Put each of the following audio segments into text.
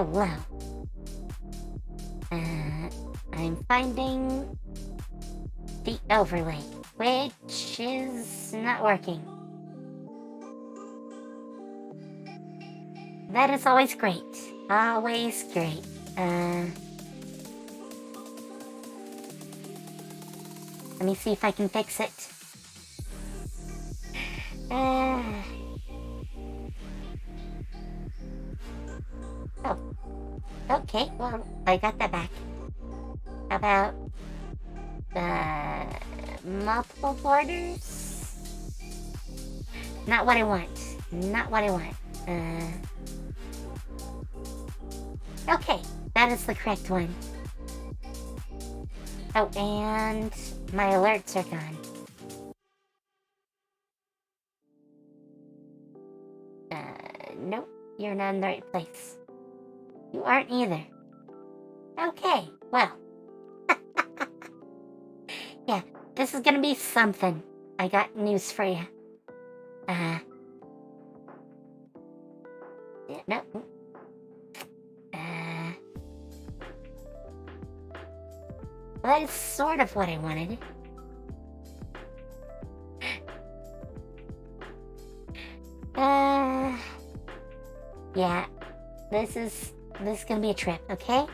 Hello. I'm finding the overlay, which is not working. That is always great. Always great. Let me see if I can fix it. Oh. Okay, well, I got that back. How about multiple borders? Not what I want. Not what I want. Okay, that is the correct one. Oh, and my alerts are gone. Nope, you're not in the right place. You aren't either. Okay, well. Yeah, this is gonna be something. I got news for you. Yeah, no. Well, that is sort of what I wanted. Yeah, this is gonna be a trip, okay?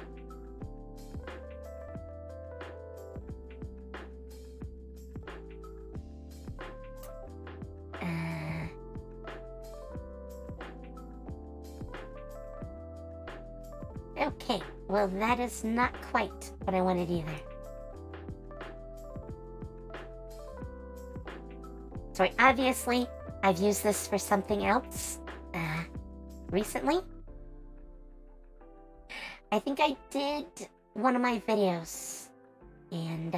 Okay, well, that is not quite what I wanted either. Sorry, obviously, I've used this for something else, recently. I think I did one of my videos, and,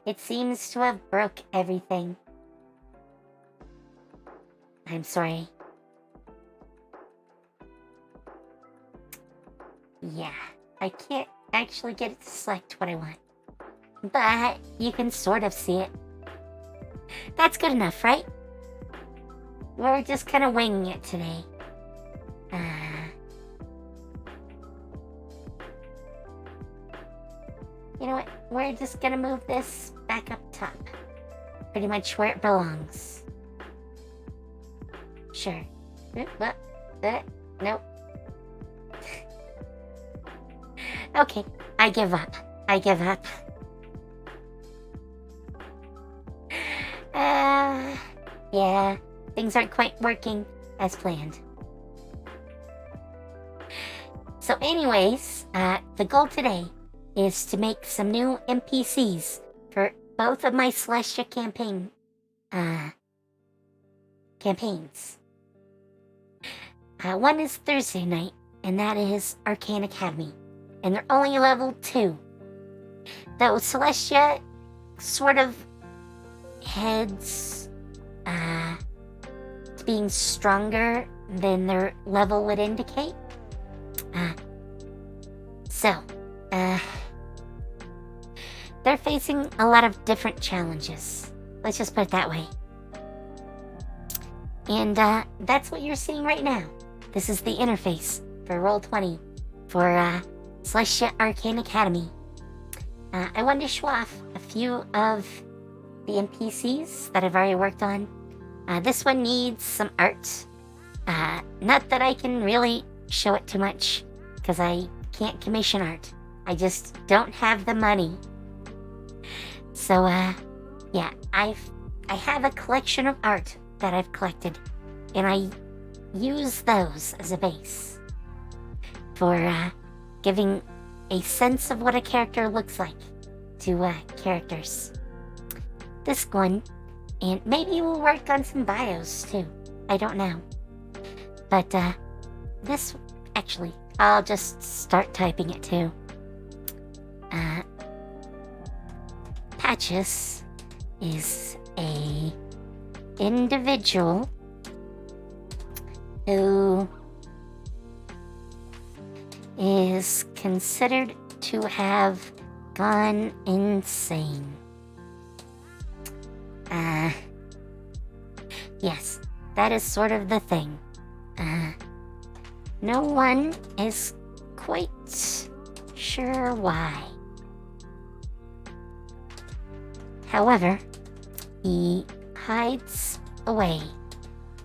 it seems to have broke everything. I'm sorry. Yeah, I can't actually get it to select what I want. But you can sort of see it. That's good enough, right? We're just kind of winging it today. You know what? We're just gonna move this back up top. Pretty much where it belongs. Sure. Nope. Okay, I give up. Yeah, things aren't quite working as planned. So anyways, the goal today is to make some new NPCs for both of my Celestia campaigns. One is Thursday night, and that is Arcane Academy. And they're only level 2. Though Celestia sort of heads to being stronger than their level would indicate. They're facing a lot of different challenges. Let's just put it that way. And that's what you're seeing right now. This is the interface for Roll20 for Celestia Arcane Academy. I wanted to show off a few of the NPCs that I've already worked on. This one needs some art. Not that I can really show it too much, because I can't commission art. I just don't have the money. So, yeah, I have a collection of art that I've collected, and I use those as a base for giving a sense of what a character looks like to characters. This one, and maybe we'll work on some bios too. I don't know. But this, actually, I'll just start typing it too. Patches is a individual who is considered to have gone insane. Yes, that is sort of the thing. No one is quite sure why. However, he hides away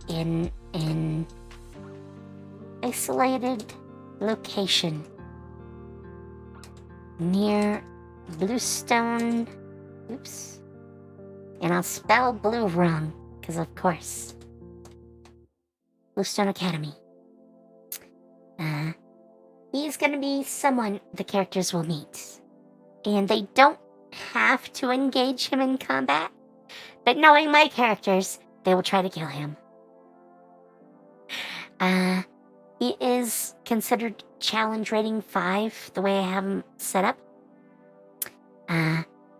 in an isolated location near Bluestone. Oops. And I'll spell blue wrong, because of course. Bluestone Academy. He's gonna be someone the characters will meet. And they don't have to engage him in combat, but knowing my characters, they will try to kill him. He is considered challenge rating 5, the way I have him set up.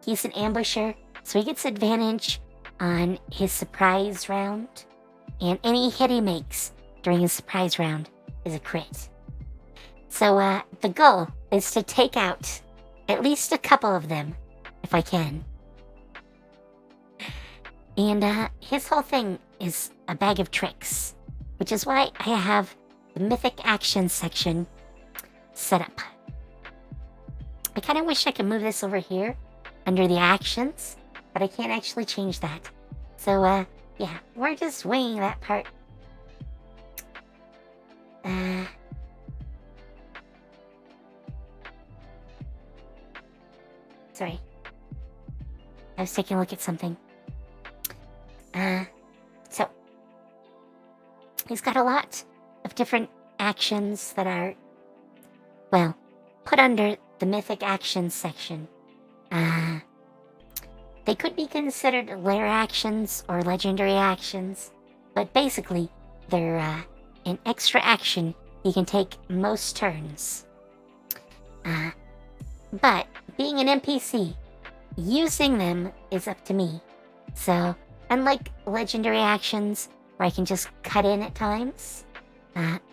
He's an ambusher, so he gets advantage on his surprise round, and any hit he makes during his surprise round is a crit. So, the goal is to take out at least a couple of them, if I can. And, his whole thing is a bag of tricks, which is why I have the Mythic Actions section set up. I kind of wish I could move this over here under the actions, but I can't actually change that. So, yeah, we're just winging that part. Sorry. I was taking a look at something. So, he's got a lot of different actions that are, well, put under the Mythic Actions section. They could be considered lair actions or legendary actions, but basically, they're an extra action you can take most turns. But being an NPC, using them is up to me. So, unlike legendary actions where I can just cut in at times,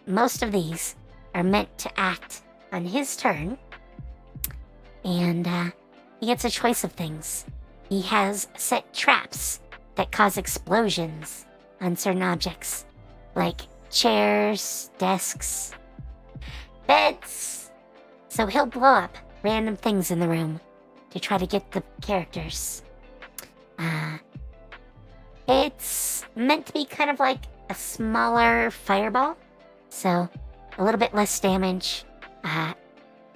most of these are meant to act on his turn, and he gets a choice of things. He has set traps that cause explosions on certain objects, like chairs, desks, beds. So he'll blow up random things in the room to try to get the characters. It's meant to be kind of like a smaller fireball, so a little bit less damage.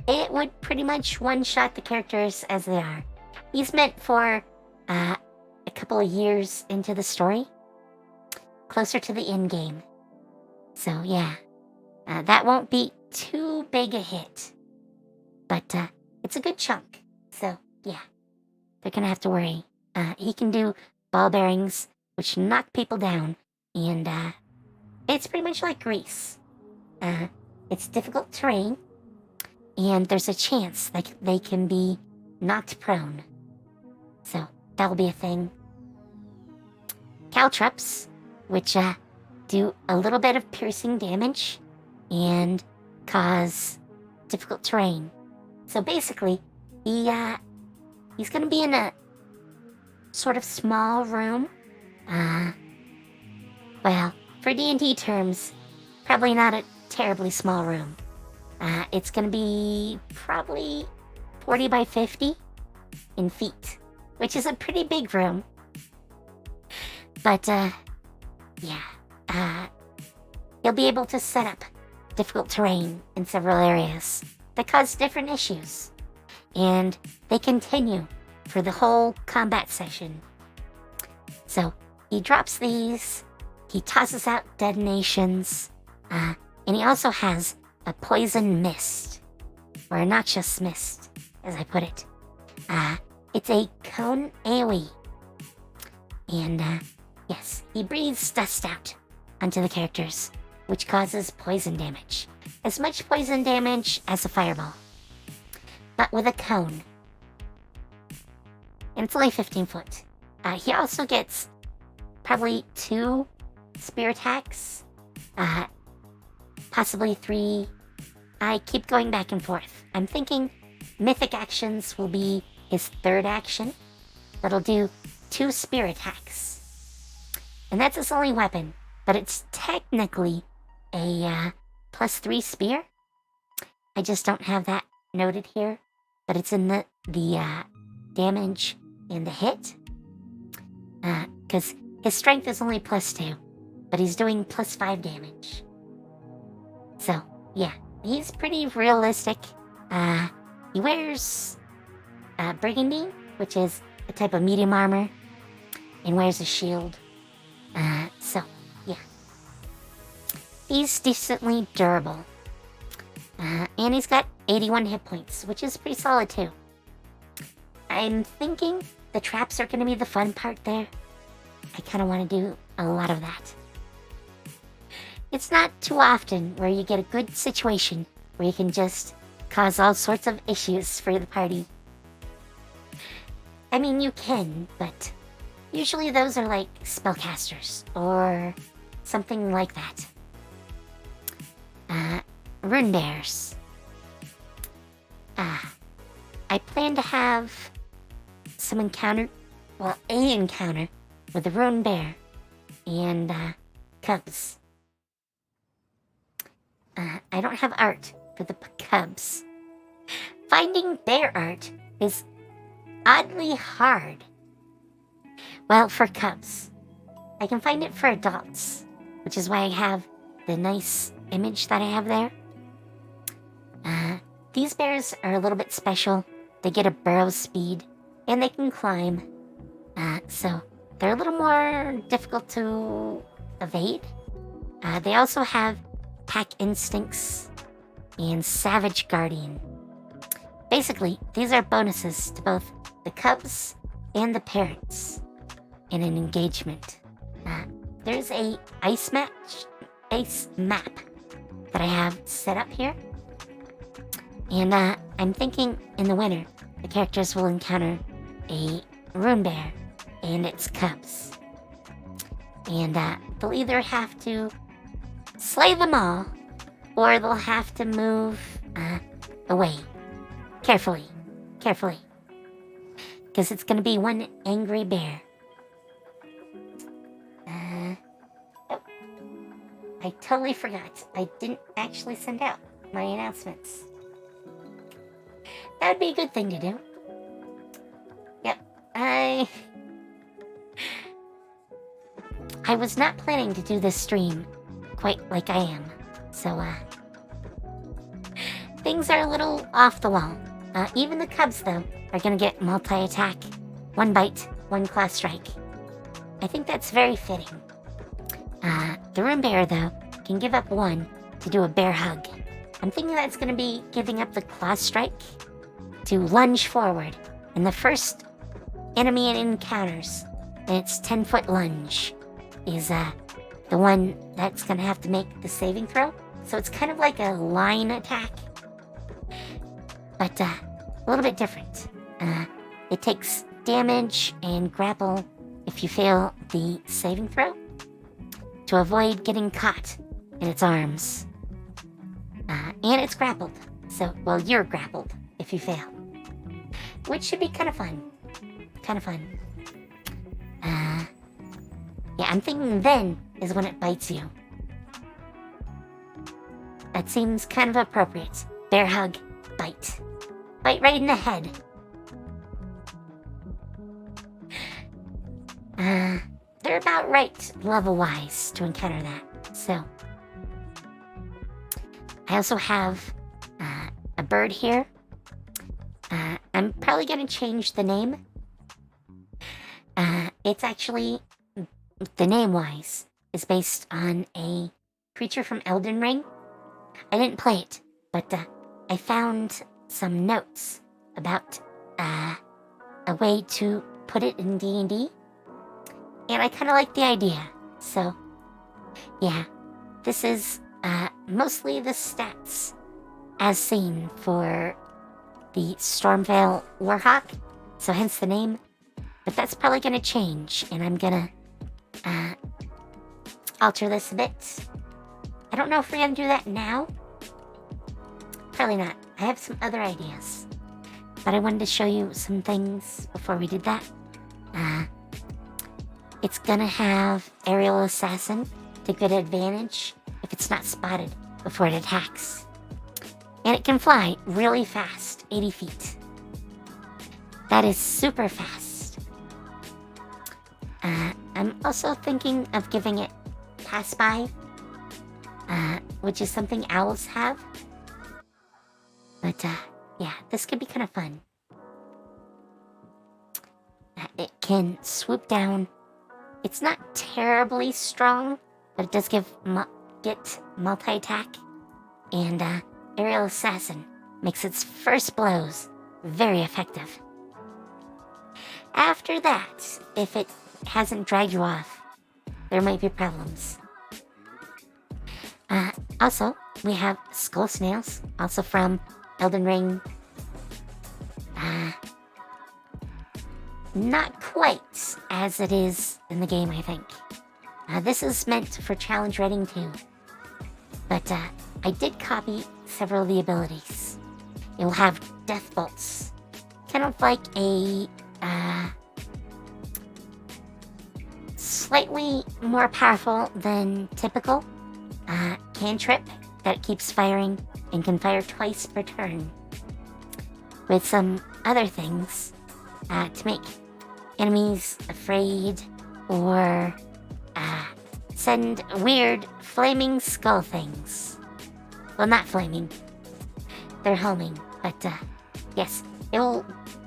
It would pretty much one-shot the characters as they are. He's meant for a couple of years into the story, closer to the end game. So yeah, that won't be too big a hit, but it's a good chunk. So yeah, they're gonna have to worry. He can do ball bearings, which knock people down, and it's pretty much like grease. It's difficult terrain, and there's a chance that they can be knocked prone. So that'll be a thing. Caltrops, which do a little bit of piercing damage and cause difficult terrain. So basically, he's gonna be in a sort of small room. Well, for D&D terms, probably not a terribly small room. It's gonna be probably 40 by 50 in feet, which is a pretty big room. But, yeah, you'll be able to set up difficult terrain in several areas that cause different issues, and they continue for the whole combat session. So, he drops these, he tosses out detonations, and he also has a poison mist, or a noxious mist, as I put it. It's a cone AoE, and, yes, he breathes dust out onto the characters, which causes poison damage. As much poison damage as a fireball, but with a cone. And it's only 15 foot. He also gets probably 2 spear attacks, possibly 3. I keep going back and forth. I'm thinking Mythic Actions will be his 3rd action. That'll do 2 spear attacks. And that's his only weapon, but it's technically a +3 spear. I just don't have that noted here, but it's in the damage and the hit. Because his strength is only +2, but he's doing +5 damage. So, yeah, he's pretty realistic. He wears Burgundy, which is a type of medium armor, and wears a shield. So, yeah. He's decently durable. And he's got 81 hit points, which is pretty solid too. I'm thinking the traps are going to be the fun part there. I kind of want to do a lot of that. It's not too often where you get a good situation where you can just cause all sorts of issues for the party. I mean, you can, but usually those are like spellcasters or something like that. Rune bears. I plan to have a encounter with a rune bear and cubs. I don't have art for the cubs. Finding bear art is oddly hard. Well, for cubs. I can find it for adults, which is why I have the nice image that I have there. These bears are a little bit special. They get a burrow speed, and they can climb. So they're a little more difficult to evade. They also have pack instincts and savage guardian. Basically, these are bonuses to both the cubs and the parents in an engagement. There's a ice map that I have set up here. And I'm thinking in the winter, the characters will encounter a rune bear and its cubs. And they'll either have to slay them all, or they'll have to move away. Carefully. Because it's going to be one angry bear. I totally forgot. I didn't actually send out my announcements. That would be a good thing to do. Yep, I was not planning to do this stream quite like I am. So, things are a little off the wall. Even the cubs, though, are going to get multi-attack. 1 bite, 1 claw strike. I think that's very fitting. The rune bear, though, can give up 1 to do a bear hug. I'm thinking that's going to be giving up the claw strike to lunge forward. And the first enemy it encounters, and its 10-foot lunge, is the one that's going to have to make the saving throw. So it's kind of like a line attack, but a little bit different. It takes damage and grapple if you fail the saving throw to avoid getting caught in its arms. And it's grappled. So, well, you're grappled if you fail. Which should be kind of fun. Yeah, I'm thinking then is when it bites you. That seems kind of appropriate. Bear hug, bite. Bite right in the head. They're about right level-wise to encounter that. So, I also have a bird here. I'm probably going to change the name. It's actually, the name-wise, is based on a creature from Elden Ring. I didn't play it, but I found some notes about a way to put it in D&D. And I kind of like the idea. So, yeah, this is mostly the stats as seen for the Stormvale Warhawk, so hence the name. But that's probably going to change, and I'm going to alter this a bit. I don't know if we're going to do that now. Probably not. I have some other ideas. But I wanted to show you some things before we did that. It's going to have Aerial Assassin to good advantage if it's not spotted before it attacks. And it can fly really fast, 80 feet. That is super fast. I'm also thinking of giving it Pass By, which is something owls have. But, yeah, this could be kind of fun. It can swoop down. It's not terribly strong, but it does get multi-attack. And, Aerial Assassin makes its first blows very effective. After that, if it hasn't dragged you off, there might be problems. Also, we have Skull Snails, also from Elden Ring. Not quite as it is in the game, I think. This is meant for challenge rating too. But I did copy several of the abilities. It will have Death Bolts. Kind of like a slightly more powerful than typical cantrip that keeps firing and can fire twice per turn. With some other things to make enemies afraid or send weird flaming skull things. Well, not flaming. They're homing, but yes, it will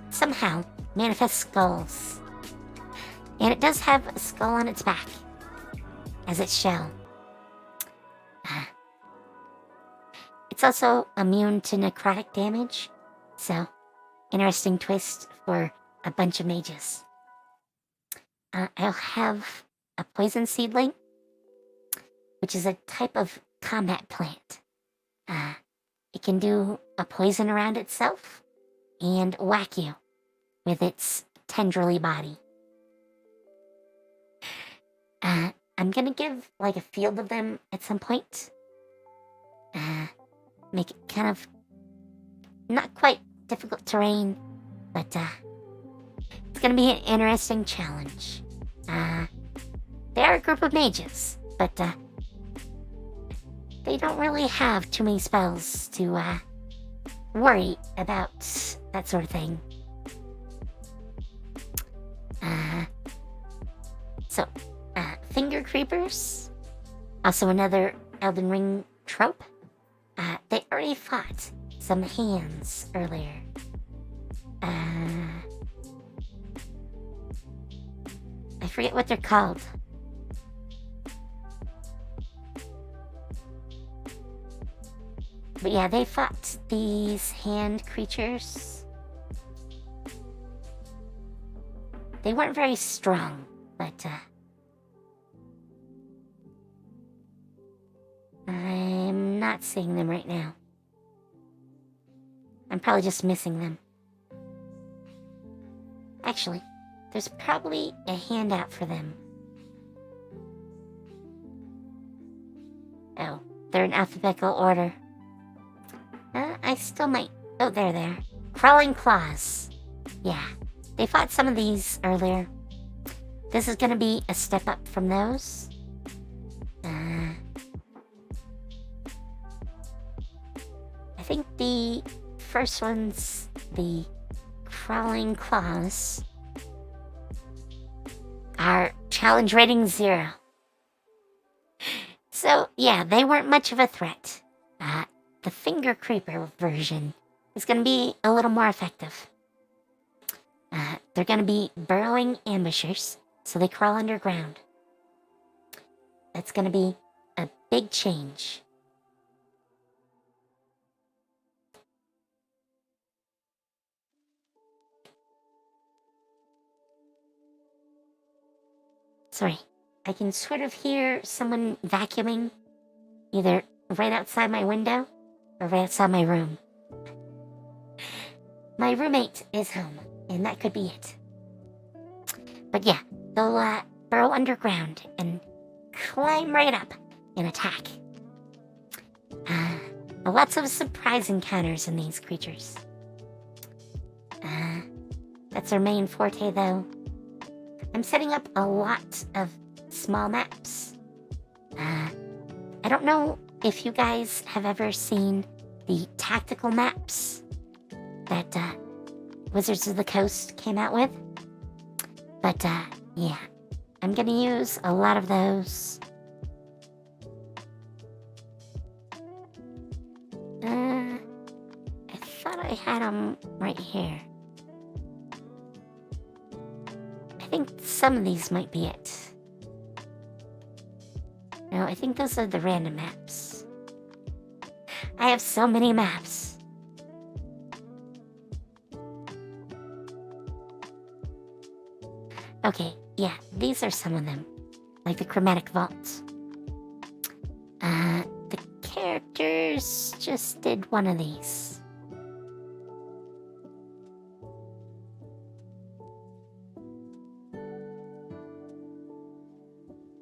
somehow manifest skulls. And it does have a skull on its back as its shell. It's also immune to necrotic damage, so interesting twist for a bunch of mages. I'll have a poison seedling, which is a type of combat plant. It can do a poison around itself and whack you with its tendrily body. I'm gonna give like a field of them at some point. Make it kind of not quite difficult terrain, but it's gonna be an interesting challenge. They are a group of mages, but they don't really have too many spells to worry about that sort of thing. Finger creepers, also another Elden Ring trope. They already fought some hands earlier. I forget what they're called. But yeah, they fought these hand creatures. They weren't very strong, but I'm not seeing them right now. I'm probably just missing them. Actually, there's probably a handout for them. Oh, they're in alphabetical order. I still might... Oh, there. Crawling Claws. Yeah, they fought some of these earlier. This is gonna be a step up from those. I think the first one's the Crawling Claws are challenge rating 0. So, yeah, they weren't much of a threat. The Finger Creeper version is going to be a little more effective. They're going to be burrowing ambushers, so they crawl underground. That's going to be a big change. Sorry, I can sort of hear someone vacuuming, either right outside my window or right outside my room. My roommate is home, and that could be it. But yeah, they'll burrow underground and climb right up and attack. Lots of surprise encounters in these creatures. That's their main forte, though. I'm setting up a lot of small maps. I don't know if you guys have ever seen the tactical maps that Wizards of the Coast came out with. But yeah, I'm gonna use a lot of those. I thought I had them right here. I think some of these might be it. No, I think those are the random maps. I have so many maps. Okay, yeah, these are some of them. Like the chromatic vaults. The characters just did one of these.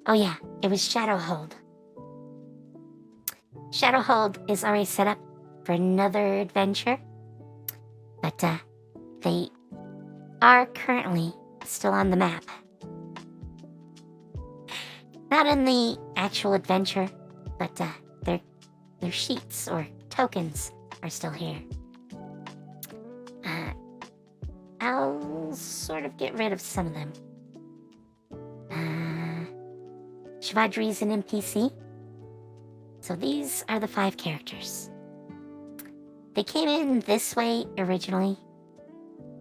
Oh yeah, it was Shadowhold. Shadowhold is already set up for another adventure. But they are currently still on the map. Not in the actual adventure, but their sheets or tokens are still here. I'll sort of get rid of some of them. Shivadri's an NPC. So these are the 5 characters. They came in this way originally.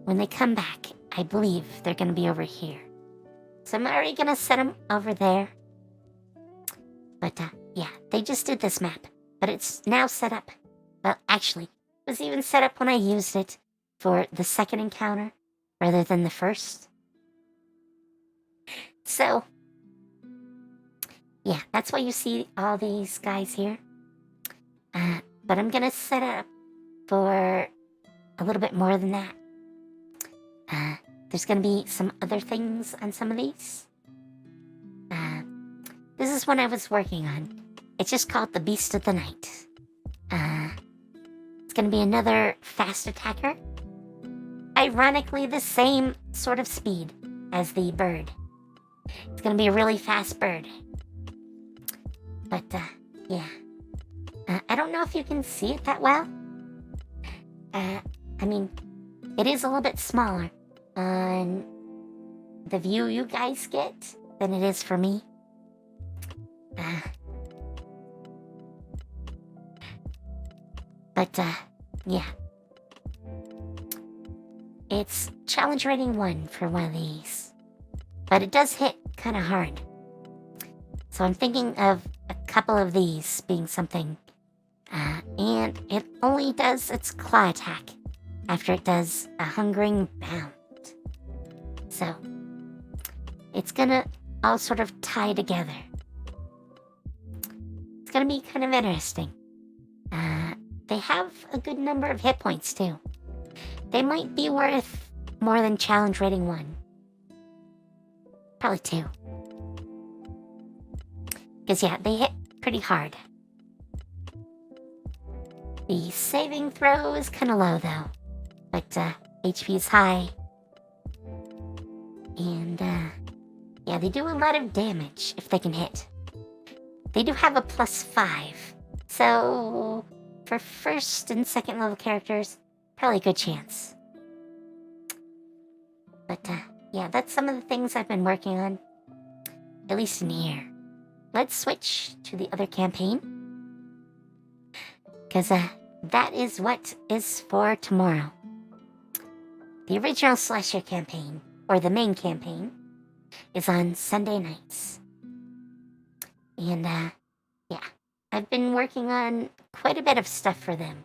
When they come back, I believe they're going to be over here. So I'm already going to set them over there. But yeah, they just did this map. But it's now set up. Well, actually, it was even set up when I used it for the second encounter rather than the first. So yeah, that's why you see all these guys here. But I'm gonna set up for a little bit more than that. There's gonna be some other things on some of these. This is one I was working on. It's just called the Beast of the Night. It's gonna be another fast attacker. Ironically, the same sort of speed as the bird. It's gonna be a really fast bird. But, yeah. I don't know if you can see it that well. I mean, it is a little bit smaller on the view you guys get than it is for me. But, yeah. It's challenge rating 1 for one of these. But it does hit kind of hard. So I'm thinking of a couple of these being something. And it only does its claw attack after it does a hungering bound. So it's gonna all sort of tie together. It's gonna be kind of interesting. They have a good number of hit points too. They might be worth more than challenge rating 1. Probably 2. Because yeah, they hit pretty hard. The saving throw is kind of low though. But HP is high. And yeah, they do a lot of damage if they can hit. They do have a +5. So for first and second level characters, probably a good chance. But yeah, that's some of the things I've been working on. At least in here. Let's switch to the other campaign. Because that is what is for tomorrow. The original Celestia campaign, or the main campaign, is on Sunday nights. And yeah, I've been working on quite a bit of stuff for them.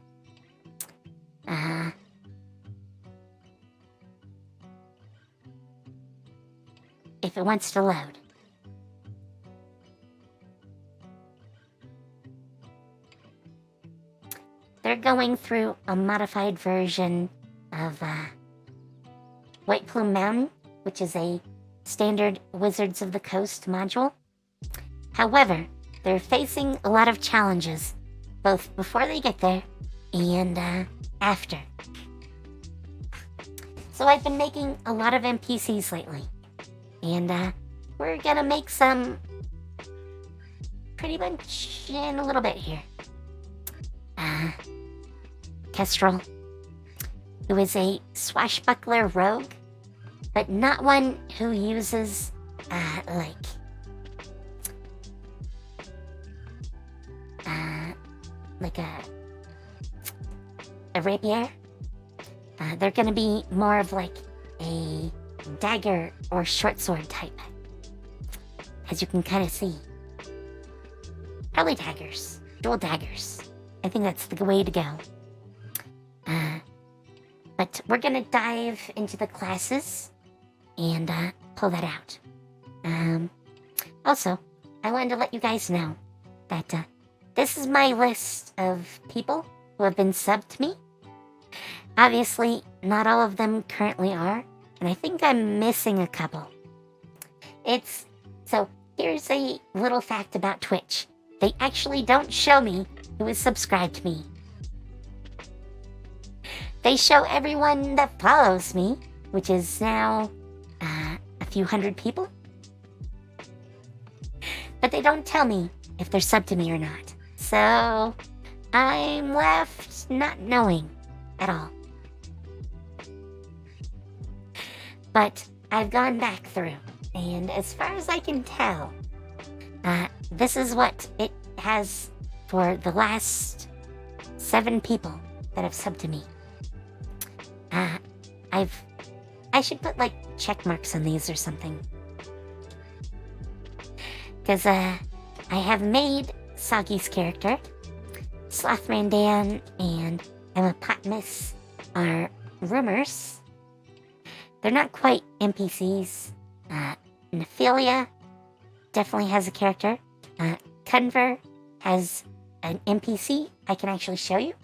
If it wants to load. They're going through a modified version of White Plume Mountain, which is a standard Wizards of the Coast module. However, they're facing a lot of challenges, both before they get there and after. So I've been making a lot of NPCs lately, and we're gonna make some pretty much in a little bit here. Kestrel, who is a swashbuckler rogue, but not one who uses, like a rapier. They're gonna be more of like a dagger or short sword type, as you can kind of see. Probably daggers, dual daggers. I think that's the way to go. But we're gonna dive into the classes and pull that out. Also, I wanted to let you guys know that this is my list of people who have been subbed to me. Obviously, not all of them currently are, and I think I'm missing a couple. So here's a little fact about Twitch. They actually don't show me who is subscribed to me. They show everyone that follows me, which is now a few hundred people. But they don't tell me if they're subbed to me or not. So I'm left not knowing at all. But I've gone back through, and as far as I can tell, this is what it has for the last 7 people that have subbed to me. I should put like check marks on these or something. Because I have made Soggy's character, Slothman Dan, and Emma Potmus are rumors. They're not quite NPCs. Nephilia definitely has a character. Cunver has an NPC I can actually show you.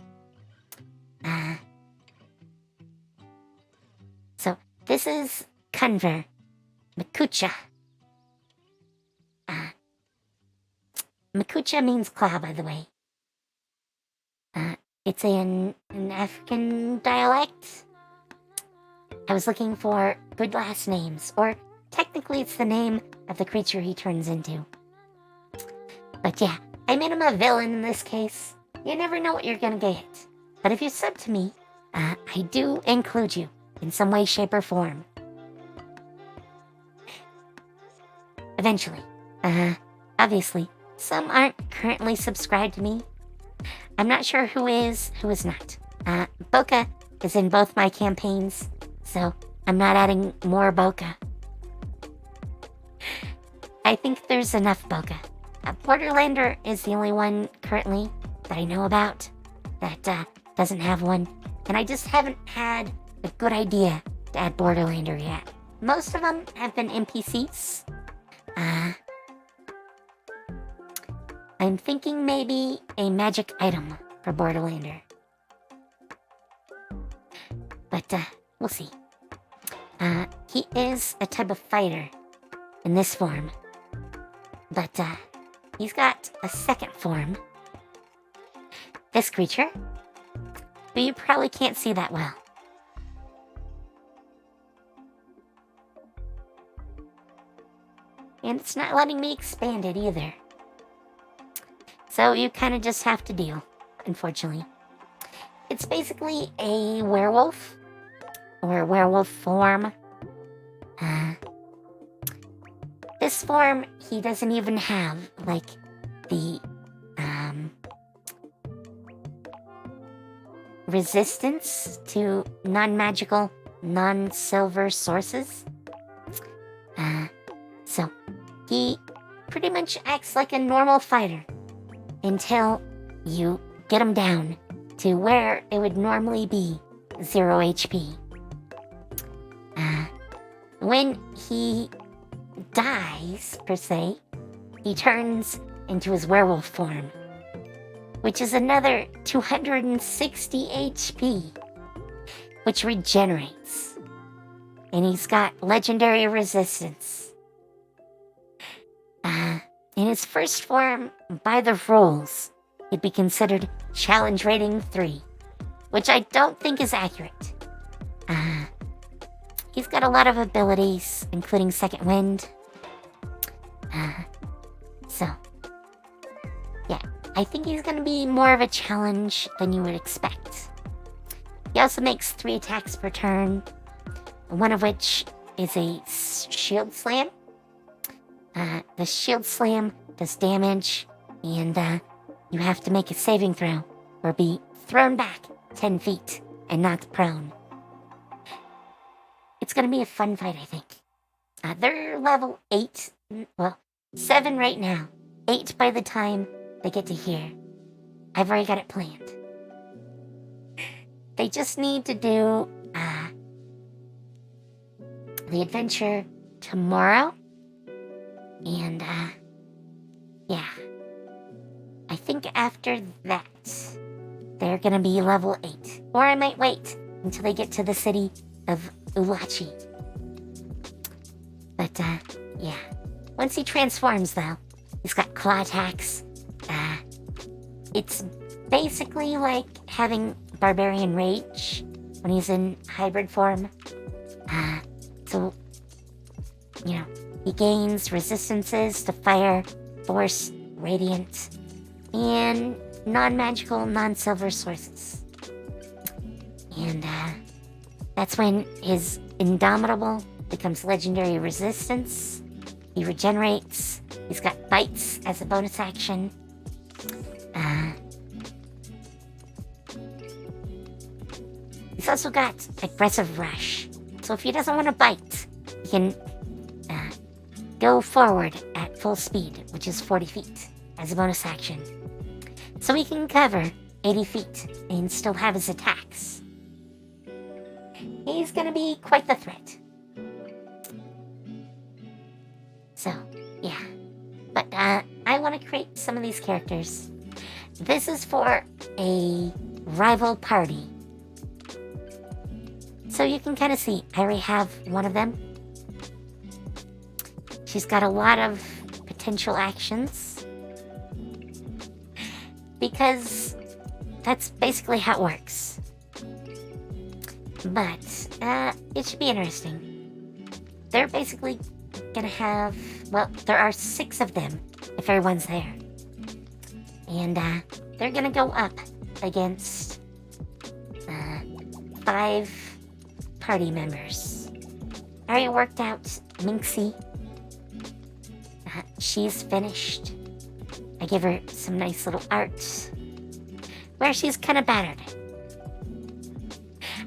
So this is Cunver Makucha. Makucha means claw, by the way. It's an African dialect. I was looking for good last names, or technically it's the name of the creature he turns into. But yeah, I made him a villain in this case. You never know what you're gonna get. But if you sub to me, I do include you in some way, shape, or form. Eventually. Obviously, some aren't currently subscribed to me. I'm not sure who is not. Boca is in both my campaigns, so I'm not adding more Boca. I think there's enough Boca. Borderlander is the only one currently that I know about that doesn't have one, and I just haven't had a good idea to add Borderlander yet. Most of them have been NPCs. I'm thinking maybe a magic item for Borderlander. But we'll see. He is a type of fighter in this form. But he's got a second form. This creature. But you probably can't see that well. And it's not letting me expand it either. So you kind of just have to deal, unfortunately. It's basically a werewolf, or werewolf form. This form, he doesn't even have, like, the, resistance to non-magical, non-silver sources. So, he pretty much acts like a normal fighter until you get him down to where it would normally be 0 HP. When he dies, per se, he turns into his werewolf form, which is another 260 HP, which regenerates. And he's got legendary resistance. In his first form, by the rules, it'd be considered challenge rating 3, which I don't think is accurate. He's got a lot of abilities, including Second Wind. So, yeah, I think he's gonna be more of a challenge than you would expect. also makes 3 attacks per turn, one of which is a shield slam. The shield slam does damage, and you have to make a saving throw or be thrown back 10 feet and knocked prone. It's going to be a fun fight, I think. They're level 8, well, 7 right now, 8 by the time they get to here. I've already got it planned. They just need to do the adventure tomorrow. And, yeah. I think after that, they're gonna be level 8. Or I might wait until they get to the city of Ulachi. But, yeah. Once he transforms, though, he's got claw attacks. It's basically like having Barbarian Rage when he's in hybrid form. So, you know, he gains resistances to fire, force, radiant, and non-magical, non-silver sources. And, that's when his Indomitable becomes legendary resistance. He regenerates. He's got bites as a bonus action. He's also got aggressive rush. So if he doesn't want to bite, he can go forward at full speed, which is 40 feet, as a bonus action. So he can cover 80 feet and still have his attacks. He's gonna be quite the threat. So, yeah. But I want to create some of these characters. This is for a rival party. So you can kind of see, I already have one of them. She's got a lot of potential actions. Because that's basically how it works. But, it should be interesting. They're basically gonna have, well, there are 6 of them, if everyone's there. And, they're gonna go up against, 5 party members. I already worked out Minxie. She's finished. I give her some nice little art where she's kind of battered.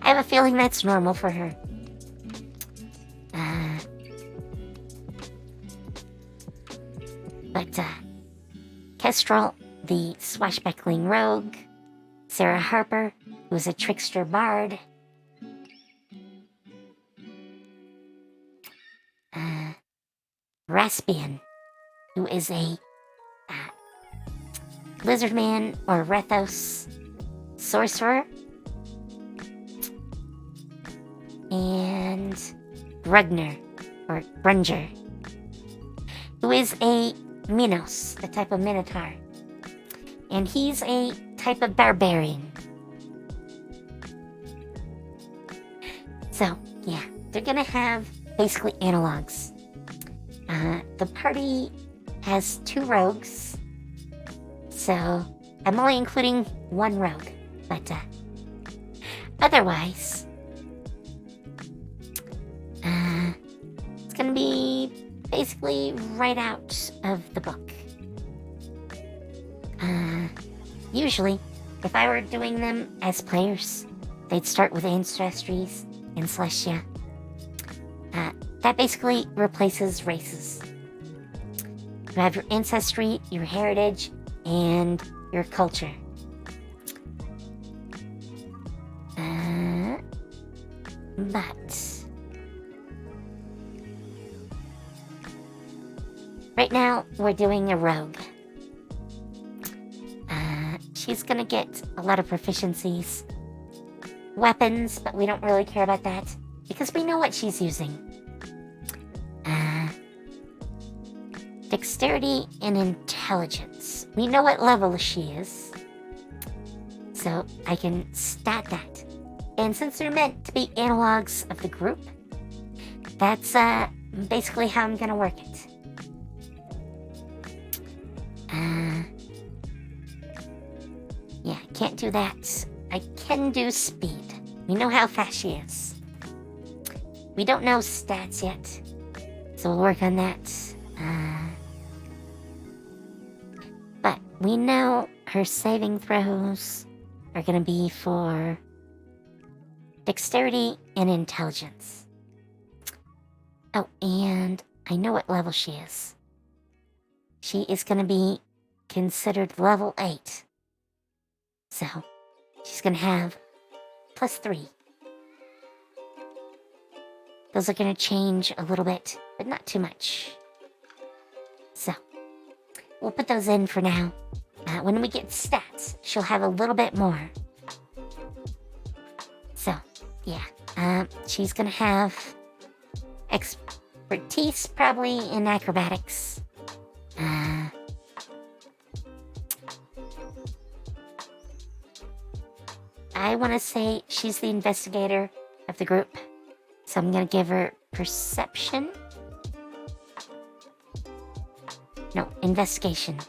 I have a feeling that's normal for her. But Kestrel, the swashbuckling rogue, Sarah Harper, who's a trickster bard, Raspian, who is a lizardman or Rethos sorcerer, and Grugner, or Grunger, who is a Minos, a type of Minotaur. And he's a type of barbarian. So, yeah, they're gonna have basically analogs. The party has 2 rogues, so I'm only including 1 rogue, but otherwise, it's gonna be basically right out of the book. Usually, if I were doing them as players, they'd start with ancestries and Celestia. That basically replaces races. You have your ancestry, your heritage, and your culture. But right now, we're doing a rogue. She's gonna get a lot of proficiencies. Weapons, but we don't really care about that, because we know what she's using. Dexterity and intelligence. We know what level she is. So I can stat that. And since they're meant to be analogs of the group, that's basically how I'm gonna work it. Yeah, can't do that. I can do speed. We know how fast she is. We don't know stats yet, so we'll work on that. But we know her saving throws are going to be for dexterity and intelligence. Oh, and I know what level she is. She is going to be considered level 8. So, she's going to have +3. Those are going to change a little bit, but not too much. So, we'll put those in for now. When we get stats, she'll have a little bit more. So, yeah. She's going to have expertise probably in acrobatics. I want to say she's the investigator of the group. So I'm going to give her perception. No, investigation.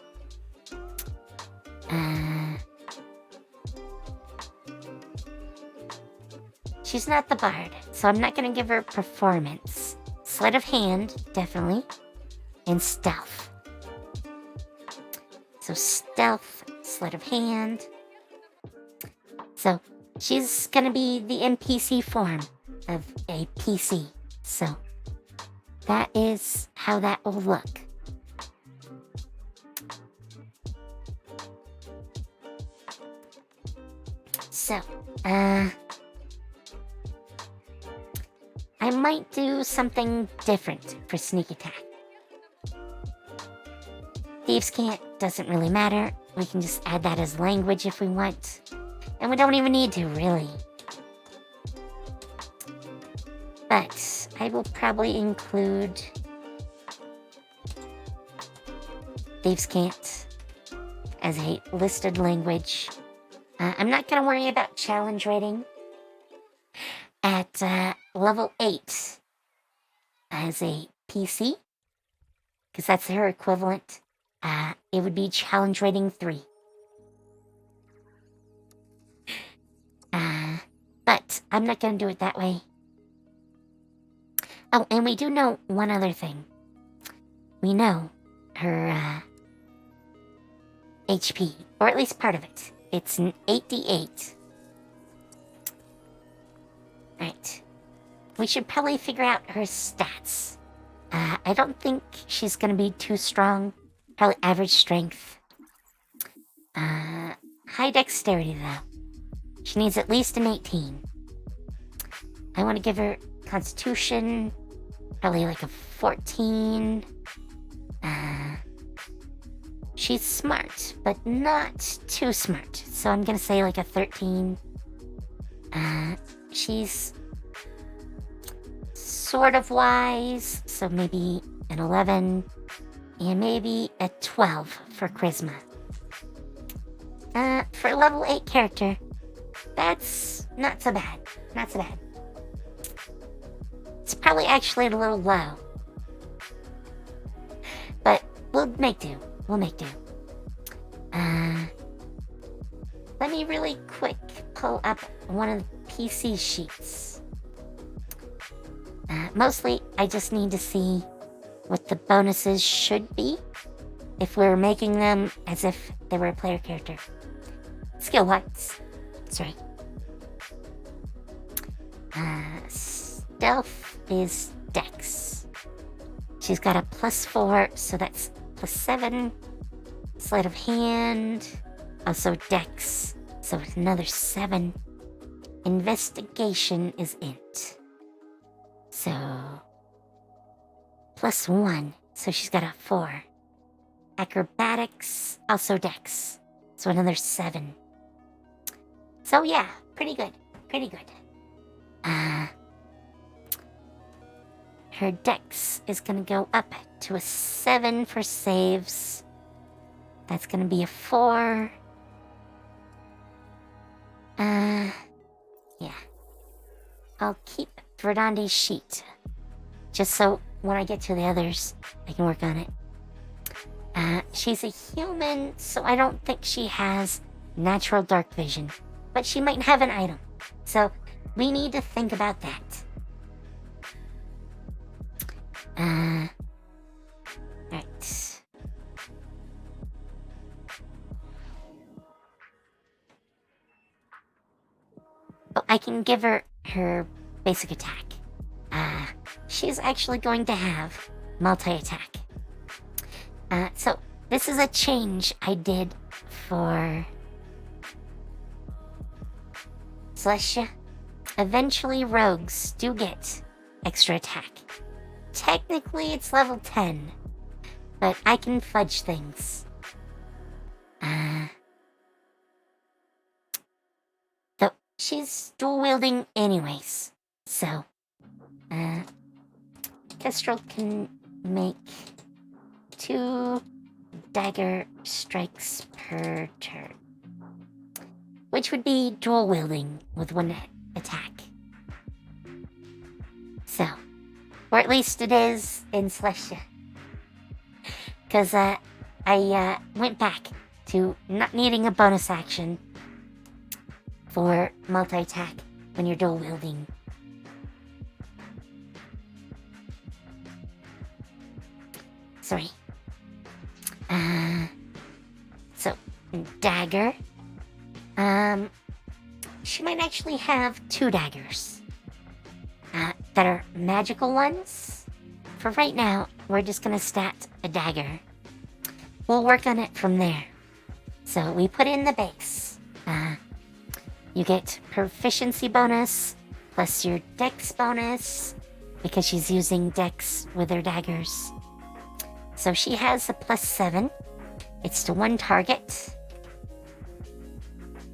She's not the bard, so I'm not going to give her performance. Sleight of hand, definitely. And stealth. So stealth, sleight of hand. So she's going to be the NPC form of a PC. So that is how that will look. So, I might do something different for sneak attack. Thieves can't, doesn't really matter. We can just add that as language if we want. And we don't even need to, really. But I will probably include Thieves can't as a listed language. I'm not going to worry about challenge rating. At level 8 as a PC, because that's her equivalent, it would be challenge rating 3. But I'm not going to do it that way. Oh, and we do know one other thing. We know her HP, or at least part of it. It's an 8d8. Right. We should probably figure out her stats. I don't think she's going to be too strong. Probably average strength. High dexterity, though. She needs at least an 18. I want to give her constitution. Probably like a 14. She's smart, but not too smart. So I'm going to say like a 13. She's sort of wise, so maybe an 11, and maybe a 12 for charisma. For a level 8 character, that's not so bad. Not so bad. It's probably actually a little low. But we'll make do. We'll make do. Let me really quick pull up one of the PC sheets. Mostly, I just need to see what the bonuses should be if we're making them as if they were a player character. Skill-wise. That's right. Stealth is Dex. She's got a +4, so that's +7. Sleight of hand, also Dex, so another 7. Investigation is int. So, +1, so she's got a 4. Acrobatics, also Dex, so another 7. So yeah, pretty good, pretty good. Her Dex is gonna go up to a 7 for saves. That's gonna be a 4. Yeah. I'll keep Verdondi's sheet. Just so when I get to the others, I can work on it. She's a human, so I don't think she has natural dark vision. But she might have an item. So we need to think about that. Alright. Oh, I can give her her basic attack. She's actually going to have multi-attack. So this is a change I did for Celestia. Eventually rogues do get extra attack. Technically it's level 10, but I can fudge things. Though she's dual wielding anyways, so Kestrel can make 2 dagger strikes per turn, which would be dual wielding with 1 attack. So, or at least it is in Celestia. Because I went back to not needing a bonus action for multi-attack when you're dual wielding. Sorry. So, dagger. She might actually have 2 daggers. That are magical ones. For right now, we're just gonna stat a dagger. We'll work on it from there. So we put in the base. You get proficiency bonus plus your dex bonus because she's using dex with her daggers. So she has a +7. It's to 1 target.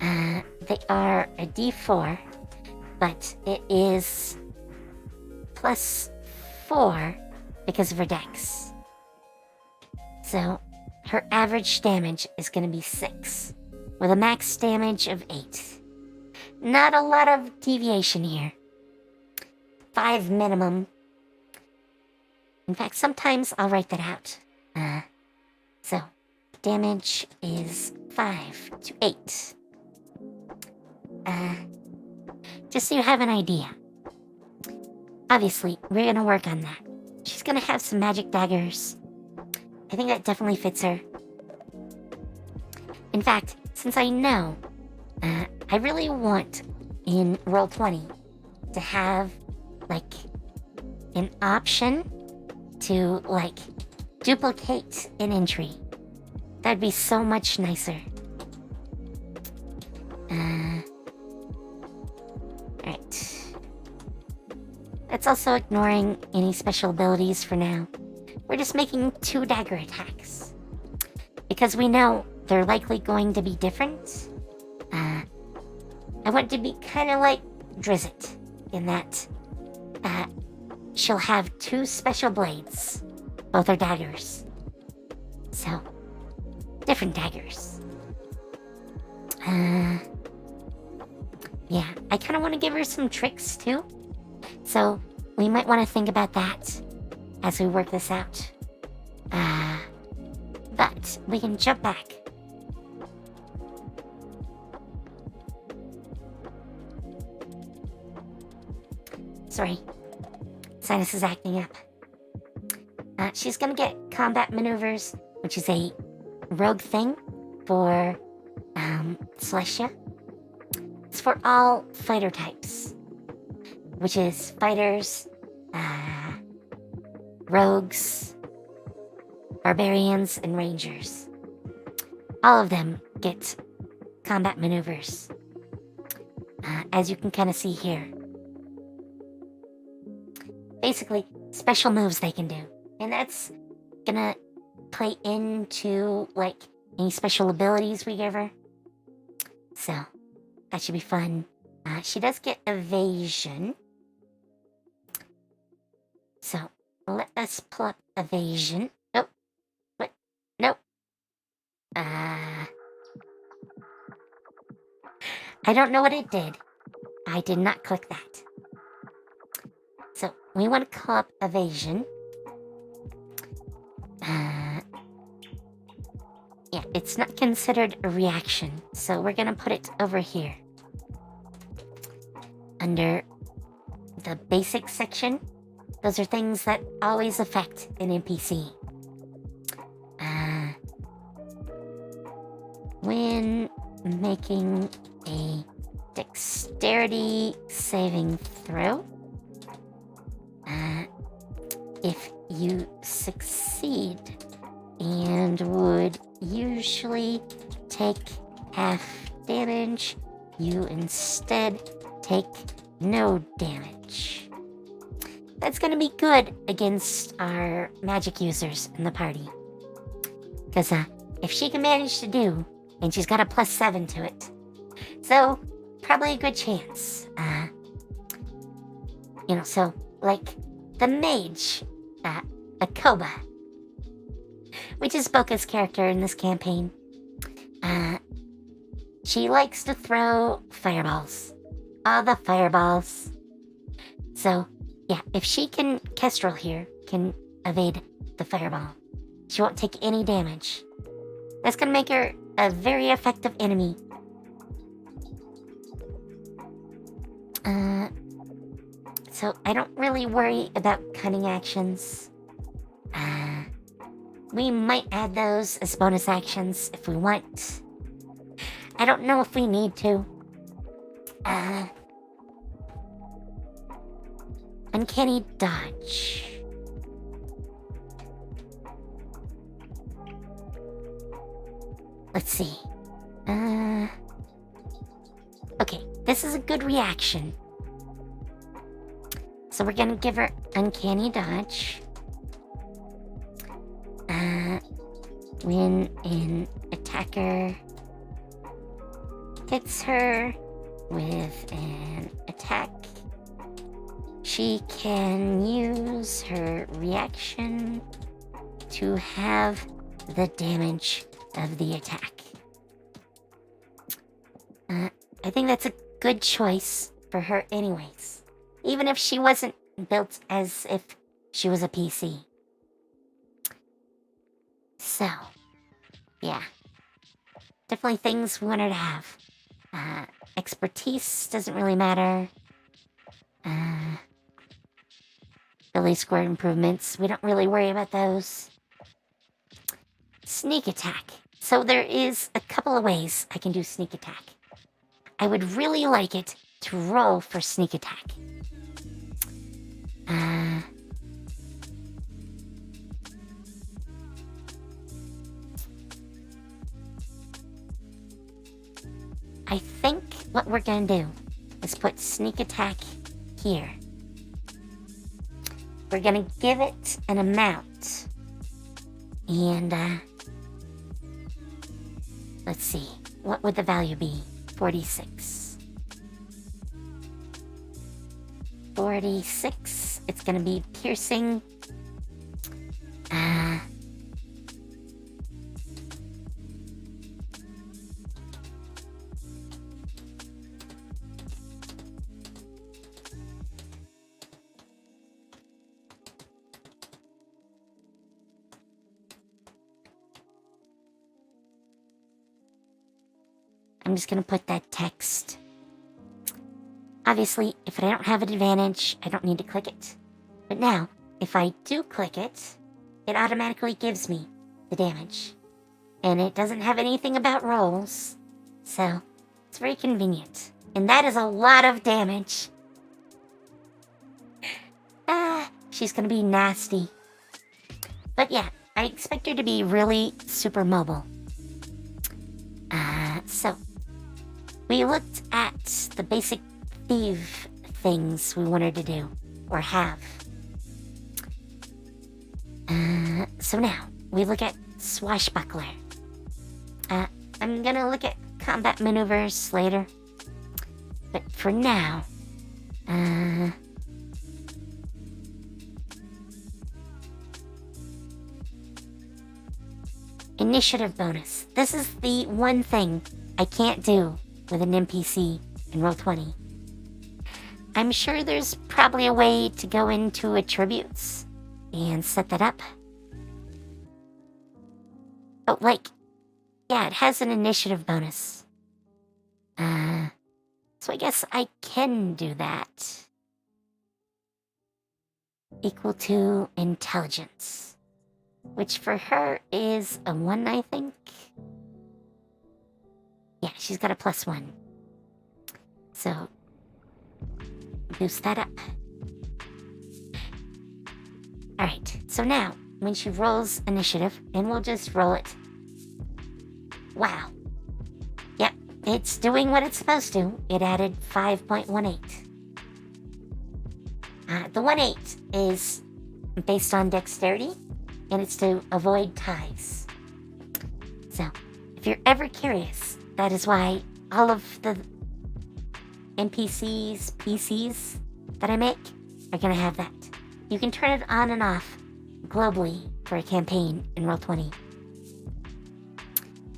They are a D4, but it is +4 because of her dex. So her average damage is going to be 6, with a max damage of 8. Not a lot of deviation here. 5 minimum. In fact, sometimes I'll write that out. So, damage is 5 to 8. Just so you have an idea. Obviously, we're gonna work on that. She's gonna have some magic daggers. I think that definitely fits her. In fact, since I know, I really want in Roll20 to have, like, an option to, like, duplicate an entry. That'd be so much nicer. Alright. That's also ignoring any special abilities for now. We're just making 2 dagger attacks. Because we know they're likely going to be different. I want to be kind of like Drizzt in that she'll have 2 special blades. Both are daggers. So, different daggers. Yeah, I kind of want to give her some tricks too. So, we might want to think about that as we work this out. But we can jump back. Sorry, sinus is acting up. She's gonna get combat maneuvers, which is a rogue thing for Celestia. It's for all fighter types, which is fighters, rogues, barbarians, and rangers. All of them get combat maneuvers, as you can kind of see here. Basically, special moves they can do. And that's gonna play into, like, any special abilities we give her. So, that should be fun. She does get evasion. So, let us pull up evasion. Nope. What? Nope. I don't know what it did. I did not click that. So, we want to call up evasion. Yeah, it's not considered a reaction, so we're gonna put it over here. under the basic section, those are things that always affect an NPC. When making a dexterity saving throw, if you succeed and would usually take half damage, you instead take no damage. That's gonna be good against our magic users in the party. Because if she can manage to do, and she's got a +7 to it, so probably a good chance. So like the mage, Akoba, which is Boka's character in this campaign. She likes to throw fireballs. All the fireballs. So, yeah, if she can, Kestrel here, can evade the fireball, she won't take any damage. That's gonna make her a very effective enemy. So I don't really worry about cunning actions. We might add those as bonus actions if we want. I don't know if we need to. Uncanny dodge. Let's see. Okay, this is a good reaction. So we're gonna give her uncanny dodge. When an attacker hits her with an attack, she can use her reaction to have the damage of the attack. I think that's a good choice for her anyways, even if she wasn't built as if she was a PC. So, yeah. Definitely things we want her to have. Expertise doesn't really matter. Ability score improvements, we don't really worry about those. Sneak attack. So there is a couple of ways I can do sneak attack. I would really like it to roll for sneak attack. I think what we're gonna do is put sneak attack here. We're gonna give it an amount. And, let's see. What would the value be? 46. 46. It's gonna be piercing. I'm just gonna put that text. Obviously, if I don't have an advantage, I don't need to click it. But now, if I do click it, it automatically gives me the damage. And it doesn't have anything about rolls, so it's very convenient. And that is a lot of damage. She's gonna be nasty. But yeah, I expect her to be really super mobile. So we looked at the basic thief things we wanted to do, or have. So now, we look at swashbuckler. I'm gonna look at combat maneuvers later. But for now, initiative bonus. This is the one thing I can't do with an NPC in Roll20. I'm sure there's probably a way to go into attributes and set that up. Oh, yeah, it has an initiative bonus. So I guess I can do that. Equal to intelligence, which for her is a 1, I think. Yeah, she's got a +1. So, boost that up. Alright, so now, when she rolls initiative, and we'll just roll it. Wow. Yep, it's doing what it's supposed to. It added 5.18. The 1/8 is based on dexterity, and it's to avoid ties. So, if you're ever curious, that is why all of the NPCs, PCs that I make are gonna have that. You can turn it on and off globally for a campaign in Roll20.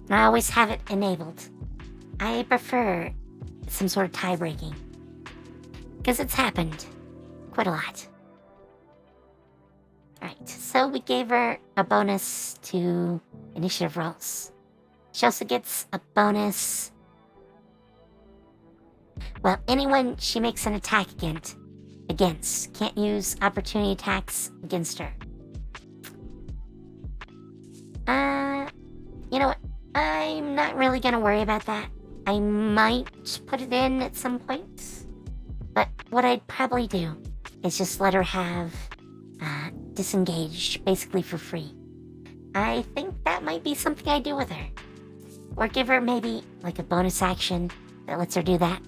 And I always have it enabled. I prefer some sort of tie breaking, because it's happened quite a lot. Alright, so we gave her a bonus to initiative rolls. She also gets a bonus. Well, anyone she makes an attack against can't use opportunity attacks against her. You know what? I'm not really gonna worry about that. I might put it in at some point. But what I'd probably do is just let her have disengaged, basically for free. I think that might be something I do with her. Or give her maybe like a bonus action that lets her do that.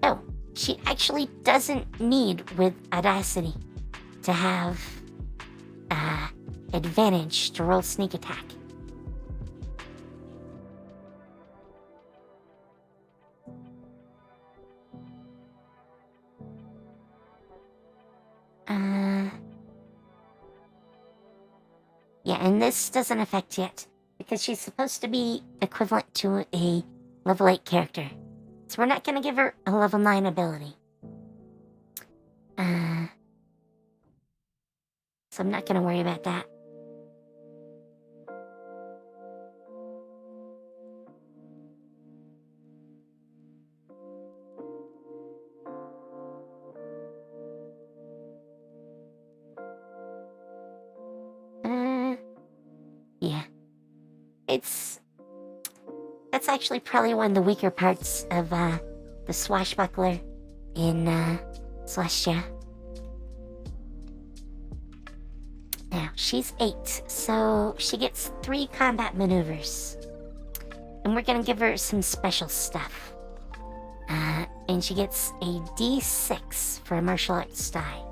Oh, she actually doesn't need with Audacity to have advantage to roll sneak attack. Yeah, and this doesn't affect yet, because she's supposed to be equivalent to a level 8 character. So we're not gonna give her a level 9 ability. So I'm not gonna worry about that. Yeah. That's actually probably one of the weaker parts of, the swashbuckler in, Celestia. Now, she's 8, so she gets 3 combat maneuvers. And we're gonna give her some special stuff. And she gets a D6 for a martial arts die.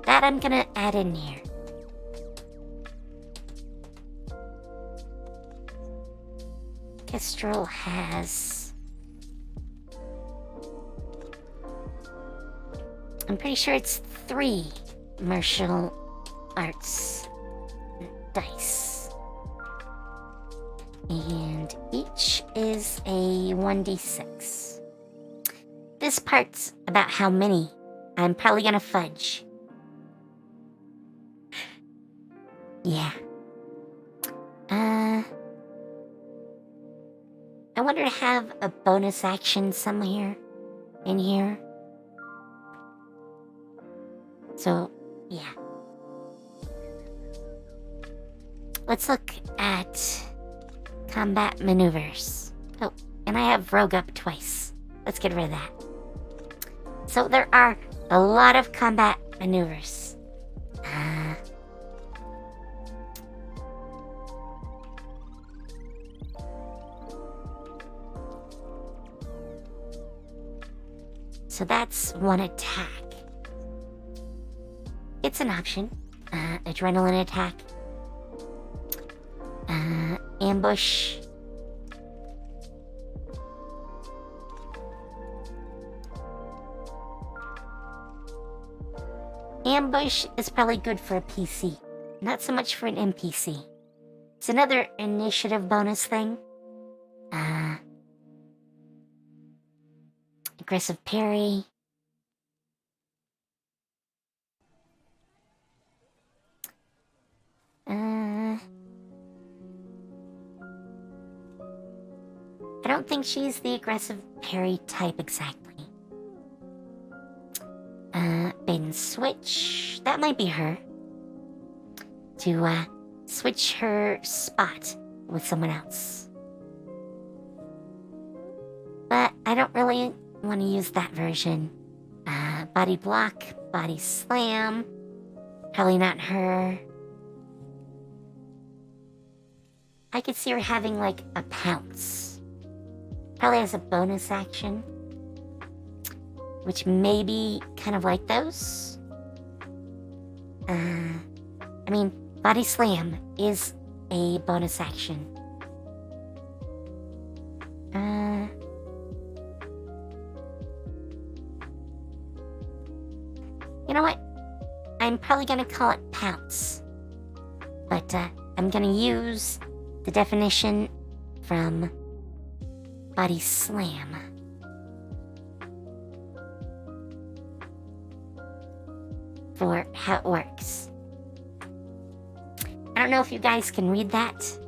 That I'm gonna add in here. Kestrel has... I'm pretty sure it's 3 martial arts dice. And each is a 1d6. This part's about how many I'm probably gonna fudge. Yeah. I wonder to have a bonus action somewhere in here. So, yeah. Let's look at combat maneuvers. Oh, and I have rogue up twice. Let's get rid of that. So there are a lot of combat maneuvers. So that's one attack. It's an option. Adrenaline attack. Ambush. Ambush is probably good for a PC, not so much for an NPC. It's another initiative bonus thing. Aggressive parry. I don't think she's the aggressive parry type exactly. Bane switch. That might be her. To, switch her spot with someone else. But I don't really want to use that version. Body block, body slam. Probably not her. I could see her having, like, a pounce. Probably has a bonus action. Which may be kind of like those. I mean, body slam is a bonus action. You know what? I'm probably gonna call it pounce. But, I'm gonna use the definition from body slam. For how it works. I don't know if you guys can read that,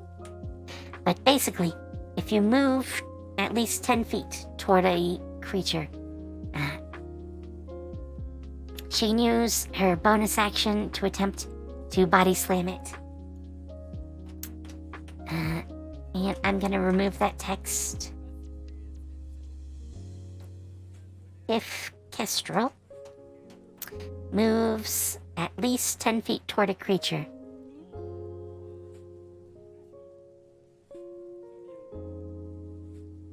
but basically, if you move at least 10 feet toward a creature, she can use her bonus action to attempt to body slam it. And I'm gonna remove that text. If Kestrel moves at least 10 feet toward a creature,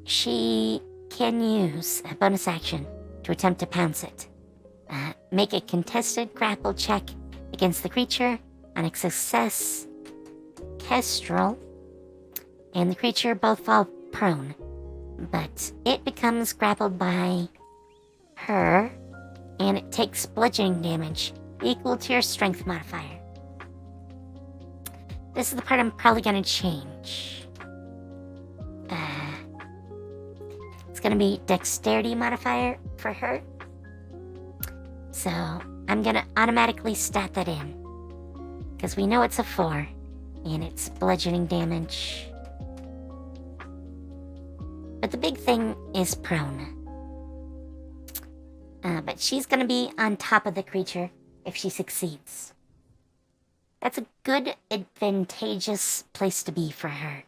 she can use a bonus action to attempt to pounce it. Make a contested grapple check against the creature. On a success, Kestrel and the creature both fall prone, but it becomes grappled by her, and it takes bludgeoning damage equal to your strength modifier. This is the part I'm probably gonna change. It's gonna be dexterity modifier for her. So I'm gonna automatically stat that in, because we know it's a 4, and it's bludgeoning damage. But the big thing is prone. But she's gonna be on top of the creature if she succeeds. That's a good, advantageous place to be for her.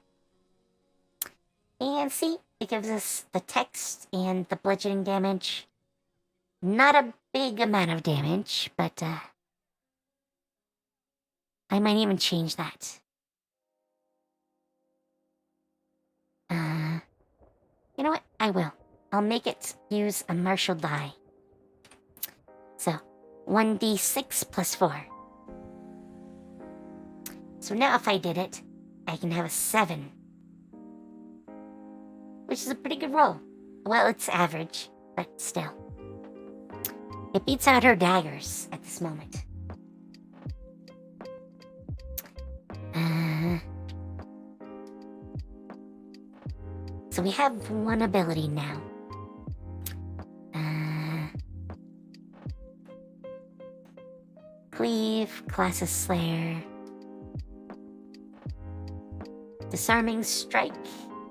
And see, it gives us the text and the bludgeoning damage. Not a big amount of damage, but I might even change that. You know what? I will. I'll make it use a martial die. So, 1d6 plus 4. So now if I did it, I can have a 7. Which is a pretty good roll. Well, it's average, but still. It beats out her daggers at this moment. So we have one ability now. Cleave, Class of Slayer. Disarming Strike,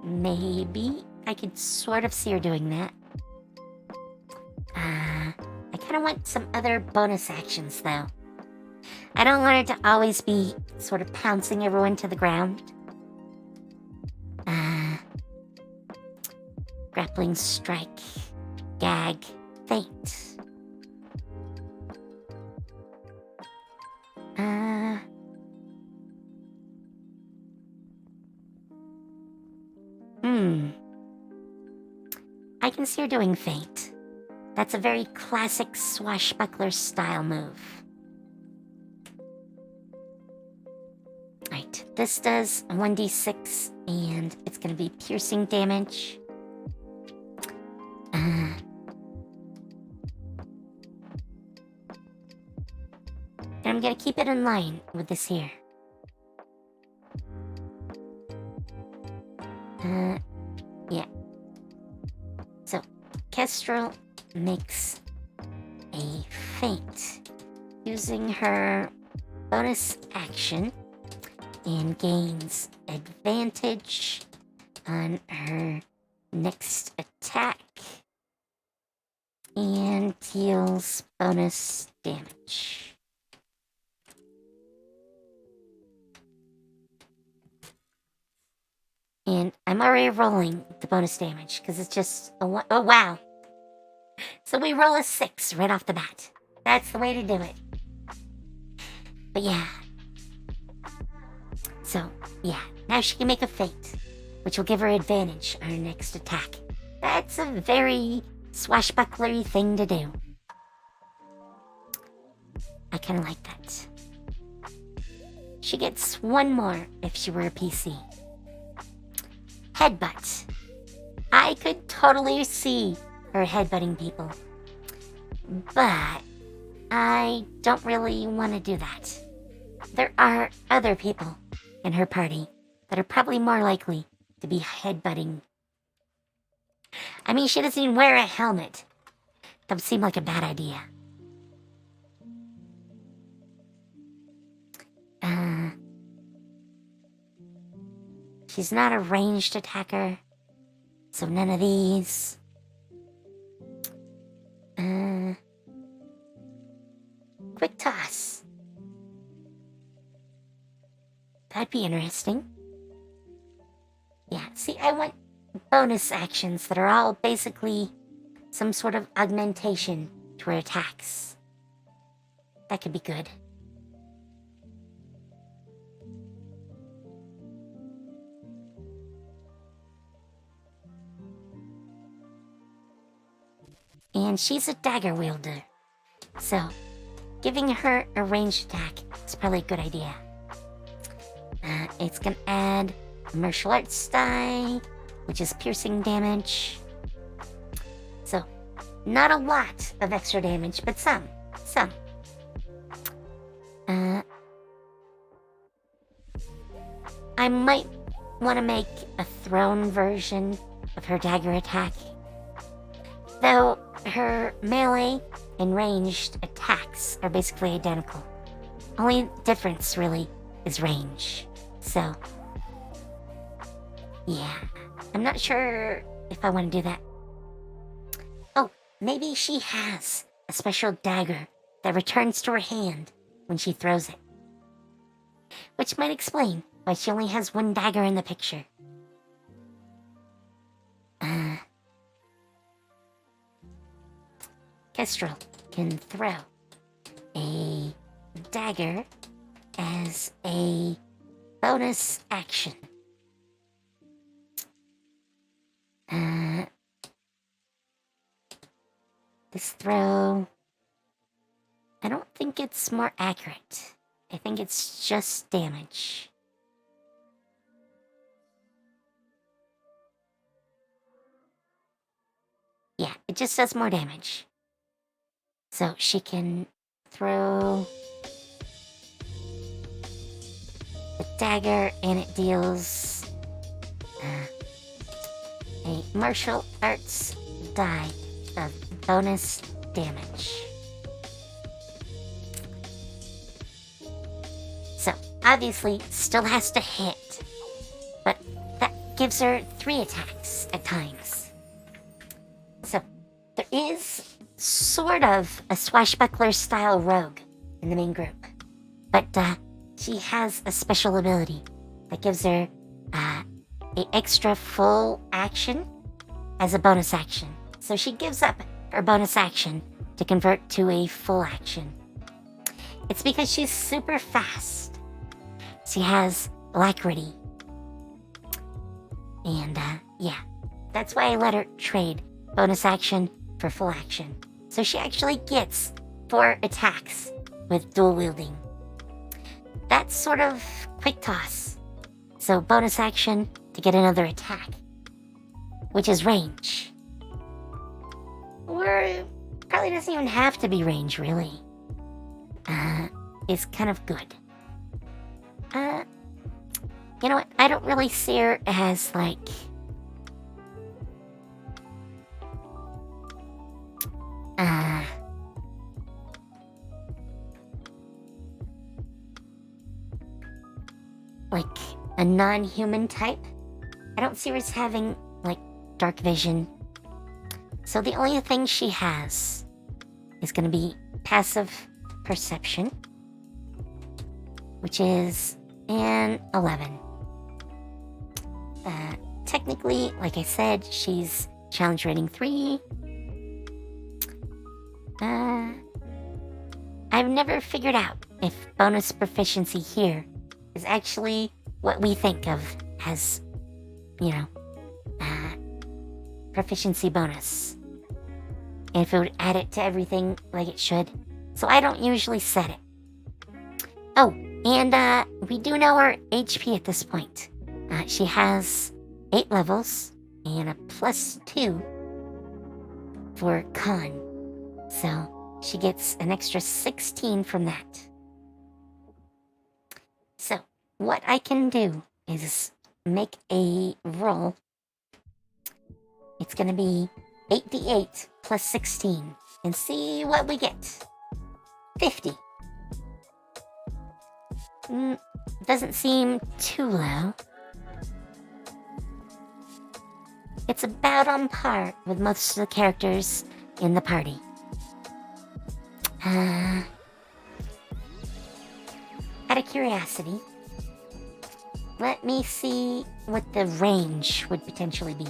maybe. I could sort of see her doing that. I kind of want some other bonus actions, though. I don't want her to always be sort of pouncing everyone to the ground. Grappling Strike, Gag, Feint. I can see her doing Feint. That's a very classic swashbuckler style move. Right, this does 1d6, and it's gonna be piercing damage. And I'm gonna keep it in line with this here. Yeah. So, Kestrel makes a feint using her bonus action and gains advantage on her next attack. And deals bonus damage. And I'm already rolling the bonus damage because it's just a one. Oh, wow. So we roll a 6 right off the bat. That's the way to do it. But yeah. So, yeah. Now she can make a feint, which will give her advantage on her next attack. That's a very swashbucklery thing to do. I kind of like that. She gets one more if she were a PC. Headbutt. I could totally see her headbutting people. But I don't really want to do that. There are other people in her party that are probably more likely to be headbutting. I mean, she doesn't even wear a helmet. That would seem like a bad idea. She's not a ranged attacker, so none of these. Quick toss. That'd be interesting. Yeah, see, I want bonus actions that are all basically some sort of augmentation to her attacks. That could be good. And she's a dagger wielder, so giving her a ranged attack is probably a good idea. It's gonna add a martial arts die, which is piercing damage. So, not a lot of extra damage, but some. I might want to make a thrown version of her dagger attack. Though her melee and ranged attacks are basically identical. Only difference, really, is range. So, yeah. I'm not sure if I want to do that. Oh, maybe she has a special dagger that returns to her hand when she throws it. Which might explain why she only has one dagger in the picture. Kestrel can throw a dagger as a bonus action. This throw, I don't think it's more accurate. I think it's just damage. Yeah, it just does more damage. So she can throw the dagger and it deals a martial arts die of bonus damage. So, obviously, still has to hit, but that gives her 3 attacks at times. So, there is sort of a swashbuckler-style rogue in the main group, but she has a special ability that gives her an extra full action as a bonus action. So she gives up her bonus action to convert to a full action. It's because she's super fast. She has alacrity. And, yeah. That's why I let her trade bonus action for full action. So she actually gets 4 attacks with dual wielding. That's sort of quick toss. So bonus action to get another attack, which is range. Or it probably doesn't even have to be range, really. It's kind of good. You know what? I don't really see her as, like... like a non-human type. I don't see her as having, like, dark vision. So the only thing she has is going to be passive perception, which is an 11. Technically, like I said, she's challenge rating 3. I've never figured out if bonus proficiency here is actually what we think of as, proficiency bonus. And if it would add it to everything like it should. So I don't usually set it. Oh, and we do know her HP at this point. She has 8 levels and a +2 for con. So she gets an extra 16 from that. So what I can do is make a roll. It's going to be 8d8 plus 16 and see what we get. 50. Doesn't seem too low. It's about on par with most of the characters in the party. Out of curiosity, let me see what the range would potentially be.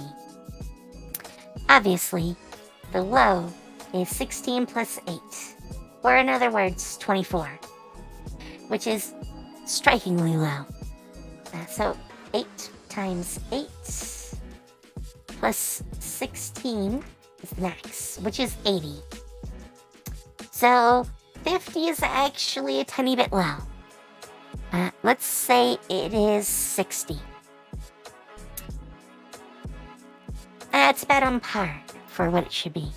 Obviously, the low is 16 plus 8, or in other words, 24, which is strikingly low. So 8 times 8 plus 16 is the max, which is 80. So 50 is actually a tiny bit low. Let's say it is 60. It's about on par for what it should be.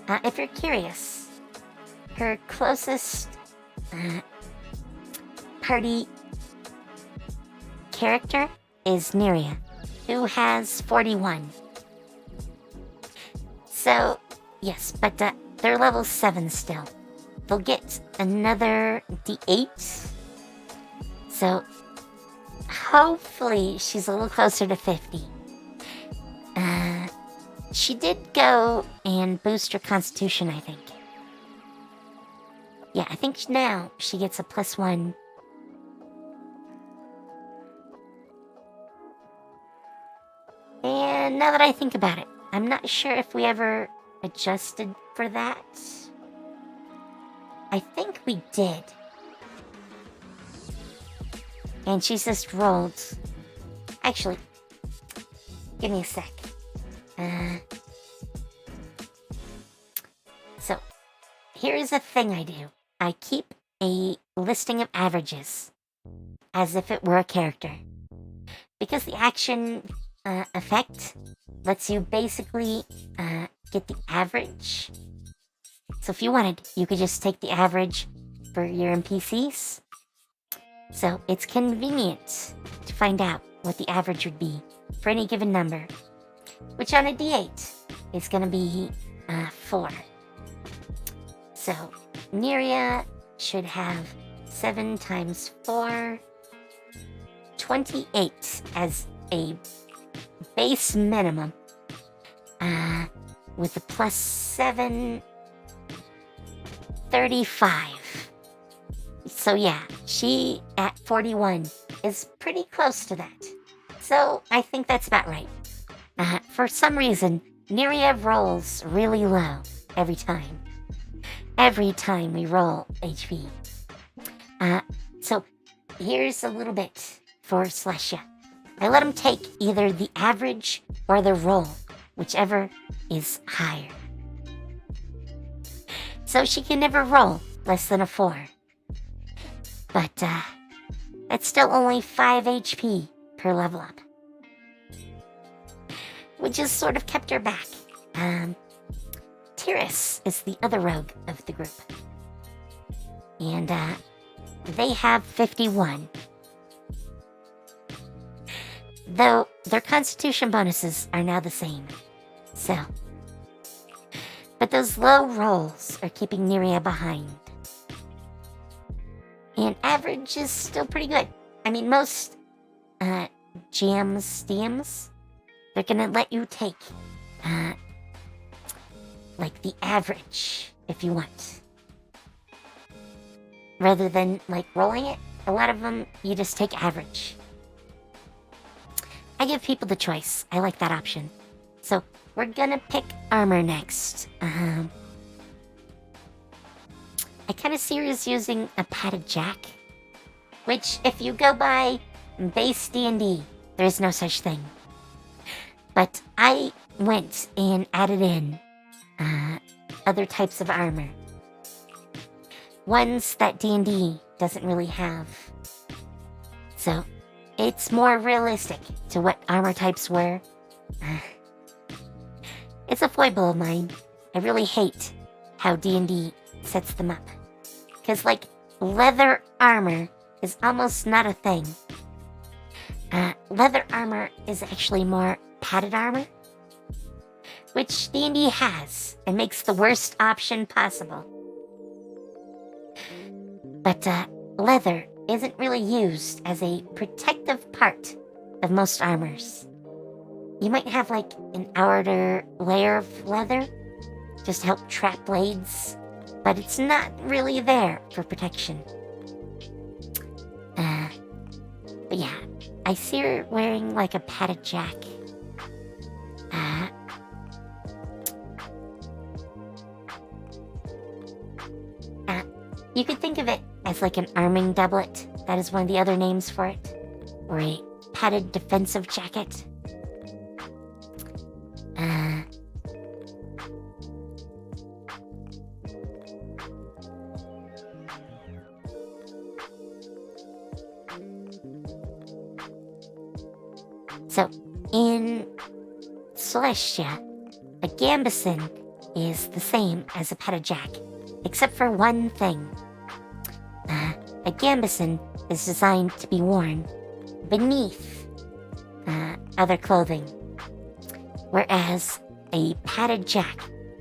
If you're curious, her closest party character is Neria, who has 41. So, yes, but they're level 7 still. They'll get another d8. So, hopefully she's a little closer to 50. She did go and boost her constitution, I think. Yeah, I think now she gets a +1. And now that I think about it, I'm not sure if we ever adjusted for that. I think we did. And she's just rolled. Actually, give me a sec. So, here's a thing I do. I keep a listing of averages as if it were a character. Because the action effect lets you basically get the average. So if you wanted, you could just take the average for your NPCs. So it's convenient to find out what the average would be for any given number, which on a d8 is going to be 4. So Neria should have 7 times 4, 28 as a base minimum, with a +7, 35. So yeah, she at 41 is pretty close to that. So I think that's about right. For some reason, Neria rolls really low every time. Every time we roll HP. So here's a little bit for Celestia. I let him take either the average or the roll, whichever is higher. So she can never roll less than a 4. But that's still only 5 HP per level up, which has sort of kept her back. Tiris is the other rogue of the group, and they have 51. Though their constitution bonuses are now the same. So, but those low rolls are keeping Neria behind. And average is still pretty good. I mean, most DMs, they're gonna let you take, like the average, if you want. Rather than, like, rolling it, a lot of them, you just take average. I give people the choice. I like that option. So, we're gonna pick armor next. I kind of see her as using a padded jack, which, if you go by base D&D, there is no such thing. But I went and added in other types of armor. Ones that D&D doesn't really have. So, it's more realistic to what armor types were. It's a foible of mine. I really hate how D&D sets them up. Because, like, leather armor is almost not a thing. Leather armor is actually more padded armor, which D&D has, and makes the worst option possible. But, leather isn't really used as a protective part of most armors. You might have, like, an outer layer of leather, just to help trap blades, but it's not really there for protection. But yeah, I see her wearing, like, a padded jack. You could think of it as like an arming doublet. That is one of the other names for it. Or a padded defensive jacket. So, in Celestia, a gambeson is the same as a padded jack, except for one thing. A gambeson is designed to be worn beneath other clothing, whereas a padded jack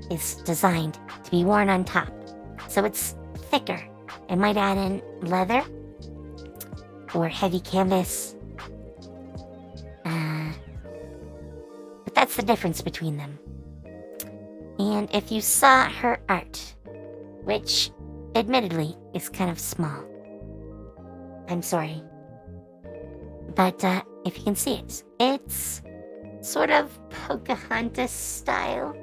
is designed to be worn on top. So it's thicker. It might add in leather or heavy canvas. But that's the difference between them. And if you saw her art, which admittedly is kind of small, I'm sorry, but if you can see it, it's sort of Pocahontas style.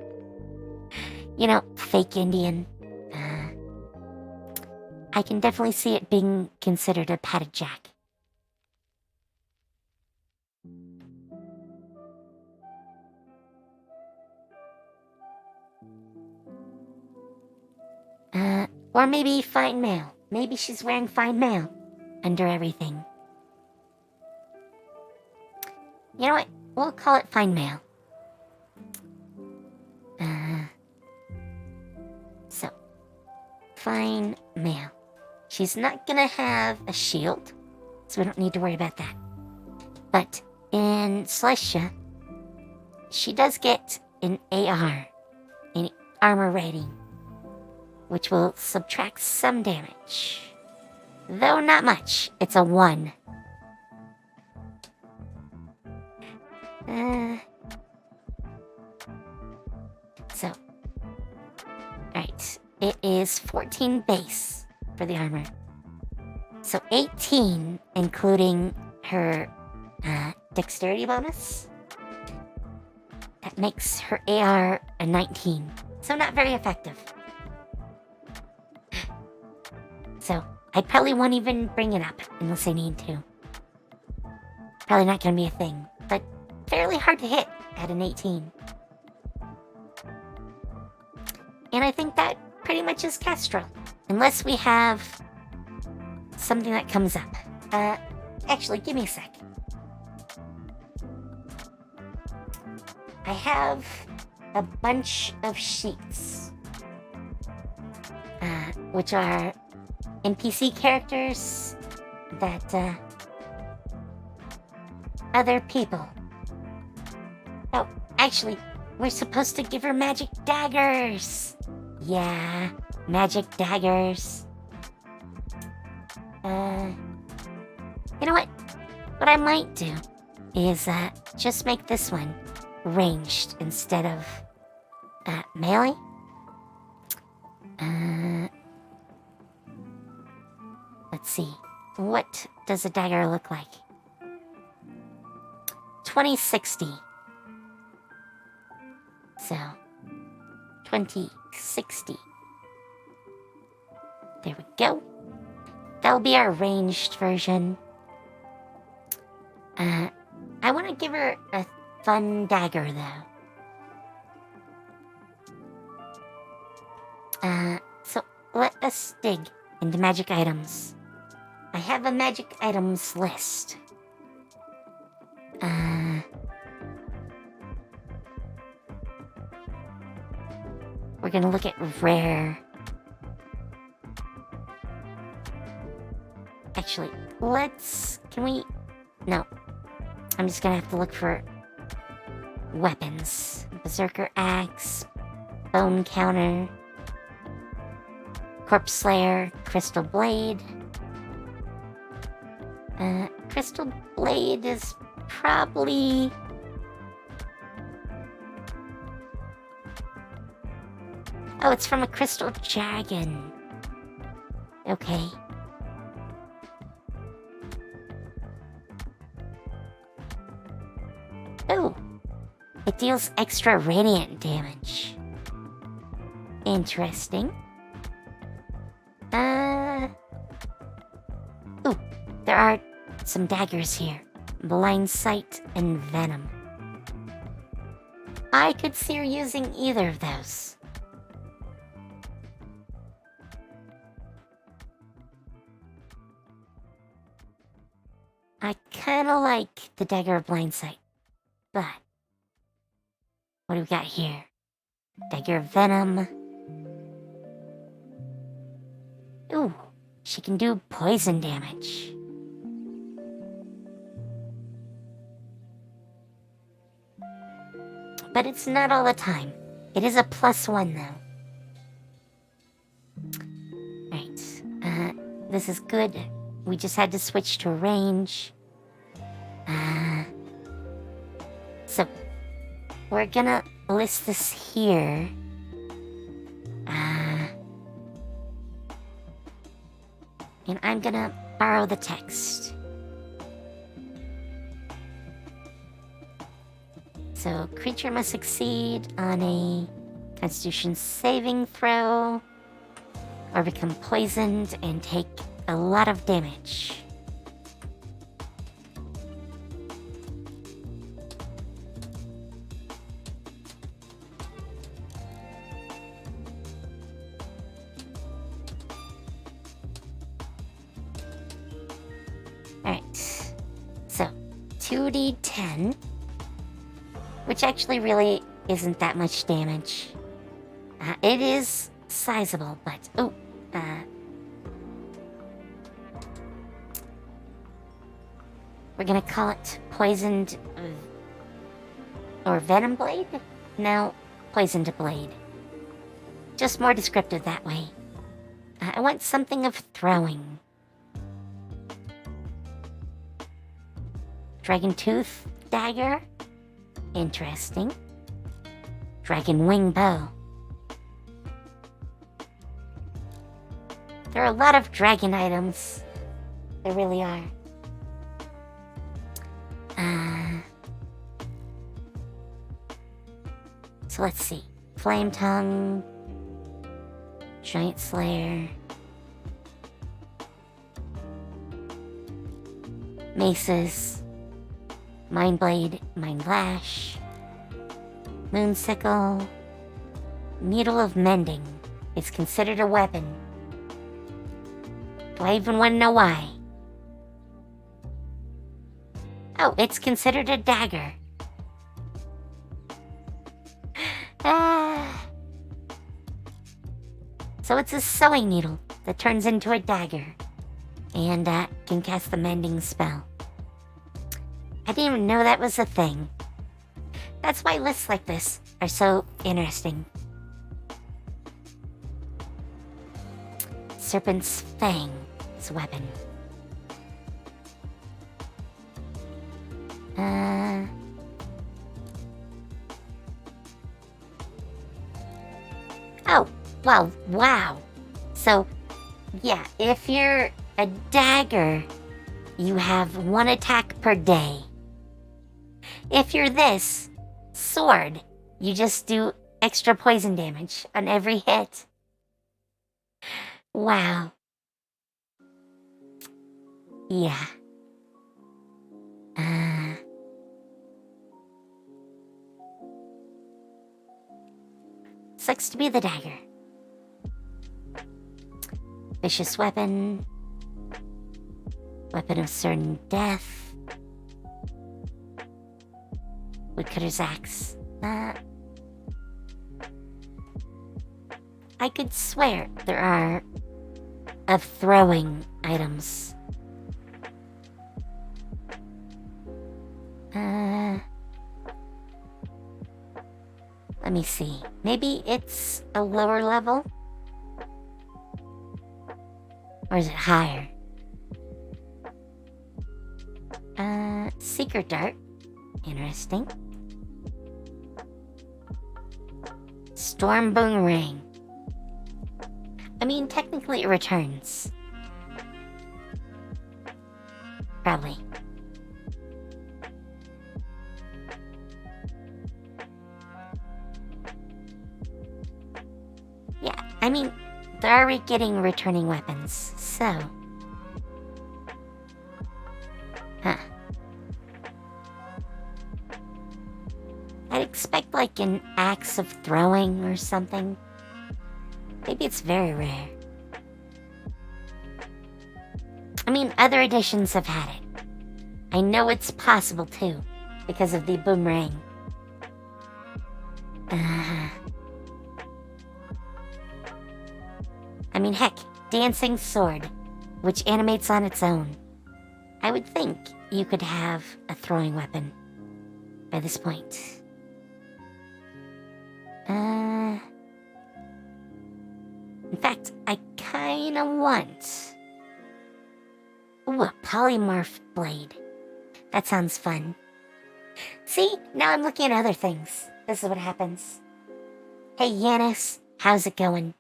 You know, fake Indian. I can definitely see it being considered a padded jack. Or maybe fine mail. Maybe she's wearing fine mail under everything. You know what? We'll call it fine mail. So, fine mail. She's not gonna have a shield, so we don't need to worry about that. But in Celestia, she does get an AR, an armor rating, which will subtract some damage. Though not much, it's a 1. So, alright, it is 14 base for the armor. So 18, including her dexterity bonus. That makes her AR a 19, so not very effective. So, I probably won't even bring it up unless I need to. Probably not gonna be a thing, but fairly hard to hit at an 18. And I think that pretty much is Kestrel. Unless we have something that comes up. Actually, give me a sec. I have a bunch of sheets. Which are NPC characters that, other people. Oh, actually, we're supposed to give her magic daggers. Yeah, magic daggers. You know what? What I might do is, just make this one ranged instead of melee. Let's see. What does a dagger look like? 2060. So, 2060. There we go. That'll be our ranged version. I want to give her a fun dagger, though. So let us dig into magic items. I have a magic items list. We're gonna look at rare. Actually, no. I'm just gonna have to look for weapons. Berserker Axe, Bone Counter, Corpse Slayer, Crystal Blade. Crystal Blade is probably... Oh, it's from a crystal dragon. Okay. Oh, it deals extra radiant damage. Interesting. Ooh, there are some daggers here. Blind Sight and Venom. I could see her using either of those. I kinda like the dagger of Blind Sight. But what do we got here? Dagger of Venom. Ooh, she can do poison damage. But it's not all the time. It is a +1 though. Right. This is good. We just had to switch to range. So, we're gonna list this here. And I'm gonna borrow the text. So, creature must succeed on a Constitution saving throw, or become poisoned and take a lot of damage. Alright, so 2d10, which actually really isn't that much damage. It is sizable, but we're gonna call it Poisoned or Venom Blade? No, Poisoned Blade. Just more descriptive that way. I want something of throwing. Dragon Tooth Dagger? Interesting. Dragon Wing Bow. There are a lot of dragon items. There really are. So let's see. Flame Tongue. Giant Slayer. Maces. Mind Blade, Mind Lash. Moonsickle. Needle of Mending. It's considered a weapon. Do I even want to know why? Oh, it's considered a dagger. So it's a sewing needle that turns into a dagger. And can cast the mending spell. I didn't even know that was a thing. That's why lists like this are so interesting. Serpent's Fang's weapon. Well, wow. So, yeah, if you're a dagger, you have 1 attack per day. If you're this sword, you just do extra poison damage on every hit. Wow. Yeah. Sucks to be the dagger. Vicious weapon. Weapon of certain death. Woodcutter's axe. I could swear there are of throwing items. Let me see. Maybe it's a lower level? Or is it higher? Secret dart. Interesting. Storm boomerang. I mean, technically it returns. Probably. Yeah, I mean, they're already getting returning weapons, so... Huh. I'd expect like an axe of throwing or something. Maybe it's very rare. I mean, other editions have had it. I know it's possible too, because of the boomerang. I mean, heck, dancing sword, which animates on its own. I would think you could have a throwing weapon by this point. In fact, I kinda want... Ooh, a polymorph blade. That sounds fun. See? Now I'm looking at other things. This is what happens. Hey, Yanis. How's it going?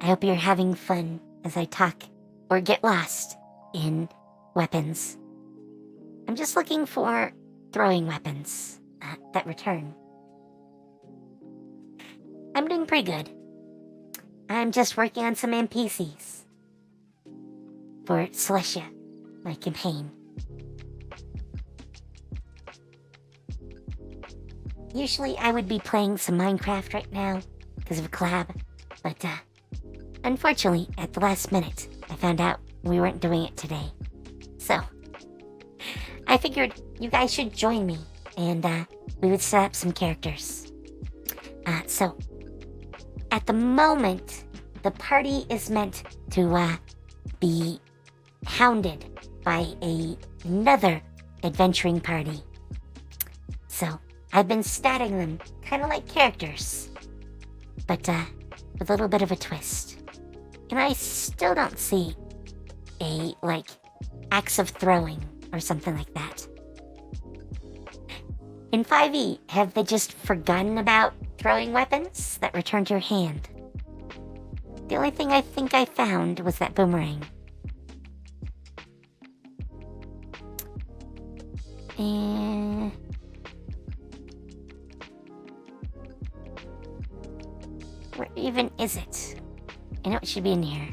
I hope you're having fun as I talk or get lost in weapons. I'm just looking for throwing weapons that return. I'm doing pretty good. I'm just working on some NPCs for Celestia, my campaign. Usually I would be playing some Minecraft right now because of a collab, but unfortunately at the last minute I found out we weren't doing it today. So I figured you guys should join me and we would set up some characters. So at the moment the party is meant to be hounded by another adventuring party. So I've been statting them kind of like characters, but with a little bit of a twist. And I still don't see a, like, axe of throwing or something like that. In 5e, have they just forgotten about throwing weapons that return to your hand? The only thing I think I found was that boomerang. And... where even is it? I know it should be in here.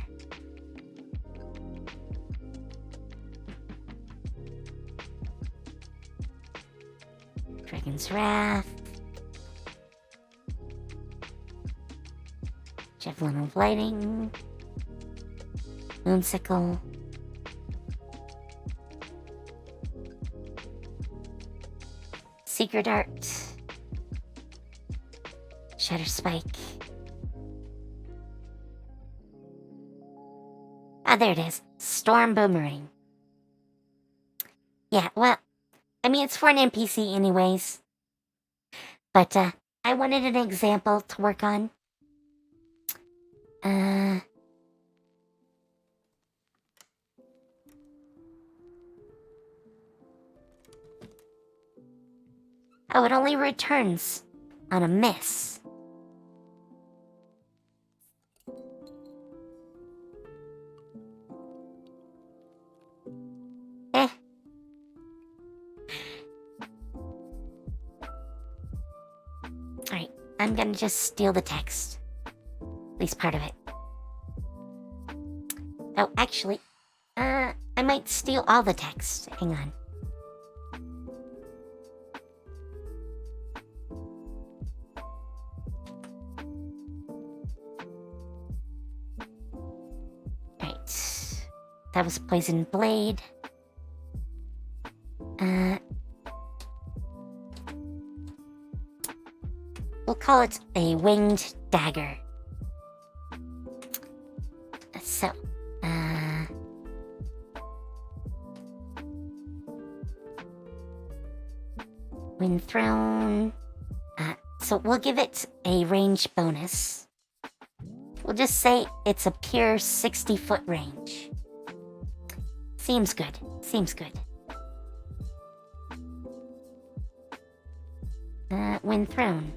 Dragon's Wrath. Javelin of Lighting. Moonsicle. Secret Dart. Shatter Spike. Ah, there it is. Storm Boomerang. Yeah, well, I mean, it's for an NPC anyways. But, I wanted an example to work on. Oh, it only returns on a miss. Eh. Alright, I'm gonna just steal the text. At least part of it. Oh, actually, I might steal all the text. Hang on. Right. That was Poison Blade. We'll call it a Winged Dagger. So, Wind Throne. So we'll give it a range bonus. We'll just say it's a pure 60-foot range. Seems good. Seems good. Wind Throne.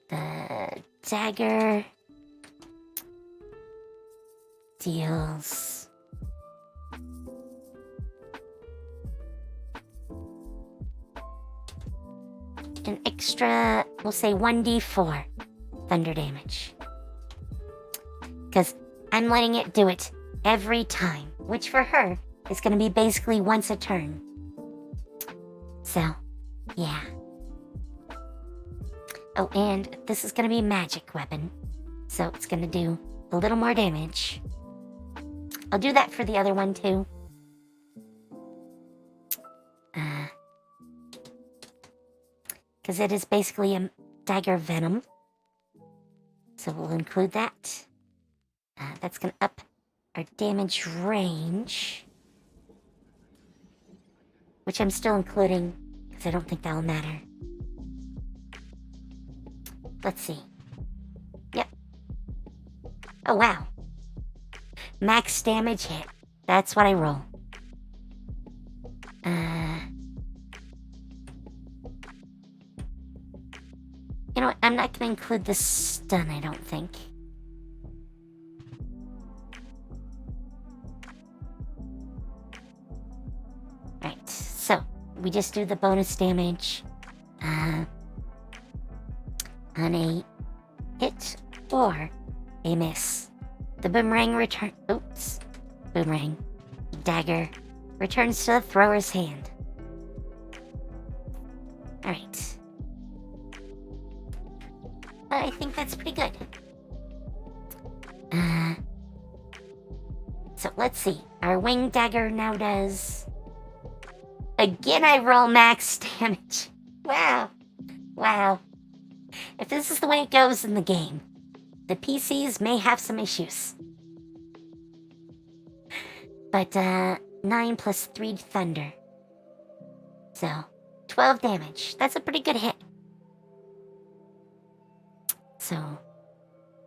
The dagger deals an extra, we'll say 1d4 thunder damage. Because I'm letting it do it every time, which for her is going to be basically once a turn. So, yeah. Oh, and this is going to be a magic weapon, so it's going to do a little more damage. I'll do that for the other one, too. Because it is basically a dagger venom. So we'll include that. That's going to up our damage range. Which I'm still including, because I don't think that'll matter. Let's see. Yep. Oh, wow. Max damage hit. That's what I roll. You know what? I'm not going to include the stun, I don't think. Right, so we just do the bonus damage on a hit or a miss. The boomerang dagger returns to the thrower's hand. Alright. I think that's pretty good. So let's see. Our wing dagger now does... Again, I roll max damage. Wow. Wow. If this is the way it goes in the game, the PCs may have some issues. But, 9 plus 3 thunder. So, 12 damage. That's a pretty good hit. So,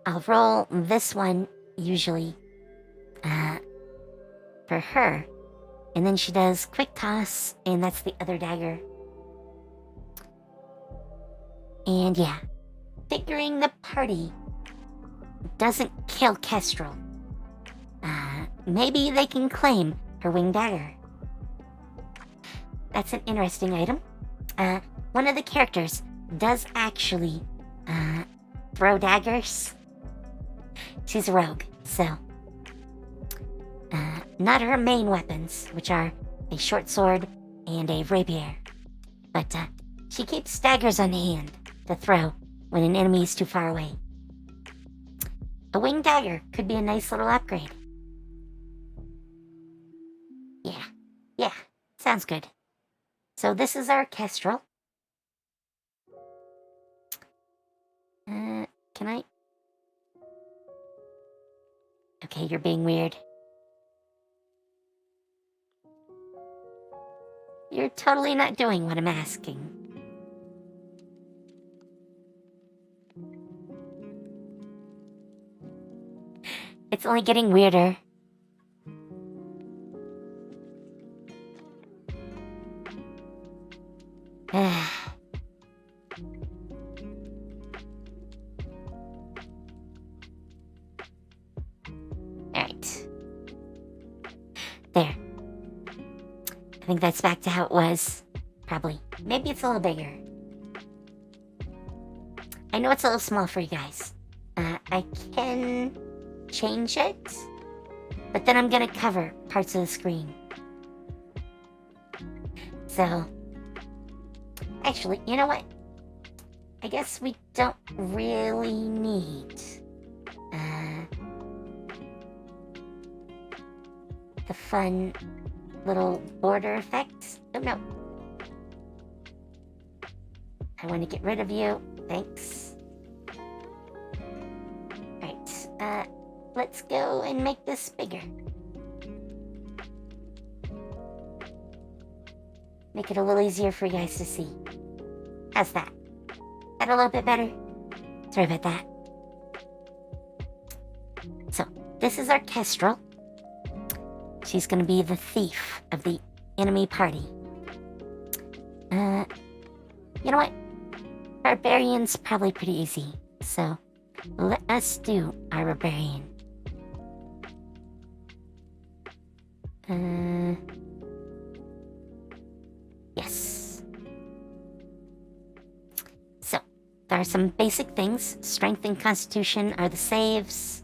I'll roll this one, usually, for her. And then she does quick toss, and that's the other dagger. And yeah, figuring the party doesn't kill Kestrel. Maybe they can claim her winged dagger. That's an interesting item. One of the characters does actually throw daggers. She's a rogue, so not her main weapons, which are a short sword and a rapier. But she keeps daggers on hand to throw when an enemy is too far away. A winged dagger could be a nice little upgrade. Yeah, sounds good. So this is our Kestrel. Can I? Okay, you're being weird. You're totally not doing what I'm asking. It's only getting weirder. Alright. There. I think that's back to how it was. Probably. Maybe it's a little bigger. I know it's a little small for you guys. I can change it, but then I'm gonna cover parts of the screen. So, actually, you know what? I guess we don't really need the fun little border effect. Oh no. I want to get rid of you. Thanks. Alright, let's go and make this bigger. Make it a little easier for you guys to see. How's that? That a little bit better? Sorry about that. So, this is our Kestrel. She's gonna be the thief of the enemy party. You know what? Barbarian's probably pretty easy, so let us do our barbarian. Yes. So, there are some basic things. Strength and Constitution are the saves.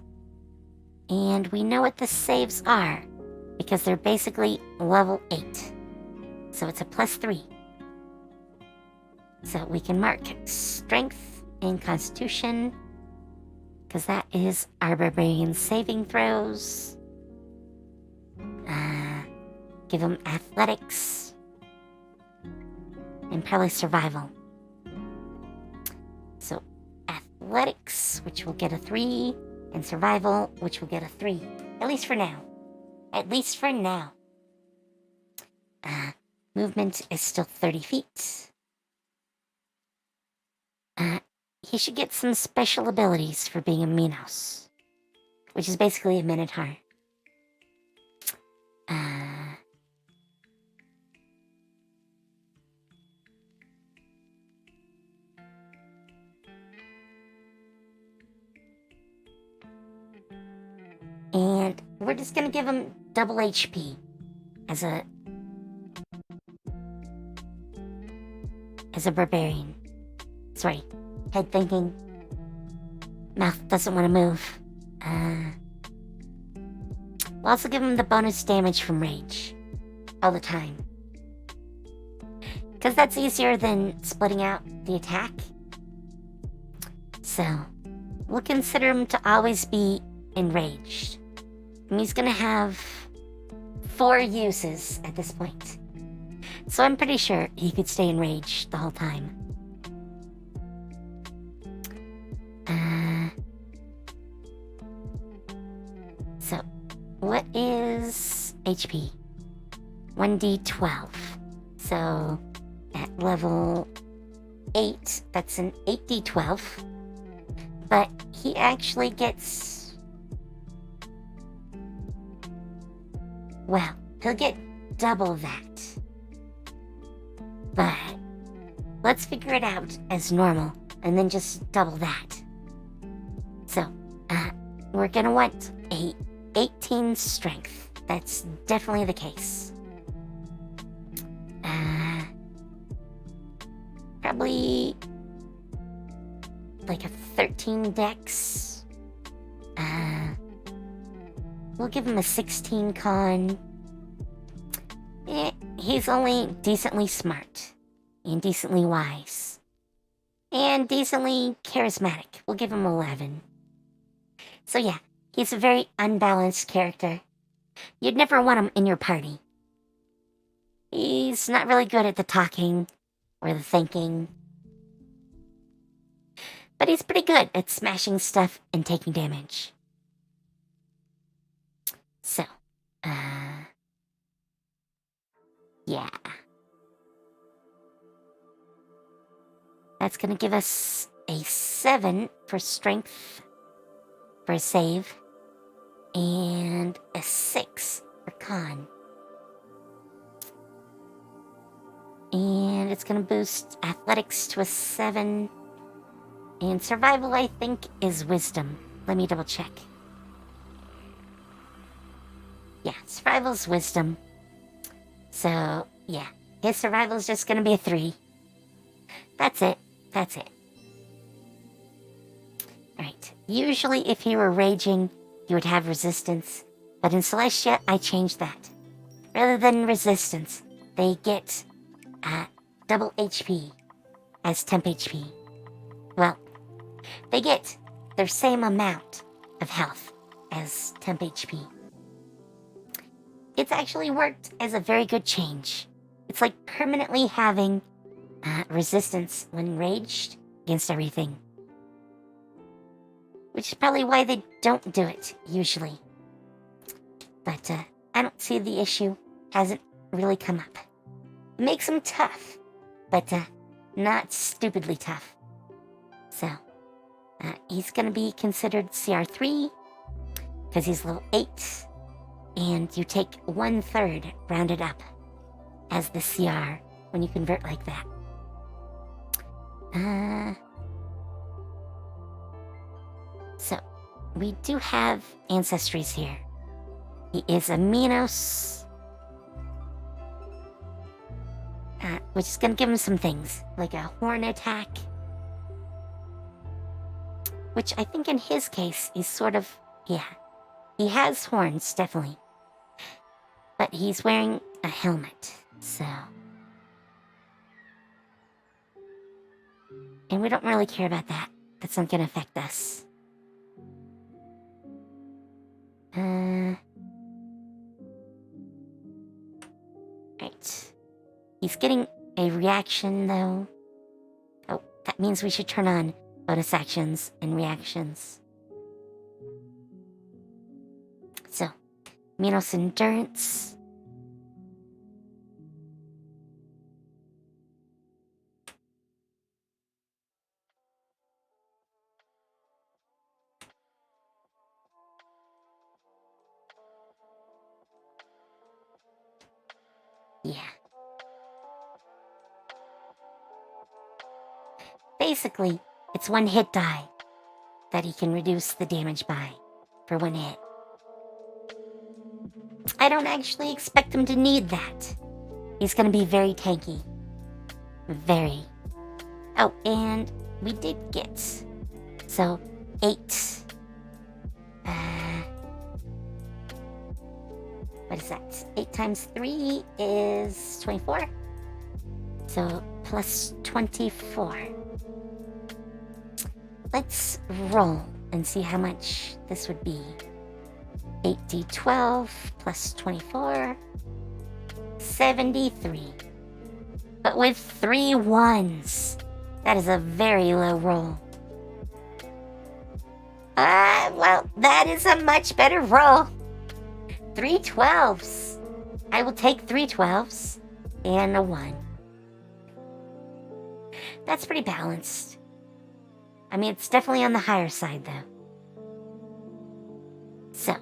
And we know what the saves are, because they're basically level 8. So it's a +3. So we can mark Strength and Constitution, because that is our barbarian saving throws. Give them Athletics, and probably Survival. So Athletics, which will get a 3, and Survival, which will get a 3. At least for now. At least for now. Movement is still 30 feet. He should get some special abilities for being a Minos, which is basically a Minotaur. And we're just gonna give him double HP as a barbarian. Sorry, head thinking. Mouth doesn't want to move. We'll also give him the bonus damage from rage all the time, because that's easier than splitting out the attack. So we'll consider him to always be enraged. And he's gonna have 4 uses at this point. So I'm pretty sure he could stay enraged the whole time. So, what is HP? 1d12. So, at level 8, that's an 8d12. But he actually gets... well, he'll get double that. But let's figure it out as normal, and then just double that. So, we're gonna want a 18 strength. That's definitely the case. Probably like a 13 dex. We'll give him a 16 con. He's only decently smart, and decently wise, and decently charismatic. We'll give him 11. So yeah, he's a very unbalanced character. You'd never want him in your party. He's not really good at the talking or the thinking, but he's pretty good at smashing stuff and taking damage. So, yeah. That's gonna give us a 7 for strength for a save. and a 6 for con. And it's going to boost athletics to a 7. And survival, I think, is wisdom. Let me double check. Yeah, survival's wisdom. So, yeah. His survival's just going to be a 3. That's it. That's it. Alright. Usually, if you were raging, you would have resistance. But in Celestia, I changed that. Rather than resistance, they get double HP as temp HP. Well, they get their same amount of health as temp HP. It's actually worked as a very good change. It's like permanently having resistance when raged against everything. Which is probably why they don't do it, usually. But I don't see the issue. Hasn't really come up. It makes them tough, but not stupidly tough. So, he's going to be considered CR3, because he's level 8, and you take 1/3 rounded up as the CR when you convert like that. So, we do have ancestries here. He is a Minos, which is going to give him some things, like a horn attack, which I think in his case is sort of, yeah, he has horns, definitely, but he's wearing a helmet, so, and we don't really care about that. That's not going to affect us. Right. He's getting a reaction, though. Oh, that means we should turn on bonus actions and reactions. So, Minos Endurance. Yeah. Basically, it's 1 hit die that he can reduce the damage by for 1 hit. I don't actually expect him to need that. He's gonna be very tanky. Very. Oh, and we did get... So, 8. What is that? 8 times 3 is 24. So, plus 24. Let's roll and see how much this would be. 8d12 plus 24. 73. But with 3 1s. That is a very low roll. Well, that is a much better roll. 3 12s. I will take 3 12s and a 1. That's pretty balanced. I mean, it's definitely on the higher side, though. So,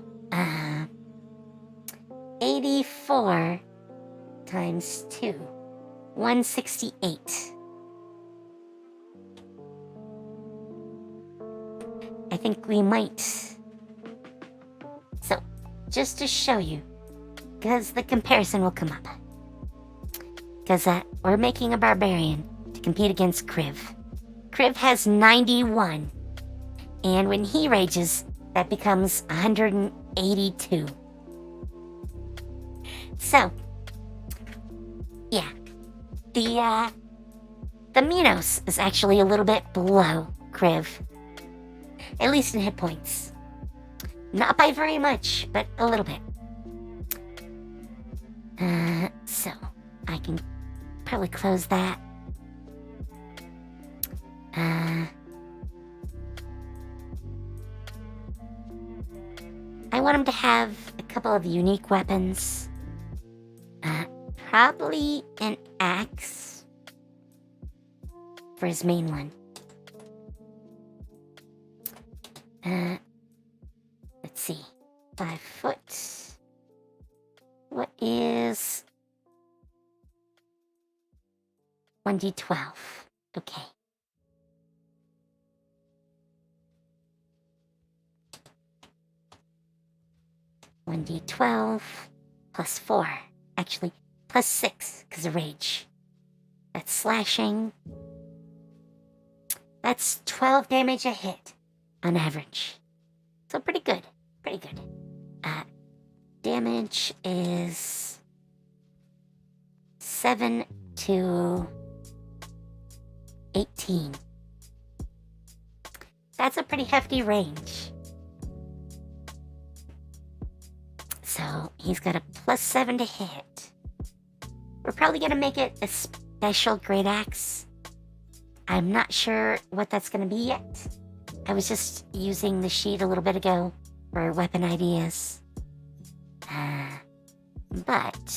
84 times 2. 168. I think we might. So, just to show you, because the comparison will come up. Because we're making a barbarian to compete against Kriv. Kriv has 91. And when he rages, that becomes 182. So, yeah. The Minos is actually a little bit below Kriv. At least in hit points. Not by very much, but a little bit. So, I can probably close that. I want him to have a couple of unique weapons. Probably an axe for his main one. Let's see. 5 foot. What is 1d12? Okay. $1d12 plus 4. Actually, plus 6 because of rage. That's slashing. That's 12 damage a hit on average. So pretty good. Pretty good. Damage is 7 to 18. That's a pretty hefty range. So he's got a plus 7 to hit. We're probably going to make it a special great axe. I'm not sure what that's going to be yet. I was just using the sheet a little bit ago for weapon ideas. But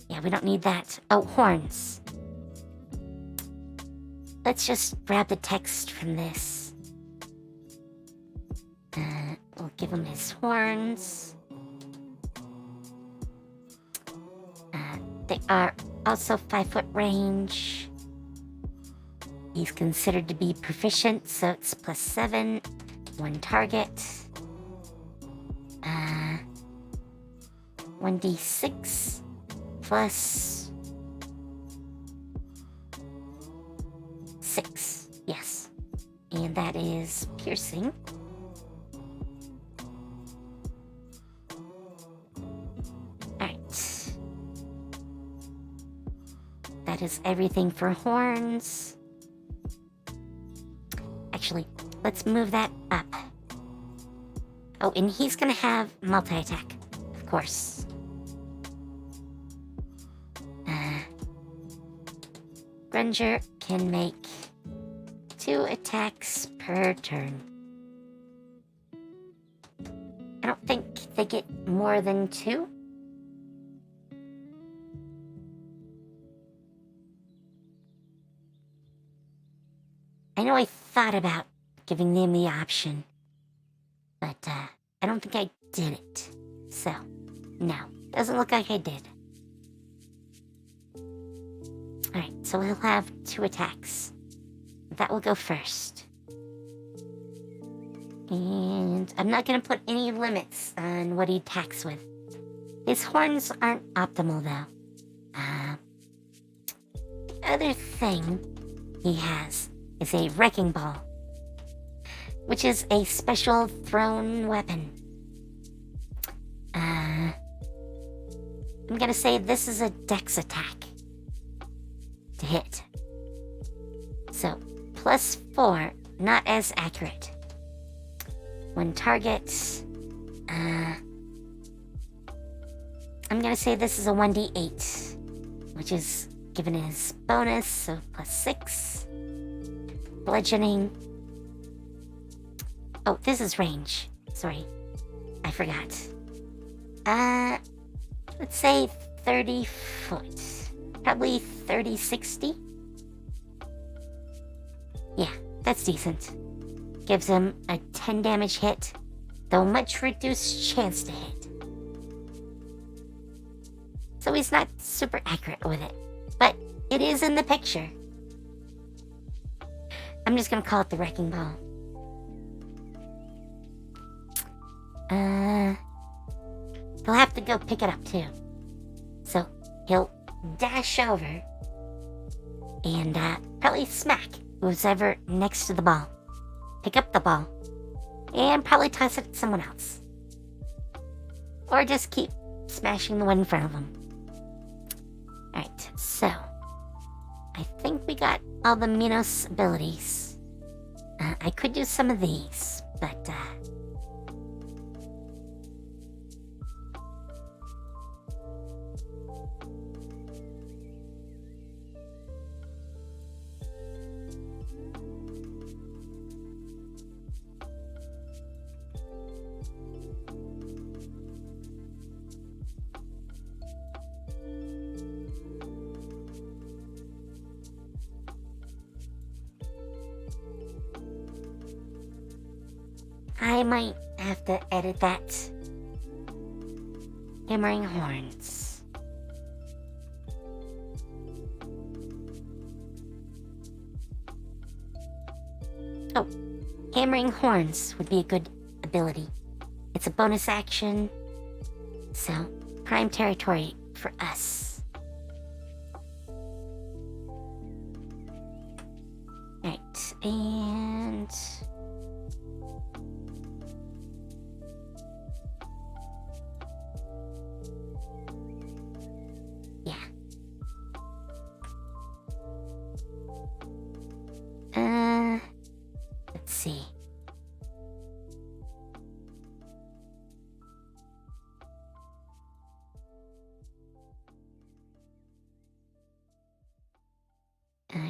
yeah, we don't need that. Oh, horns. Let's just grab the text from this. We'll give him his horns. They are also 5 foot range. He's considered to be proficient, so it's plus 7, 1 target. 1d6 plus 6. Yes. And that is piercing. Alright. That is everything for horns. Actually, let's move that up. Oh, and he's gonna have multi-attack, of course. Grunger can make 2 attacks per turn. I don't think they get more than 2. I know I thought about giving them the option, but I don't think I did it. So, no, doesn't look like I did. Alright, so he'll have 2 attacks. That will go first. And I'm not going to put any limits on what he attacks with. His horns aren't optimal, though. The other thing he has is a wrecking ball, which is a special thrown weapon. I'm going to say this is a dex attack to hit. So, plus 4, not as accurate. 1 target. I'm gonna say this is a 1d8, which is given his bonus, so plus 6. Bludgeoning. Oh, this is range. Sorry, I forgot. Let's say 30 foot. Probably 30, 60. Yeah, that's decent. Gives him a 10 damage hit, though much reduced chance to hit. So he's not super accurate with it, but it is in the picture. I'm just gonna call it the wrecking ball. He'll have to go pick it up too. So he'll dash over and probably smack who's ever next to the ball. Pick up the ball and probably toss it at someone else. Or just keep smashing the one in front of him. Alright, so I think we got all the Minos abilities. I could do some of these, but I might have to edit that. Hammering horns. Oh, hammering horns would be a good ability. It's a bonus action, so prime territory for us. Right, and... yeah. Let's see.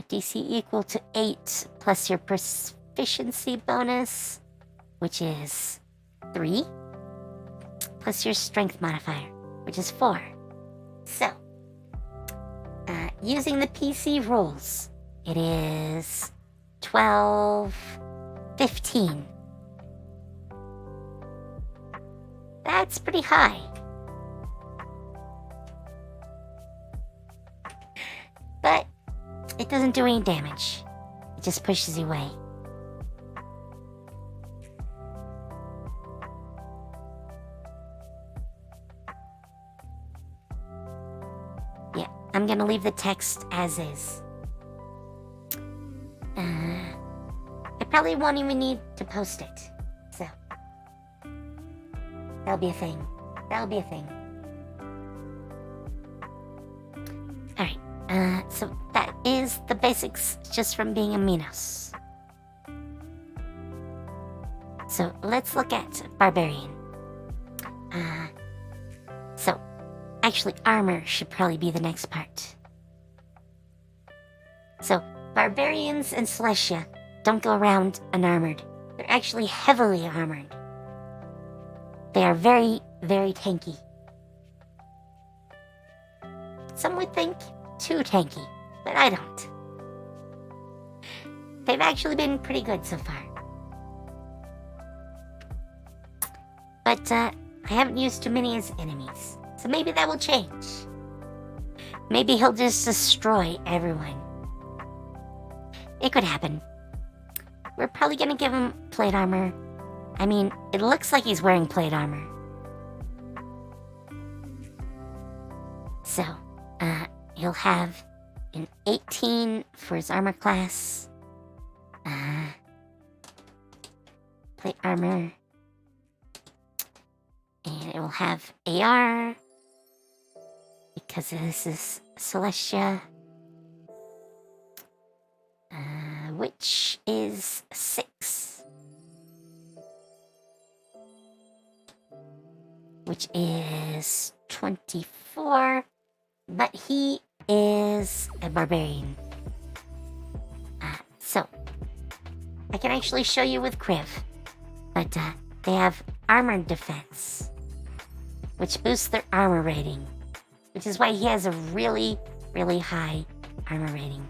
DC equal to 8 plus your proficiency bonus, which is 3, plus your strength modifier, which is 4. So, using the PC rules, it is 12, 15. That's pretty high. But it doesn't do any damage. It just pushes you away. Yeah, I'm gonna leave the text as is. I probably won't even need to post it. So, that'll be a thing. That'll be a thing. Alright, so that is the basics just from being a Minos. So let's look at Barbarian. So actually armor should probably be the next part. So Barbarians and Celestia don't go around unarmored. They're actually heavily armored. They are very, very tanky. Some would think too tanky, but I don't. They've actually been pretty good so far. But I haven't used too many as enemies, so maybe that will change. Maybe he'll just destroy everyone. It could happen. We're probably gonna give him plate armor. I mean, it looks like he's wearing plate armor. So, he'll have an 18 for his armor class. Plate armor. And it will have AR. Because this is Celestia. Which is 6. Which is 24. But he is a barbarian. So, I can actually show you with Kriv. But they have armored defense, which boosts their armor rating. Which is why he has a really, really high armor rating.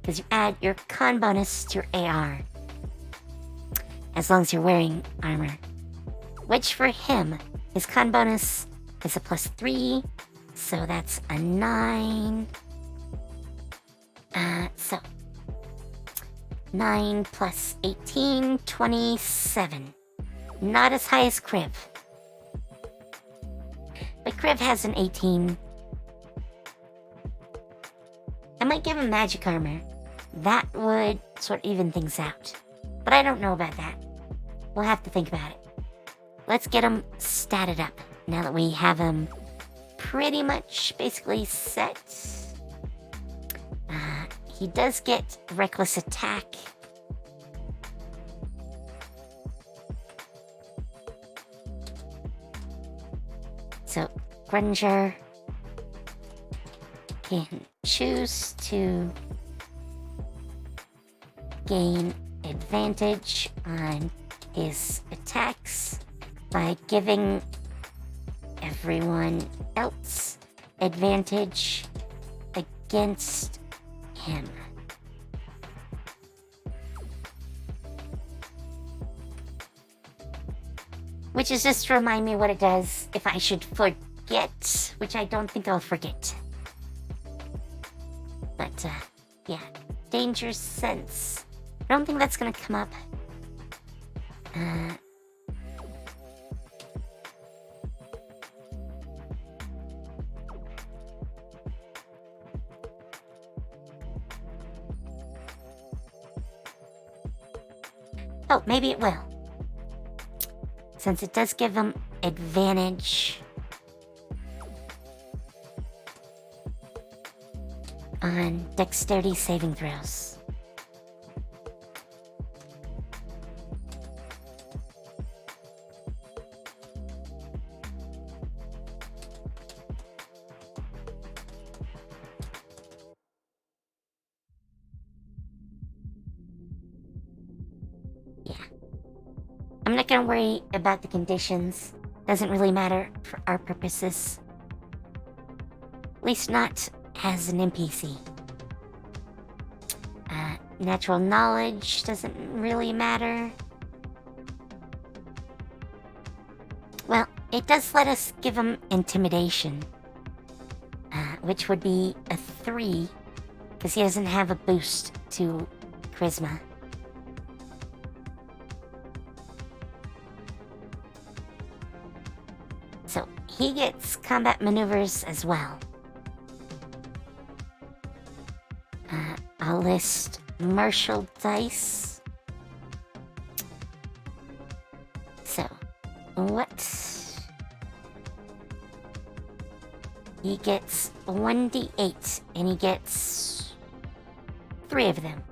Because you add your con bonus to your AR. As long as you're wearing armor. Which for him, his con bonus is a +3. So that's a 9. So 9 plus 18, 27. Not as high as Kriv. But Kriv has an 18. I might give him magic armor. That would sort of even things out. But I don't know about that. We'll have to think about it. Let's get him statted up now that we have him pretty much basically set. He does get reckless attack. So, Grunger can choose to gain advantage on his attacks by giving everyone else advantage against him. which is just to remind me what it does if I should forget, which I don't think I'll forget. But, yeah. Danger sense. I don't think that's gonna come up. Oh, maybe it will. Since it does give them advantage on dexterity saving throws. Yeah. I'm not gonna worry about the conditions. Doesn't really matter for our purposes. At least not as an NPC. Natural knowledge doesn't really matter. Well, it does let us give him intimidation, which would be a 3, because he doesn't have a boost to charisma. So he gets combat maneuvers as well. I'll list martial dice. So, what? He gets 1d8, and he gets 3 of them.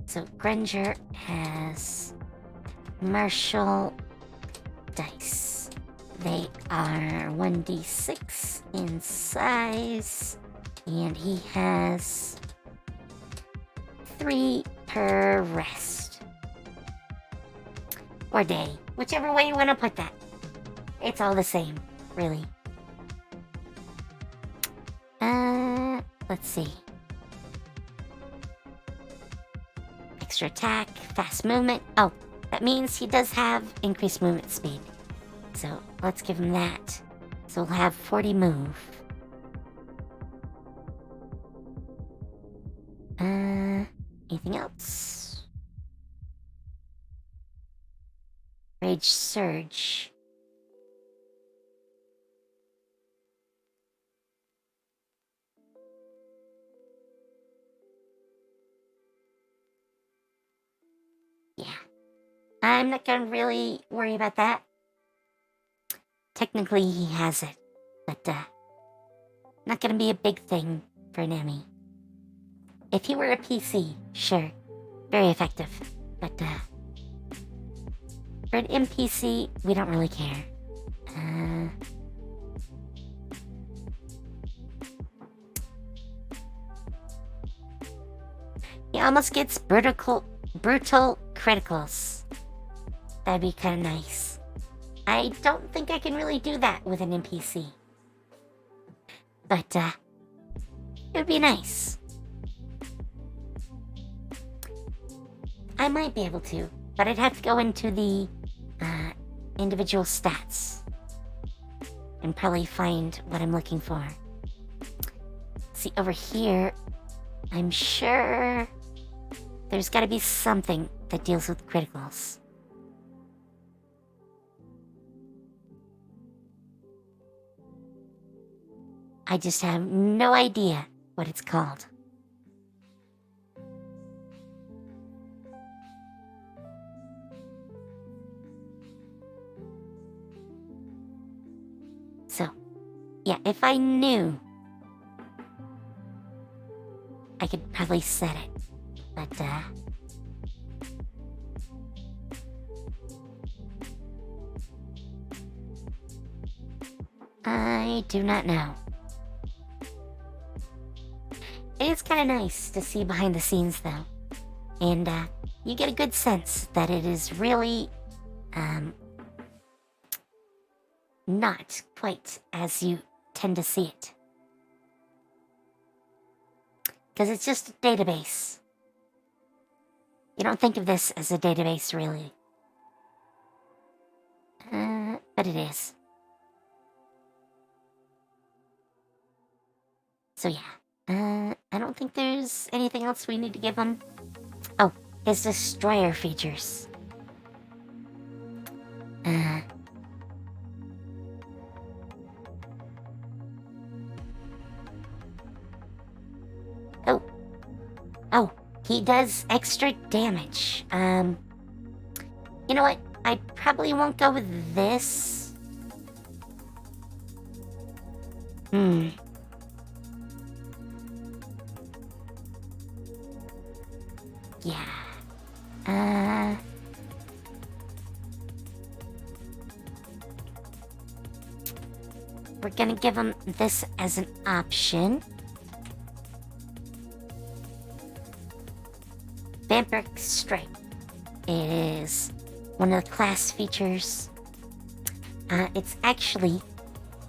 So, Granger has martial dice. They are 1d6 in size, and he has 3 per rest. Or day, whichever way you want to put that. It's all the same, really. Let's see. Extra attack, fast movement. Oh, that means he does have increased movement speed. So let's give him that. So we'll have 40 move. Anything else? Rage Surge. Yeah. I'm not gonna really worry about that. Technically, he has it. But, not gonna be a big thing for an enemy. If he were a PC, sure. Very effective. But, for an NPC, we don't really care. He almost gets brutal criticals. That'd be kind of nice. I don't think I can really do that with an NPC. But, it would be nice. I might be able to, but I'd have to go into the, individual stats and probably find what I'm looking for. See, over here, I'm sure there's gotta be something that deals with criticals. I just have no idea what it's called. So, yeah, if I knew, I could probably set it. But, I do not know. It is kind of nice to see behind the scenes, though. And, you get a good sense that it is really, not quite as you tend to see it. Because it's just a database. You don't think of this as a database, really. But it is. So yeah, I don't think there's anything else we need to give him. Oh, his destroyer features. Oh, he does extra damage. You know what? I probably won't go with this. Yeah. We're gonna give him this as an option. Vampiric Strike. It is one of the class features. It's actually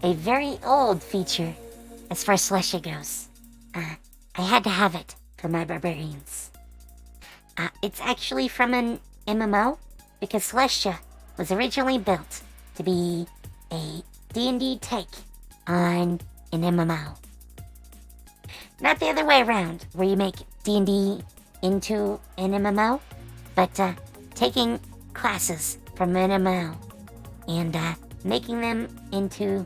a very old feature as far as Celestia goes. I had to have it for my barbarians. It's actually from an MMO, because Celestia was originally built to be a D&D take on an MMO. Not the other way around, where you make D&D into an MMO, but taking classes from an MMO and making them into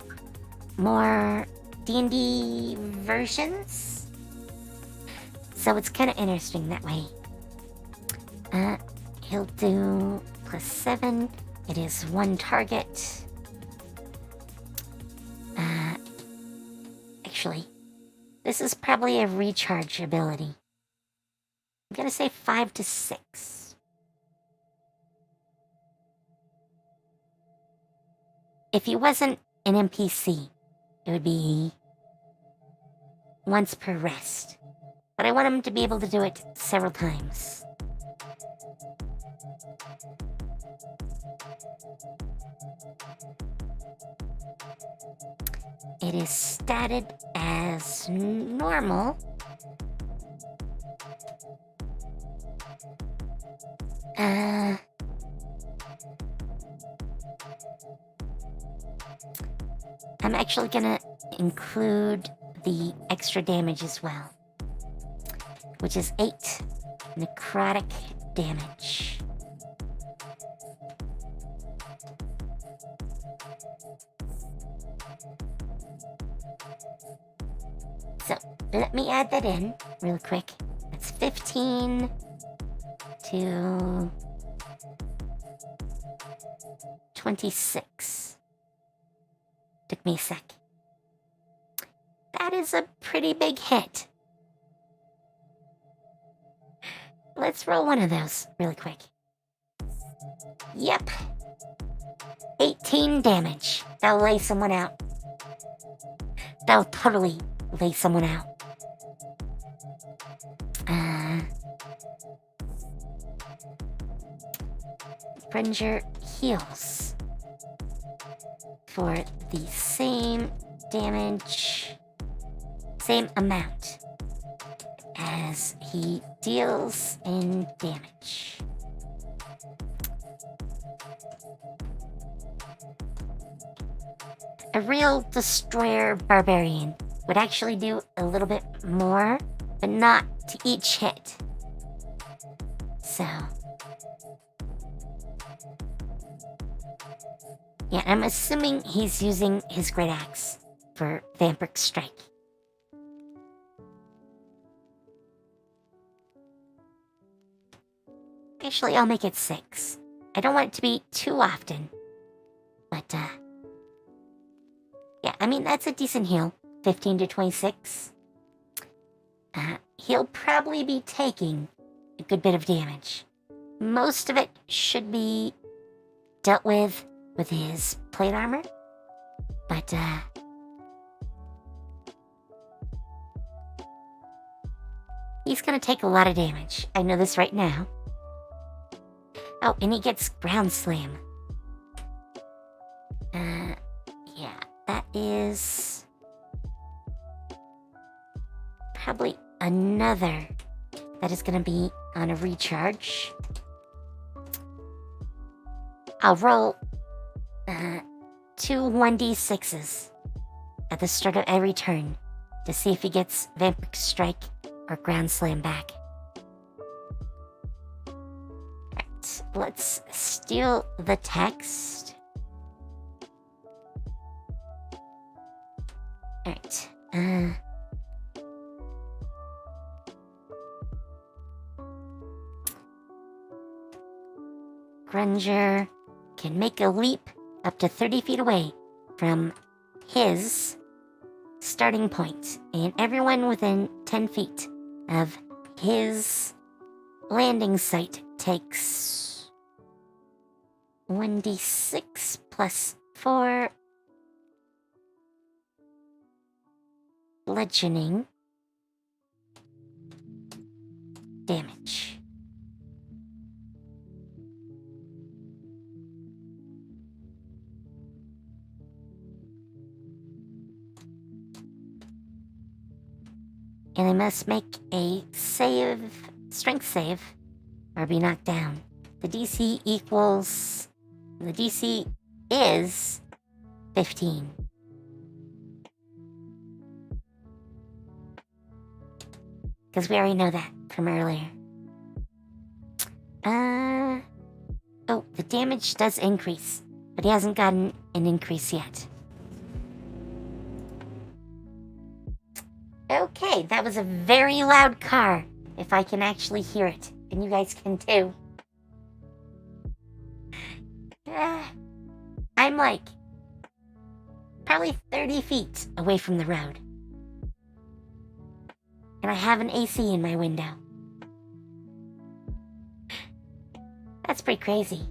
more D&D versions. So it's kind of interesting that way. He'll do +7. It is 1 target. Actually, this is probably a recharge ability. I'm gonna say 5 to 6. If he wasn't an NPC, it would be once per rest. But I want him to be able to do it several times. It is statted as normal. I'm actually gonna include the extra damage as well, which is 8 necrotic damage. So, let me add that in real quick. It's 15 to 26. Took me a sec. That is a pretty big hit. Let's roll one of those really quick. Yep. 18 damage. That'll lay someone out. That'll totally lay someone out. Fringer heals for the same damage, same amount as he deals in damage. A real destroyer barbarian would actually do a little bit more, but not to each hit. So yeah, I'm assuming he's using his great axe for Vampiric Strike. Actually, I'll make it 6. I don't want it to be too often. But, yeah, I mean, that's a decent heal. 15 to 26. He'll probably be taking a good bit of damage. Most of it should be dealt with his plate armor. But, he's gonna take a lot of damage. I know this right now. Oh, and he gets ground slam. Yeah, that is probably another that is gonna be on a recharge. I'll roll two 1d6s at the start of every turn to see if he gets Vampiric Strike or Ground Slam back. Alright, let's steal the text. Alright, Grunger can make a leap up to 30 feet away from his starting point, and everyone within 10 feet of his landing site takes 1d6 plus 4 bludgeoning damage. And I must make a strength save, or be knocked down. The DC is 15. Because we already know that from earlier. Oh, the damage does increase, but he hasn't gotten an increase yet. Okay, that was a very loud car, if I can actually hear it. And you guys can too. I'm like probably 30 feet away from the road. And I have an AC in my window. That's pretty crazy.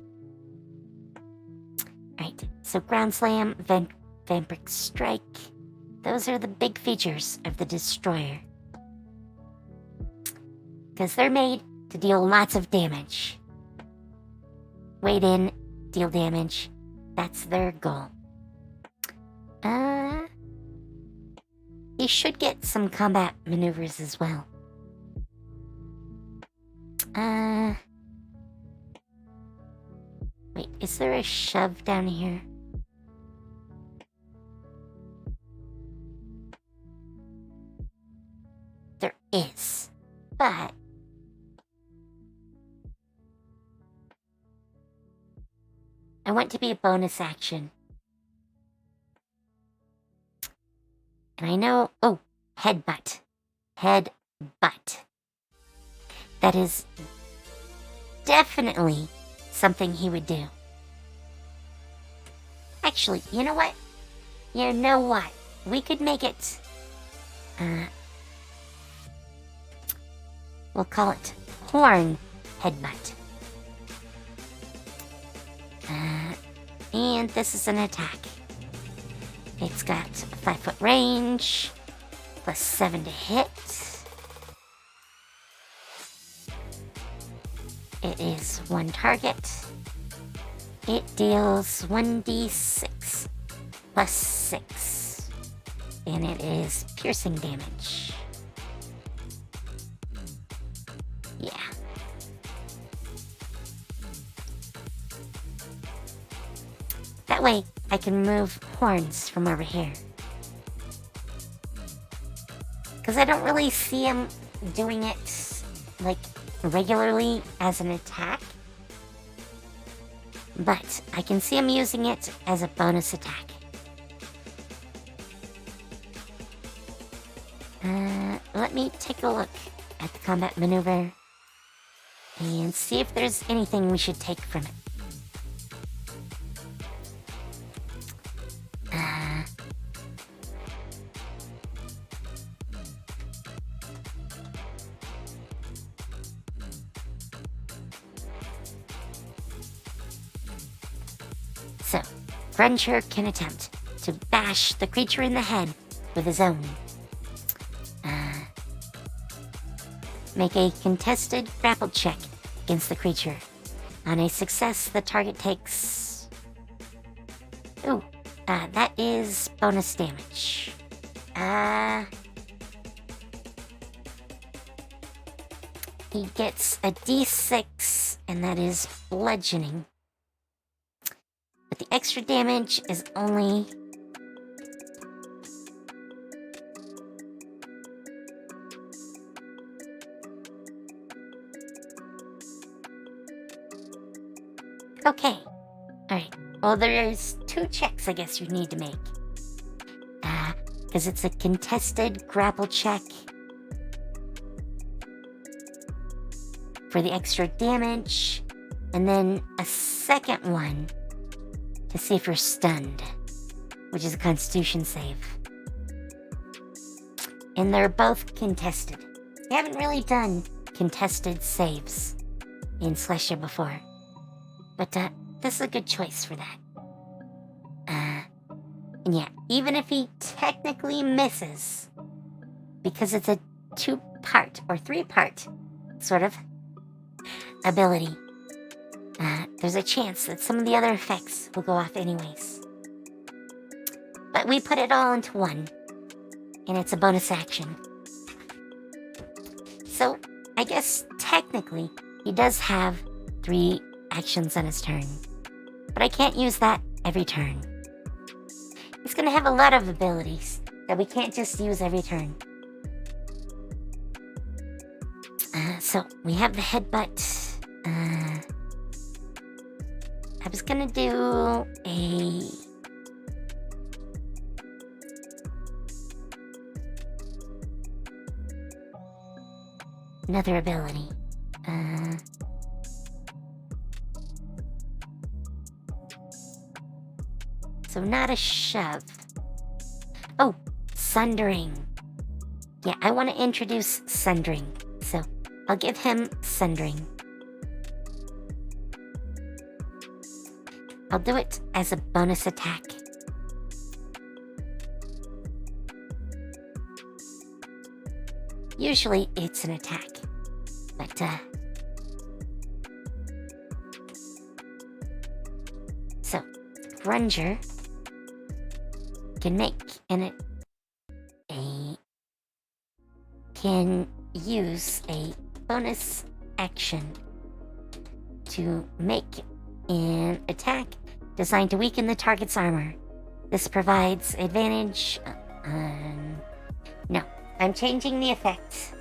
Alright, so Ground Slam, Vampiric Strike. Those are the big features of the Destroyer. Because they're made to deal lots of damage. Wade in, deal damage. That's their goal. He should get some combat maneuvers as well. Wait, is there a shove down here? There is, but I want to be a bonus action. And I know, oh, headbutt. Headbutt. That is definitely something he would do. Actually, you know what? We could make it, we'll call it horn headbutt. And this is an attack. It's got 5-foot range, plus 7 to hit. It is one target. It deals 1d6 plus 6. And it is piercing damage. Yeah. That way, I can move horns from over here. Because I don't really see him doing it, like, regularly as an attack. But I can see him using it as a bonus attack. Let me take a look at the combat maneuver and see if there's anything we should take from it. So, Grunger can attempt to bash the creature in the head with his own. Make a contested grapple check against the creature. On a success, the target takes... Ooh, that is bonus damage. He gets a d6, and that is bludgeoning. The But the extra damage is only... Okay. Alright. Well, there's 2 checks I guess you need to make. Because it's a contested grapple check for the extra damage, and then a second one to see if you're stunned, which is a Constitution save. And they're both contested. I haven't really done contested saves in Celestia before, but this is a good choice for that. And yeah, even if he technically misses, because it's a 2-part or 3-part sort of ability, there's a chance that some of the other effects will go off anyways. But we put it all into one, and it's a bonus action. So, I guess technically, he does have 3 actions on his turn. But I can't use that every turn. He's gonna have a lot of abilities that we can't just use every turn. So, we have the headbutt. I was gonna do another ability. So not a shove. Oh, sundering. Yeah, I want to introduce sundering. So I'll give him sundering. I'll do it as a bonus attack. Usually it's an attack, but so Grunger can make can use a bonus action to make an attack designed to weaken the target's armor. This provides advantage. No, I'm changing the effect.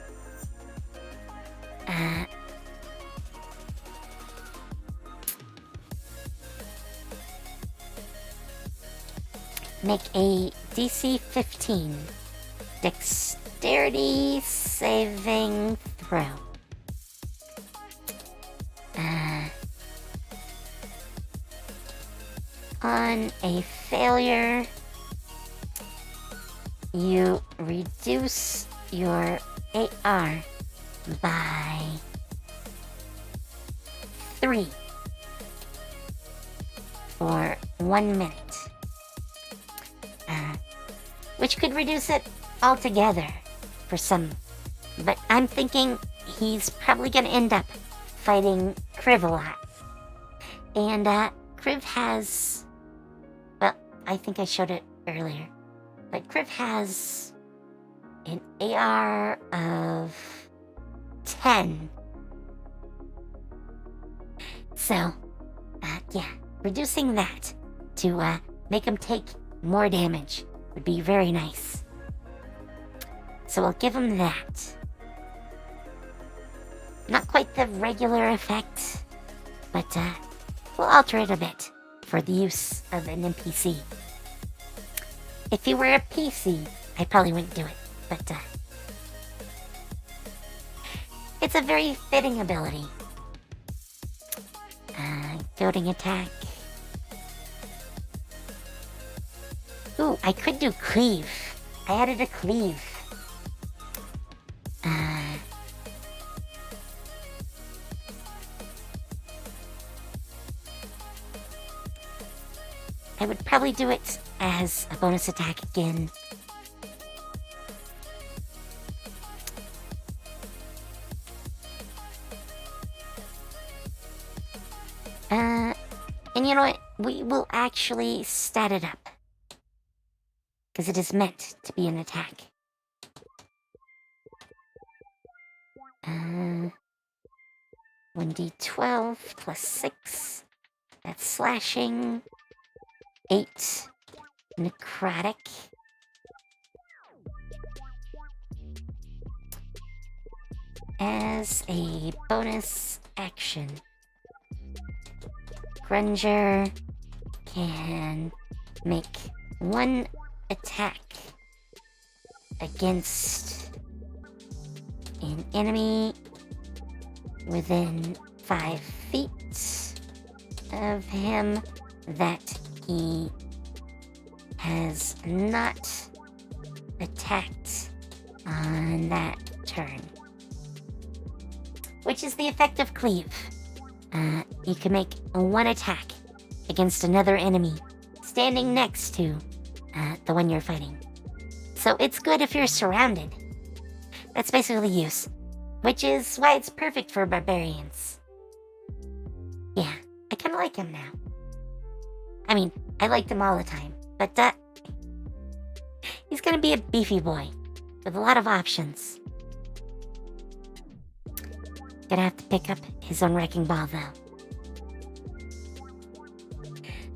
Make a DC 15 dexterity saving throw. On a failure, you reduce your AR by 3 for 1 minute. Which could reduce it altogether for some. But I'm thinking he's probably going to end up fighting Kriv a lot. And Kriv has... Well, I think I showed it earlier. But Kriv has an AR of 10. So, yeah, reducing that to make him take more damage would be very nice. So I'll give him that. Not quite the regular effect, but we'll alter it a bit for the use of an NPC. If he were a PC, I probably wouldn't do it, but it's a very fitting ability. Goading attack. Ooh, I could do cleave. I added a cleave. I would probably do it as a bonus attack again. And you know what? We will actually stat it up. Because it is meant to be an attack. 1d12 plus 6. That's slashing. 8 necrotic. As a bonus action, Granger can make one attack against an enemy within 5 feet of him that he has not attacked on that turn. Which is the effect of Cleave. You can make one attack against another enemy standing next to the one you're fighting. So it's good if you're surrounded. That's basically the use. Which is why it's perfect for barbarians. Yeah, I kind of like him now. I mean, I liked him all the time, but he's gonna be a beefy boy with a lot of options. Gonna have to pick up his own wrecking ball though.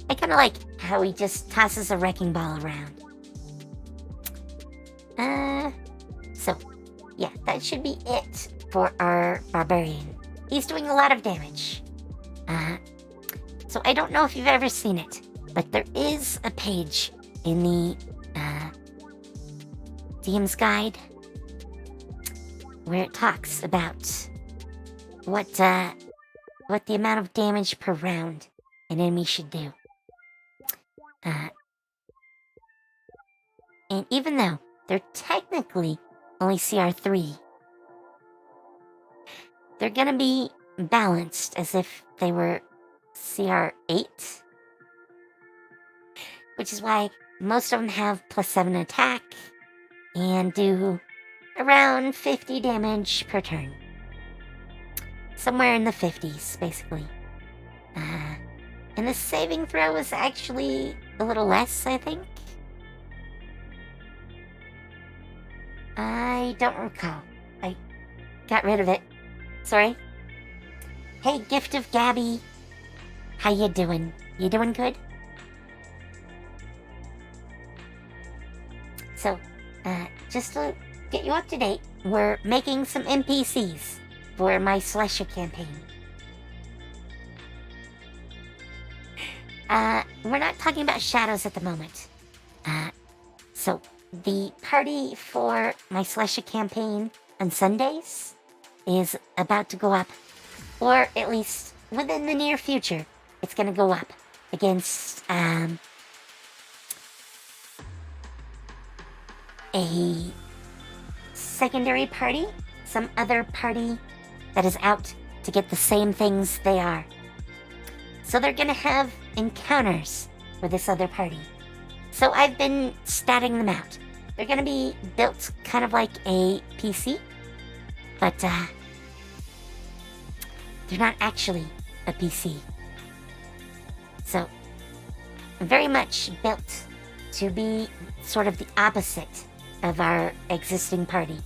I kinda like how he just tosses a wrecking ball around. So, yeah, that should be it for our barbarian. He's doing a lot of damage. So I don't know if you've ever seen it, but there is a page in the DM's guide where it talks about what the amount of damage per round an enemy should do. And even though they're technically only CR3, they're gonna be balanced as if they were CR8. Which is why most of them have +7 attack and do around 50 damage per turn. Somewhere in the 50s, basically. And the saving throw is actually a little less, I think. I don't recall. I got rid of it. Sorry. Hey, Gift of Gabby. How you doing? You doing good? So, just to get you up to date, we're making some NPCs for my Celestia campaign. We're not talking about shadows at the moment. So, the party for my Celestia campaign on Sundays is about to go up, or at least within the near future, it's gonna go up against, a secondary party, some other party that is out to get the same things they are. So they're gonna have encounters with this other party. So I've been statting them out. They're gonna be built kind of like a PC, but they're not actually a PC. So, very much built to be sort of the opposite of our existing party.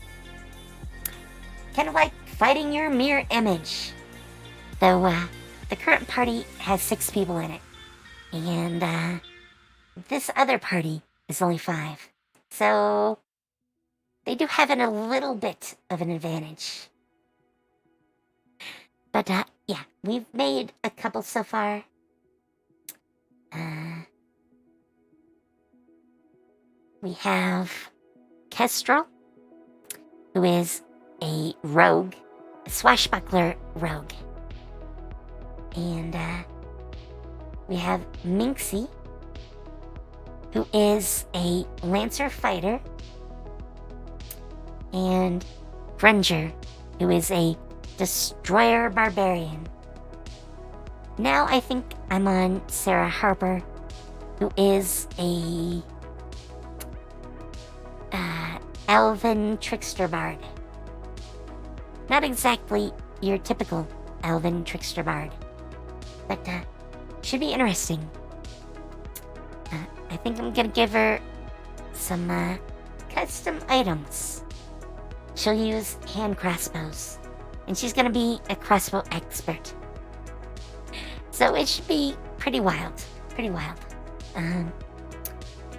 Kind of like fighting your mirror image. Though, the current party has 6 people in it. And, this other party is only 5. So, they do have a little bit of an advantage. But, yeah, we've made a couple so far. We have Kestrel, who is a rogue, a swashbuckler rogue. And we have Minxie, who is a lancer fighter, and Granger, who is a destroyer barbarian. Now I think I'm on Sarah Harper, who is a elven trickster bard. Not exactly your typical elven trickster bard, but should be interesting. I think I'm gonna give her some custom items. She'll use hand crossbows, and she's gonna be a crossbow expert. So it should be pretty wild, pretty wild.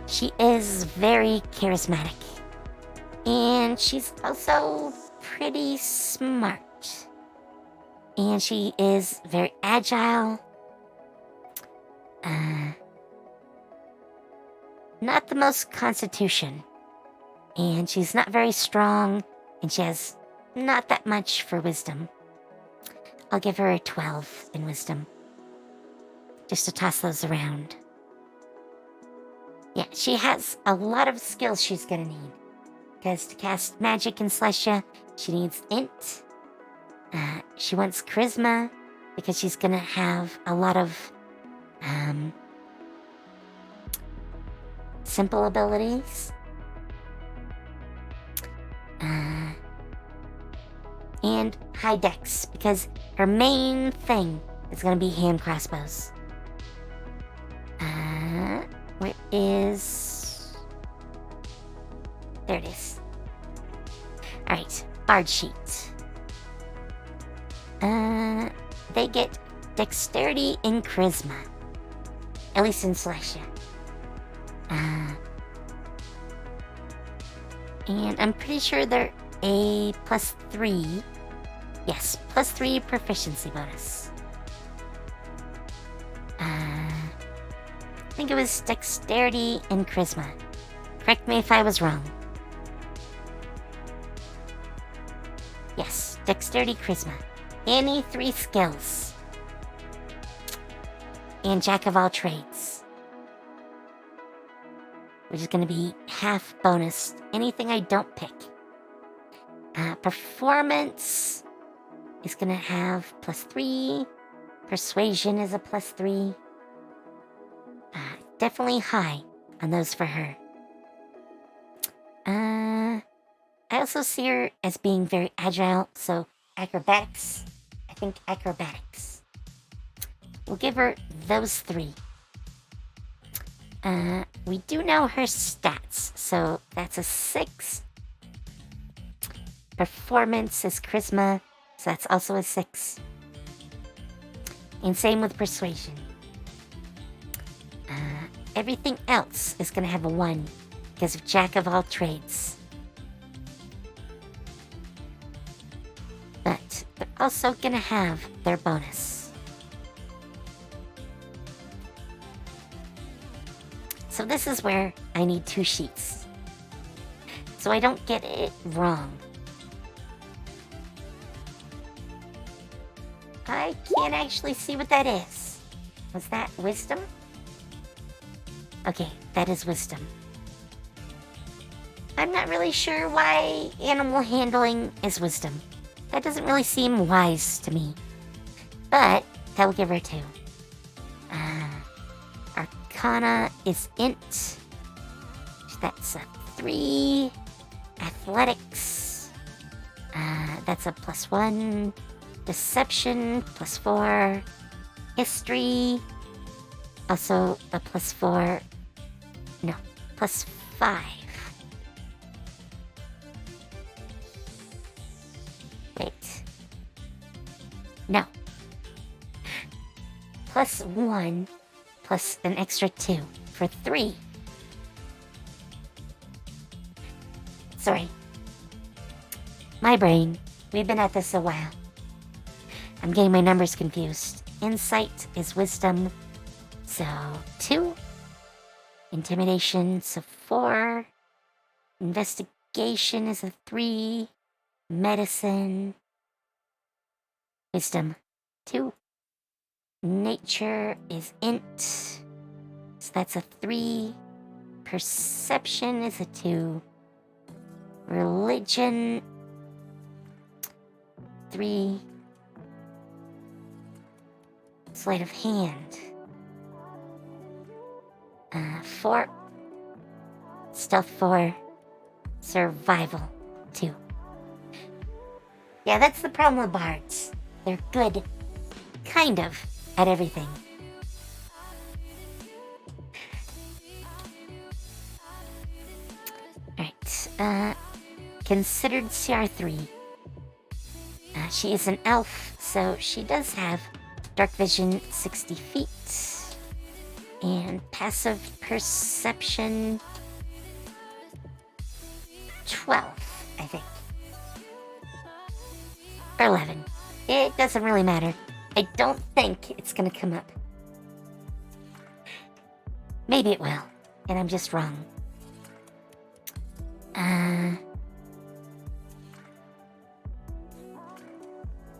She is very charismatic. And she's also pretty smart. And she is very agile. Not the most constitution. And she's not very strong. And she has not that much for wisdom. I'll give her a 12 in wisdom. Just to toss those around. Yeah, she has a lot of skills she's gonna need. Because to cast magic in Celestia, she needs int. She wants charisma, because she's gonna have a lot of simple abilities. And high dex, because her main thing is gonna be hand crossbows. Where is... There it is. Alright, bard sheet. They get dexterity and charisma. At least in Celestia. And I'm pretty sure they're a +3. Yes, +3 proficiency bonus. I think it was dexterity and charisma. Correct me if I was wrong. Yes, dexterity, charisma. Any 3 skills. And jack of all trades. Which is going to be half bonus. Anything I don't pick. Performance is going to have +3. Persuasion is a +3. Definitely high on those for her. I also see her as being very agile, so acrobatics. I think acrobatics. We'll give her those 3. We do know her stats, so that's a 6. Performance is charisma, so that's also a 6. And same with persuasion. Everything else is going to have a 1 because of jack of all trades. But they're also going to have their bonus. So this is where I need 2 sheets. So I don't get it wrong. I can't actually see what that is. Was that wisdom? Okay, that is wisdom. I'm not really sure why animal handling is wisdom. That doesn't really seem wise to me. But that will give her 2. Arcana is int. That's a 3. Athletics. That's a +1. Deception, +4. History. Also a +4. No, +5. Wait. No. +1 plus an extra 2 for 3. Sorry. My brain. We've been at this a while. I'm getting my numbers confused. Insight is wisdom, so 2. Intimidation, so 4. Investigation is a 3. Medicine. Wisdom, 2. Nature is int, so that's a 3. Perception is a 2. Religion, 3. Sleight of hand, 4. Stealth, 4. Survival, 2. Yeah, that's the problem with bards. They're good, kind of, at everything. Alright, considered CR3. She is an elf, so she does have dark vision 60 feet. And passive perception 12, I think. Or 11. It doesn't really matter. I don't think it's gonna come up. Maybe it will, and I'm just wrong.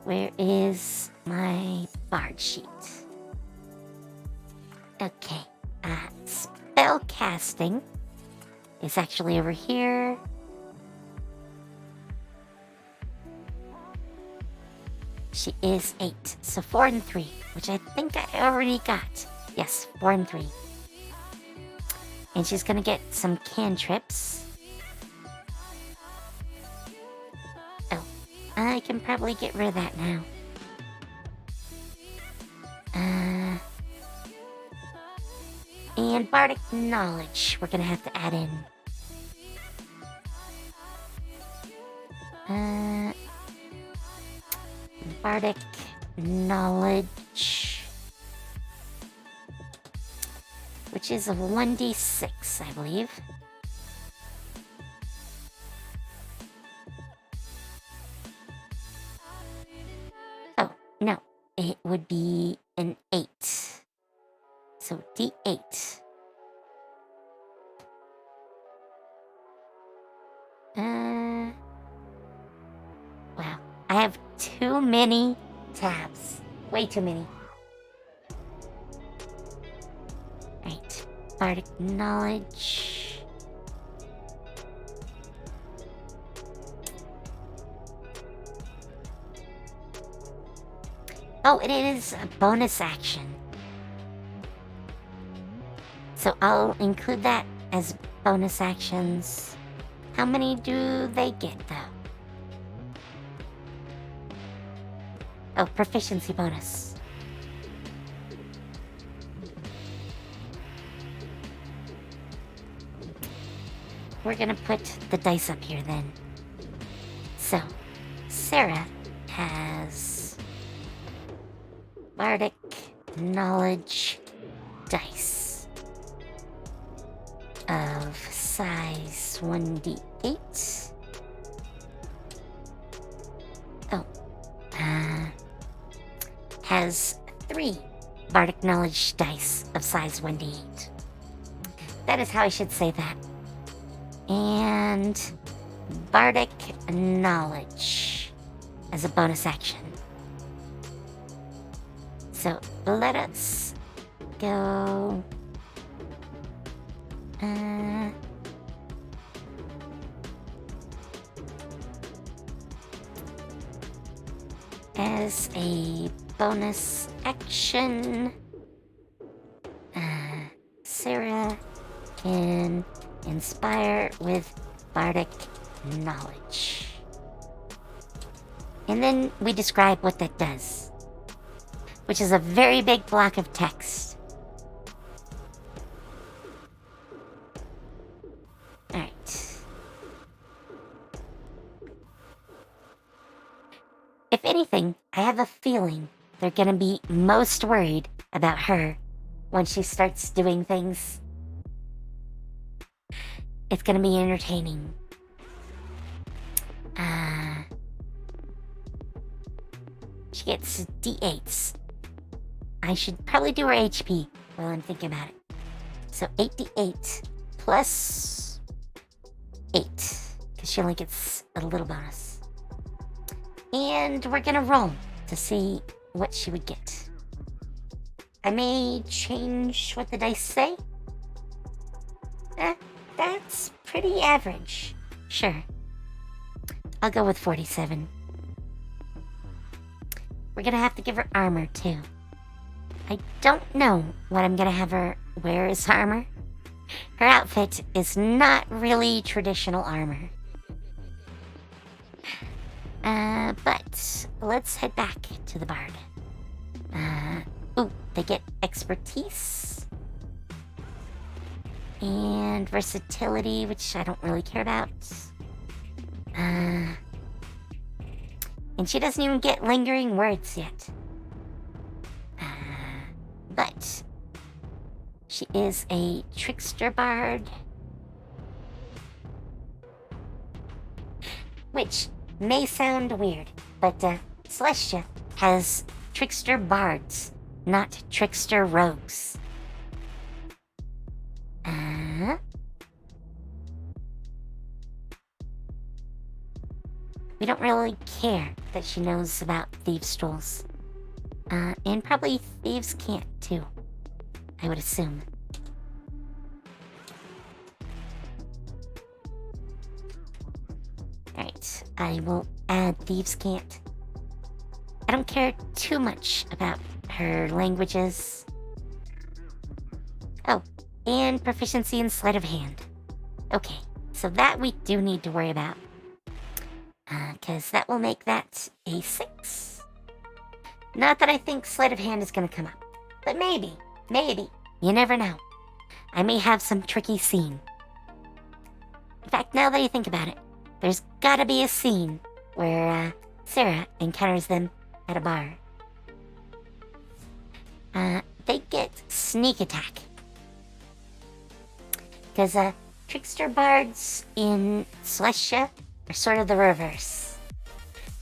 Where is my bard sheet? Okay, spell casting is actually over here. She is 8, so 4 and 3, which I think I already got. Yes, 4 and 3. And she's gonna get some cantrips. Oh, I can probably get rid of that now. And bardic knowledge, we're gonna have to add in. Bardic knowledge, which is a 1d6, I believe. Oh, no, it would be an 8. So d8. Wow, I have too many tabs. Way too many. Right, bardic knowledge. Oh, it is a bonus action. So I'll include that as bonus actions. How many do they get, though? Oh, proficiency bonus. We're gonna put the dice up here then. So, Sarah has bardic knowledge dice of size 1d8. Oh, has 3 bardic knowledge dice of size 1d8. That is how I should say that. And bardic knowledge as a bonus action. So let us go. As a bonus action, Sarah can inspire with bardic knowledge. And then we describe what that does, which is a very big block of text. Alright. If anything, I have a feeling they're gonna be most worried about her when she starts doing things. It's gonna be entertaining. She gets d8s. I should probably do her HP while I'm thinking about it. So 8d8 plus 8, because she only gets a little bonus. And we're gonna roll to see what she would get. I may change what the dice say. That's pretty average. Sure. I'll go with 47. We're gonna have to give her armor, too. I don't know what I'm gonna have her wear as armor. Her outfit is not really traditional armor. But let's head back to the bard. Ooh, they get expertise. And versatility, which I don't really care about. And she doesn't even get lingering words yet. But She is a trickster bard. Which may sound weird, but Celestia has trickster bards, not trickster rogues. We don't really care that she knows about thieves' tools. And probably thieves can't, too. I would assume. Alright, I will add thieves can't. I don't care too much about her languages. Oh, and proficiency in sleight of hand. Okay, so that we do need to worry about. Because that will make that a 6. Not that I think sleight of hand is going to come up. But maybe. You never know. I may have some tricky scene. In fact, now that you think about it, there's gotta be a scene where Sarah encounters them at a bar. They get sneak attack. Because trickster bards in Celestia are sort of the reverse.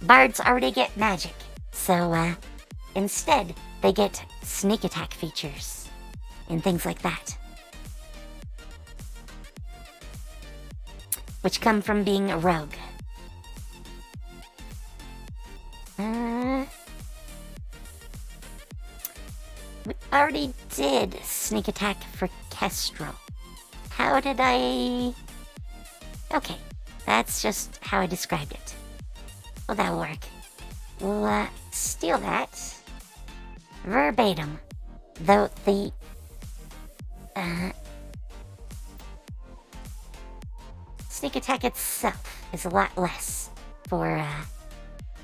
Bards already get magic, so instead they get sneak attack features and things like that, which come from being a rogue. We already did sneak attack for Kestrel. How did I... Okay, that's just how I described it. Well, that'll work. We'll steal that verbatim, though the sneak attack itself is a lot less for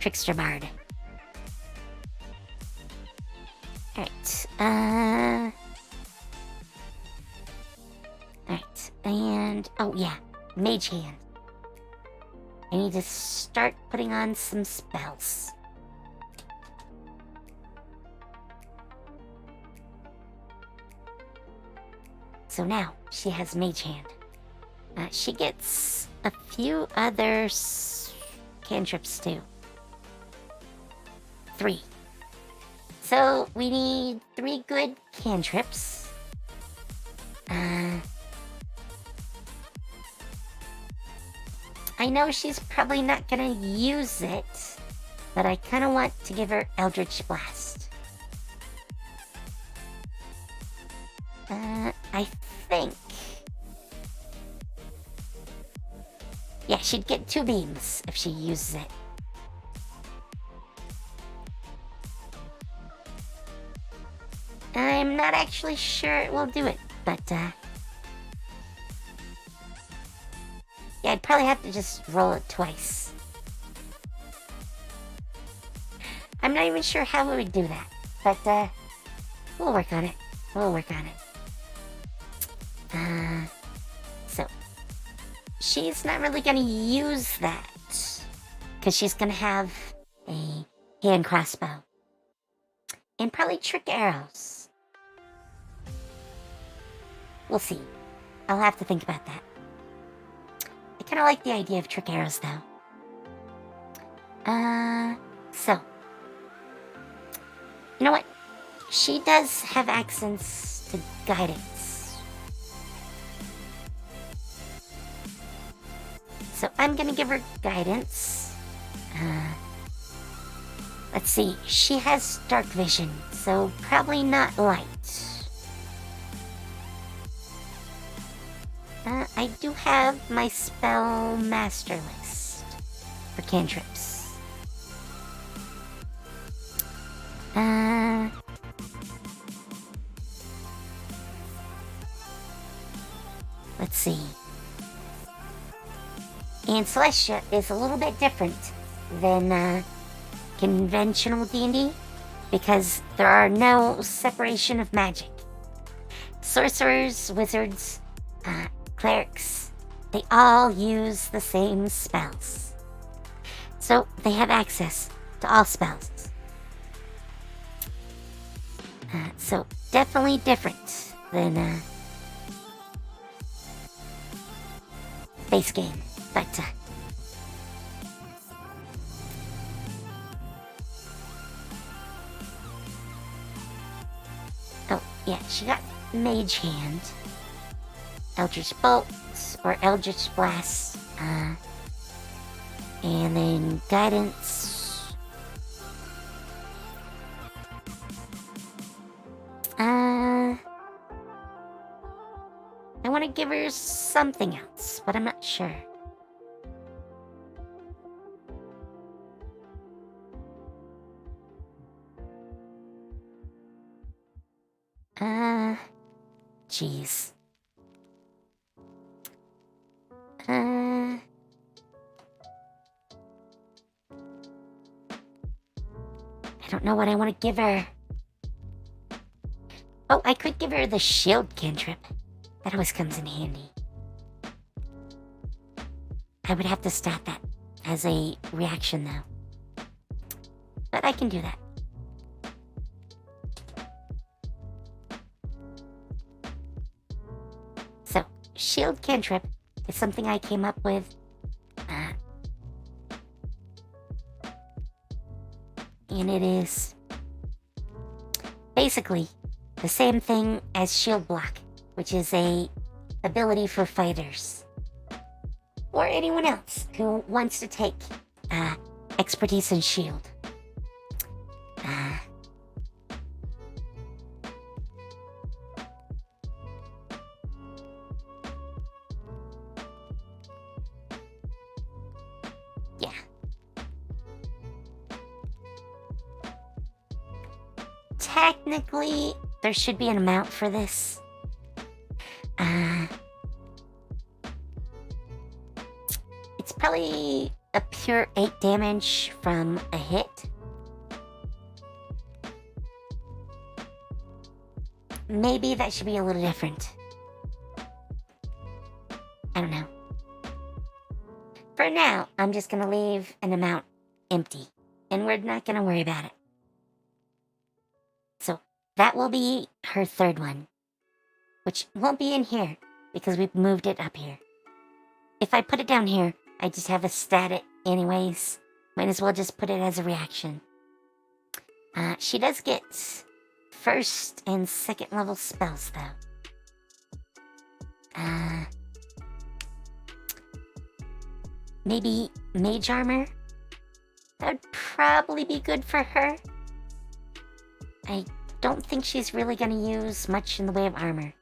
trickster bard. Alright, alright, and oh yeah, mage hand. I need to start putting on some spells. So now, she has mage hand. She gets a few other cantrips too. 3. So, we need 3 good cantrips. I know she's probably not gonna use it, but I kinda want to give her Eldritch Blast. I think... Yeah, she'd get 2 beams if she uses it. I'm not actually sure it will do it, but, yeah, I'd probably have to just roll it twice. I'm not even sure how we would do that, but, we'll work on it. So, she's not really gonna use that, because she's gonna have a hand crossbow. And probably trick arrows. We'll see. I'll have to think about that. I kind of like the idea of trick arrows, though. So. You know what? She does have access to guidance. So I'm gonna give her guidance. Let's see. She has dark vision, so probably not light. I do have my spell master list for cantrips. Let's see. And Celestia is a little bit different than conventional D&D because there are no separation of magic. Sorcerers, wizards, clerics, they all use the same spells. So they have access to all spells. So definitely different than base game, but oh yeah, she got Mage Hand, Eldritch Bolt or Eldritch Blast, and then Guidance. I want to give her something else, but I'm not sure. Jeez. I don't know what I want to give her. Oh, I could give her the shield cantrip. That always comes in handy. I would have to stat that as a reaction, though. But I can do that. So, shield cantrip is something I came up with. And it is basically the same thing as shield block, which is a ability for fighters or anyone else who wants to take expertise in shield. Yeah. Technically, there should be an amount for this. It's probably a pure 8 damage from a hit. Maybe that should be a little different. I don't know. For now, I'm just gonna leave an amount empty, and we're not gonna worry about it. So that will be her third one, which won't be in here because we've moved it up here. If I put it down here, I just have a stat it anyways. Might as well just put it as a reaction. She does get first and second level spells, though. Maybe Mage Armor? That would probably be good for her. I don't think she's really going to use much in the way of armor.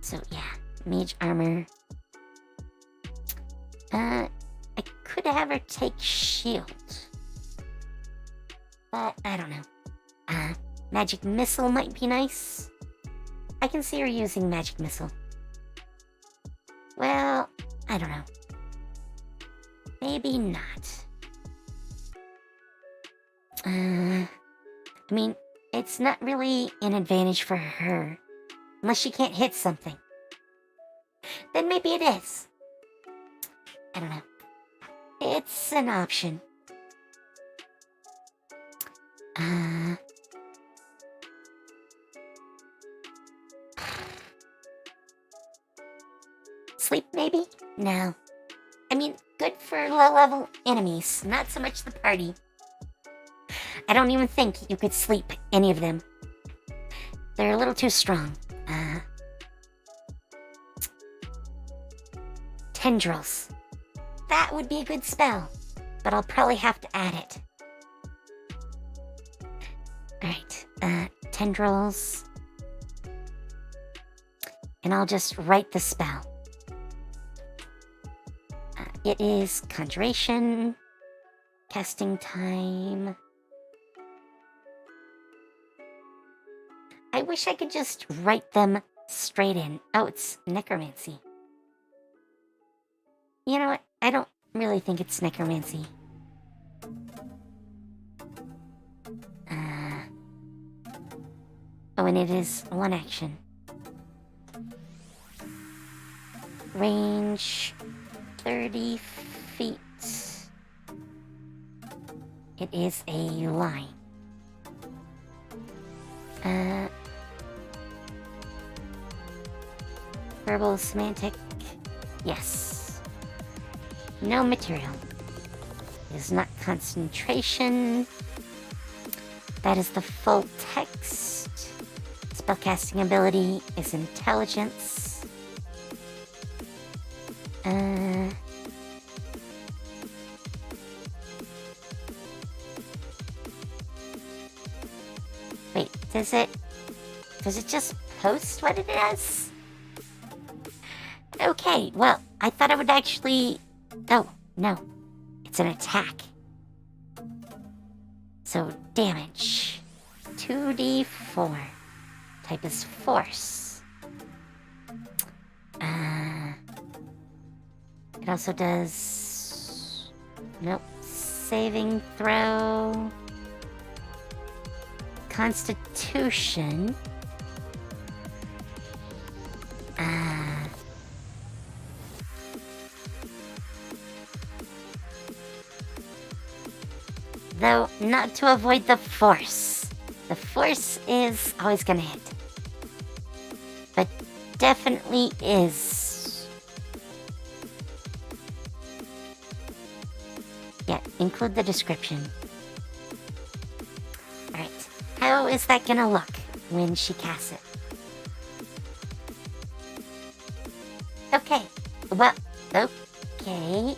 So yeah, Mage Armor. I could have her take Shield. But I don't know. Magic Missile might be nice. I can see her using Magic Missile. Well, I don't know. Maybe not. I mean, it's not really an advantage for her. Unless she can't hit something. Then maybe it is. I don't know. It's an option. Sleep, maybe? No. I mean, good for low-level enemies, not so much the party. I don't even think you could sleep any of them. They're a little too strong. Tendrils. That would be a good spell, but I'll probably have to add it. Alright, Tendrils. And I'll just write the spell. It is Conjuration, Casting Time. I wish I could just write them straight in. Oh, it's Necromancy. You know what? I don't really think it's Necromancy. Oh, and it is one action. Range 30 feet. It is a line. Verbal, semantic. Yes. No material. It is not concentration. That is the full text. Spellcasting ability is intelligence. Wait, does it just post what it is? Okay, well, I thought it would actually... Oh, no. It's an attack. So, damage. 2d4. Type is force. It also does... Nope. Saving throw. Constitution. Though, not to avoid the force. The force is always gonna hit. But definitely is. Yeah, include the description. Alright, how is that gonna look when she casts it? Okay, well, okay.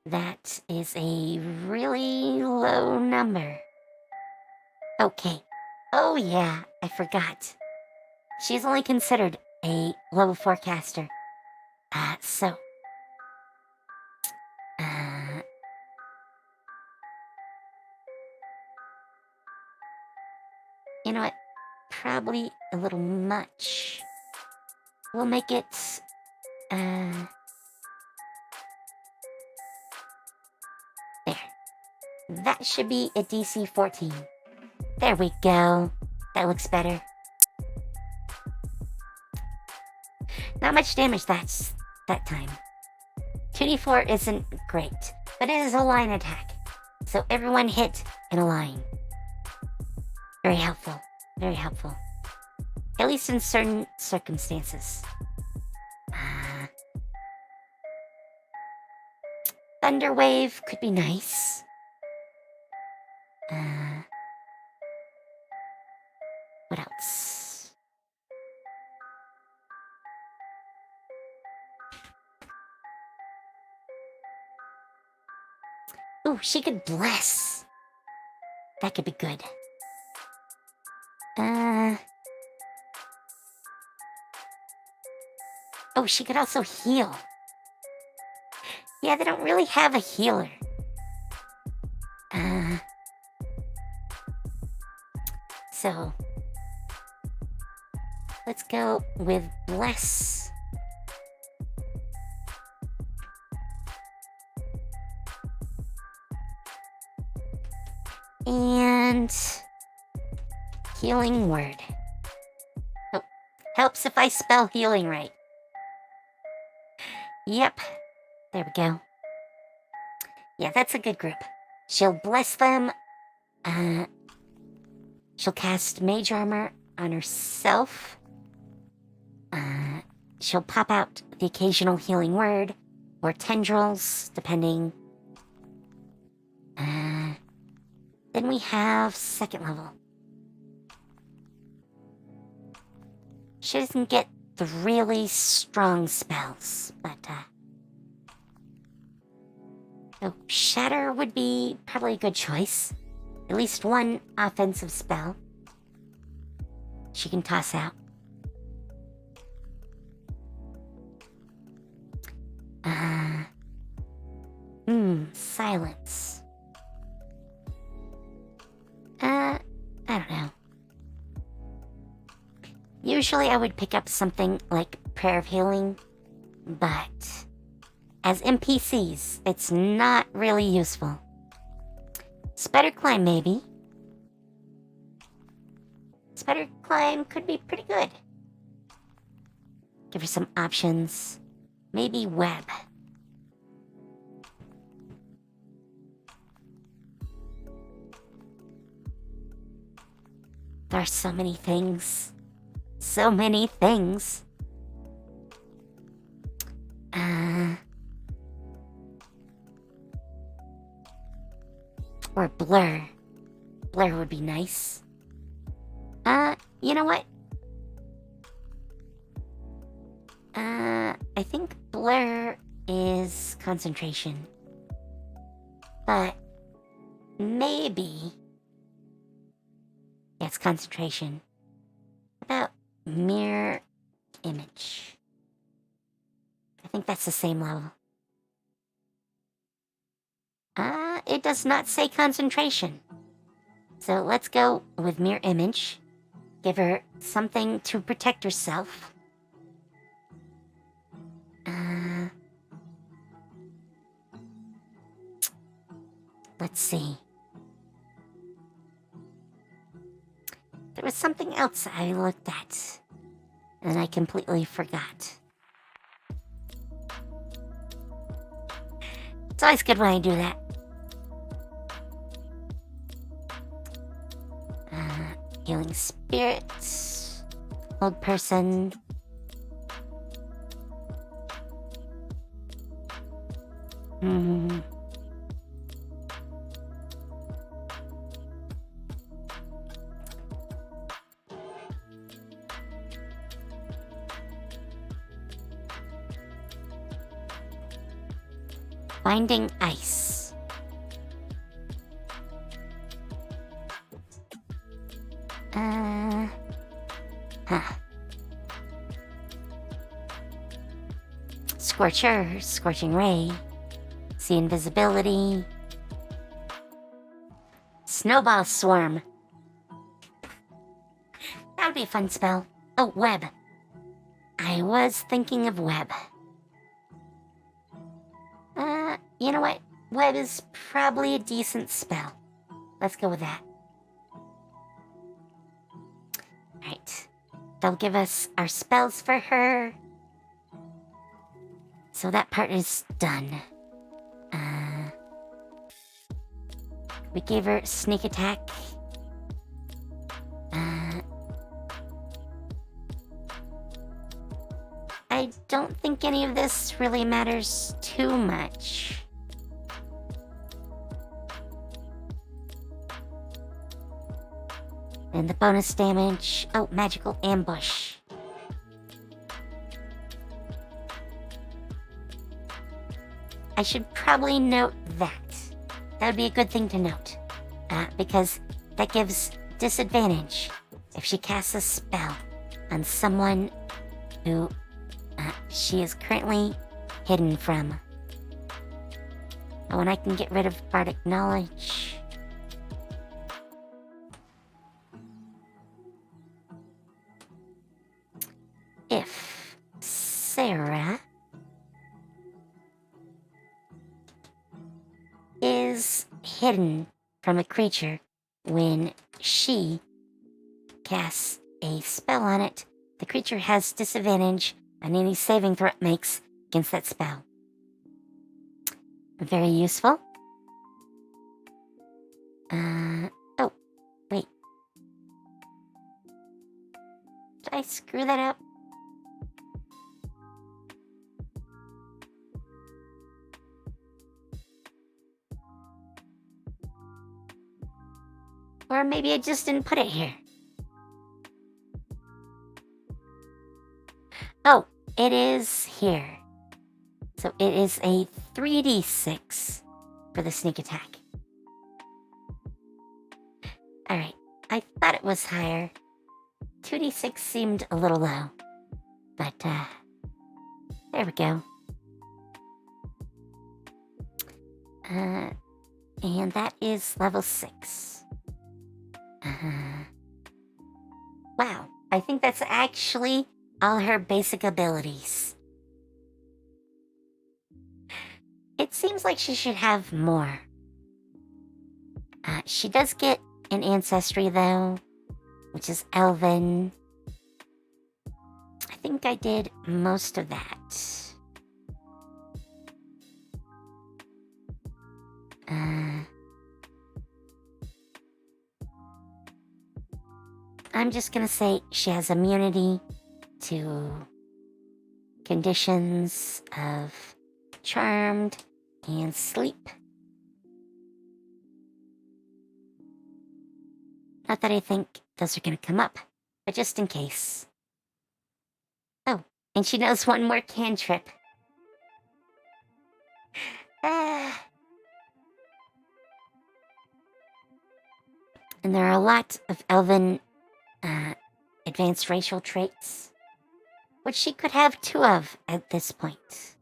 That is a really low number. Okay. Oh yeah, I forgot. She's only considered a level 4 caster. You know what? Probably a little much. We'll make it, there. That should be a DC 14. There we go. That looks better. Not much damage that time. 2d4 isn't great, but it is a line attack. So everyone hit in a line. Very helpful. Very helpful. At least in certain circumstances. Thunder Wave could be nice. What else? Ooh, she could bless. That could be good. Oh, she could also heal. Yeah, they don't really have a healer. So, let's go with bless. And healing word. Oh, helps if I spell healing right. Yep, there we go. Yeah, that's a good group. She'll bless them. She'll cast mage armor on herself. She'll pop out the occasional healing word, or tendrils, depending. Then we have second level. She doesn't get the really strong spells, but, so Shatter would be probably a good choice. At least one offensive spell she can toss out. Silence. I don't know. Usually I would pick up something like Prayer of Healing, but as NPCs, it's not really useful. Spider Climb, maybe. Spider Climb could be pretty good. Give her some options. Maybe Web. There are so many things. So many things. Or blur. Blur would be nice. You know what? I think blur is concentration. But maybe... Yeah, it's concentration. About mirror image. I think that's the same level. It does not say concentration. So let's go with mirror image. Give her something to protect herself. Let's see. There was something else I looked at, and I completely forgot. It's always good when I do that. Healing spirits. Old person. Finding ice. Scorcher, Scorching Ray. See invisibility. Snowball Swarm. That would be a fun spell. Oh, Web. I was thinking of Web. You know what? Web is probably a decent spell. Let's go with that. Alright. They'll give us our spells for her. So that part is done. We gave her sneak attack. I don't think any of this really matters too much. And the bonus damage... Oh, magical ambush. I should probably note that. That would be a good thing to note. Because that gives disadvantage if she casts a spell on someone who she is currently hidden from. Oh, and I can get rid of Bardic Knowledge. If Sarah is hidden from a creature when she casts a spell on it, the creature has disadvantage on any saving throw it makes against that spell. Very useful. Oh, wait. Did I screw that up? Or maybe I just didn't put it here. Oh, it is here. So it is a 3d6 for the sneak attack. Alright, I thought it was higher. 2d6 seemed a little low. But, there we go. And that is level 6. Wow, I think that's actually all her basic abilities. It seems like she should have more. She does get an ancestry, though, which is Elven. I think I did most of that. I'm just gonna say she has immunity to conditions of charmed and sleep. Not that I think those are gonna come up, but just in case. Oh, and she knows one more cantrip. And there are a lot of elven advanced racial traits, which she could have 2 of at this point.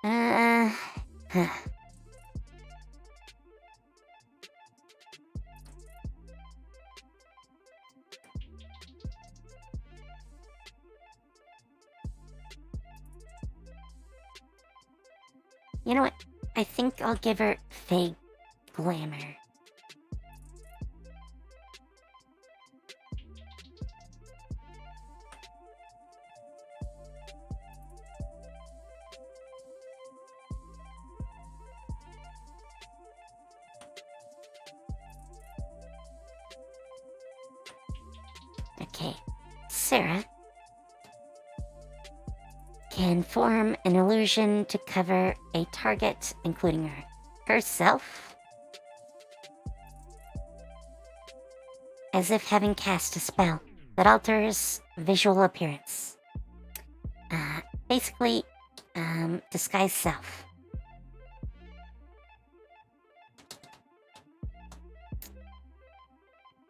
Huh. You know what? I think I'll give her fake glamour. Okay, Sarah can form an illusion to cover a target, including herself, as if having cast a spell that alters visual appearance. Basically, disguise self.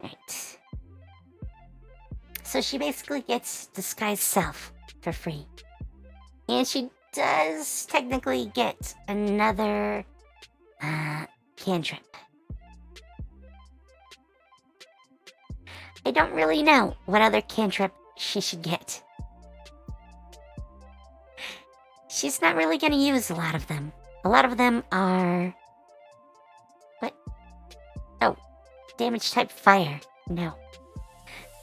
Right. So she basically gets disguise self for free. And she does technically get another cantrip. I don't really know what other cantrip she should get. She's not really going to use a lot of them. A lot of them are... What? Oh, damage type fire. No.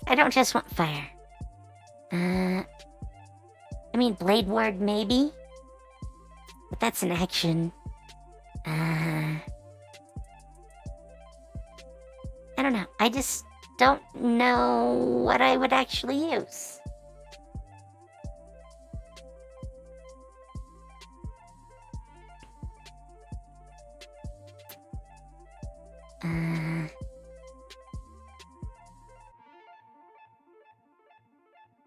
I don't just want fire. I mean, Blade Ward, maybe? But that's an action. I don't know. I just don't know what I would actually use.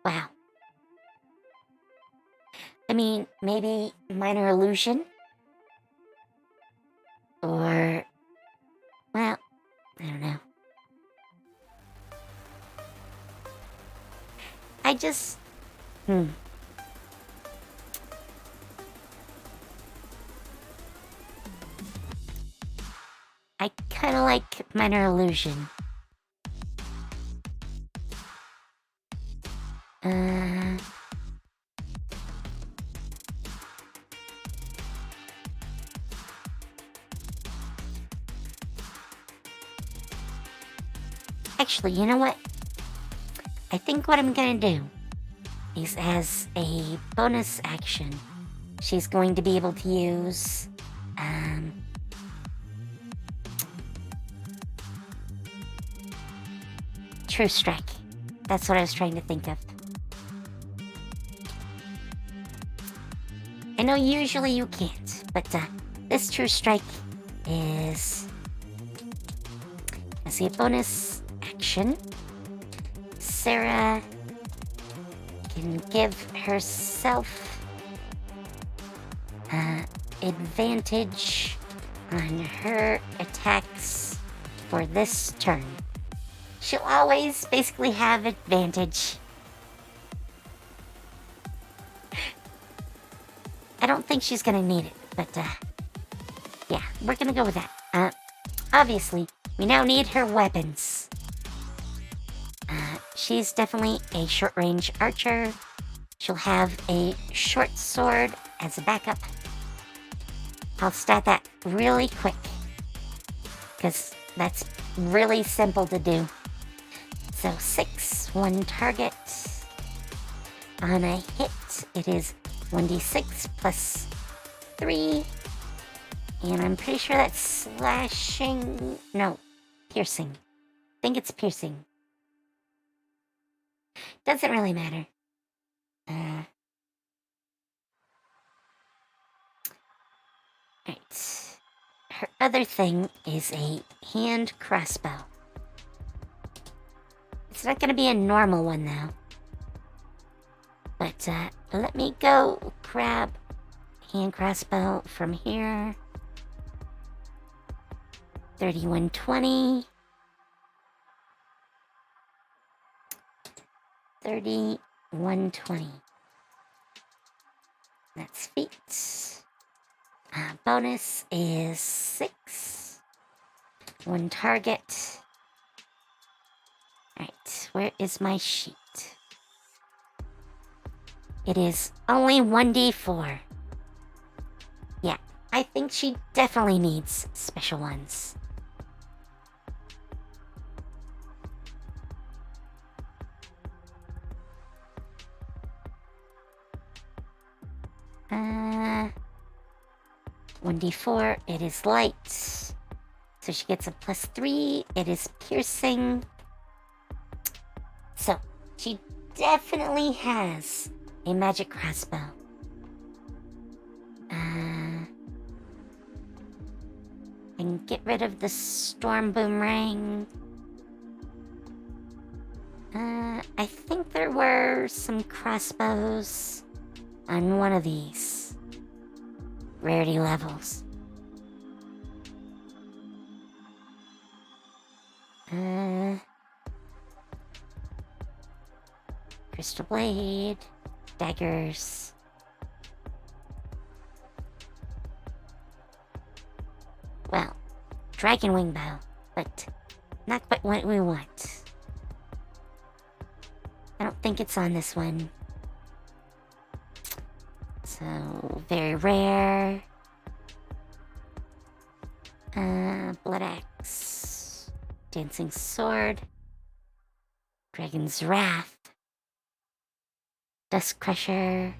Wow. I mean, maybe minor illusion? Or, well, I don't know. I just, I kind of like minor illusion. Actually, you know what? I think what I'm gonna do is, as a bonus action, she's going to be able to use, True Strike. That's what I was trying to think of. I know usually you can't, but this True Strike is, let's see, a bonus action. Sarah can give herself advantage on her attacks for this turn. She'll always basically have advantage. I don't think she's gonna need it, but yeah, we're gonna go with that. Obviously, we now need her weapons. She's definitely a short-range archer. She'll have a short sword as a backup. I'll stat that really quick, because that's really simple to do. So 6, 1 target. On a hit, it is 1d6 plus 3. And I'm pretty sure that's slashing. No, piercing. I think it's piercing. Doesn't really matter. Right. Her other thing is a hand crossbow. It's not gonna be a normal one though. But let me go grab hand crossbow from here. 3120. 3120. That's feet. Bonus is 6. 1 target. Alright, where is my sheet? It is only 1d4. Yeah, I think she definitely needs special ones. Uh, 1d4, it is light. So she gets a plus 3. It is piercing. So, she definitely has a magic crossbow. I can get rid of the storm boomerang. I think there were some crossbows on one of these rarity levels. Crystal blade, daggers. Well, dragon wing bow, but not quite what we want. I don't think it's on this one. So, very rare. Blood axe. Dancing sword. Dragon's wrath. Dust crusher.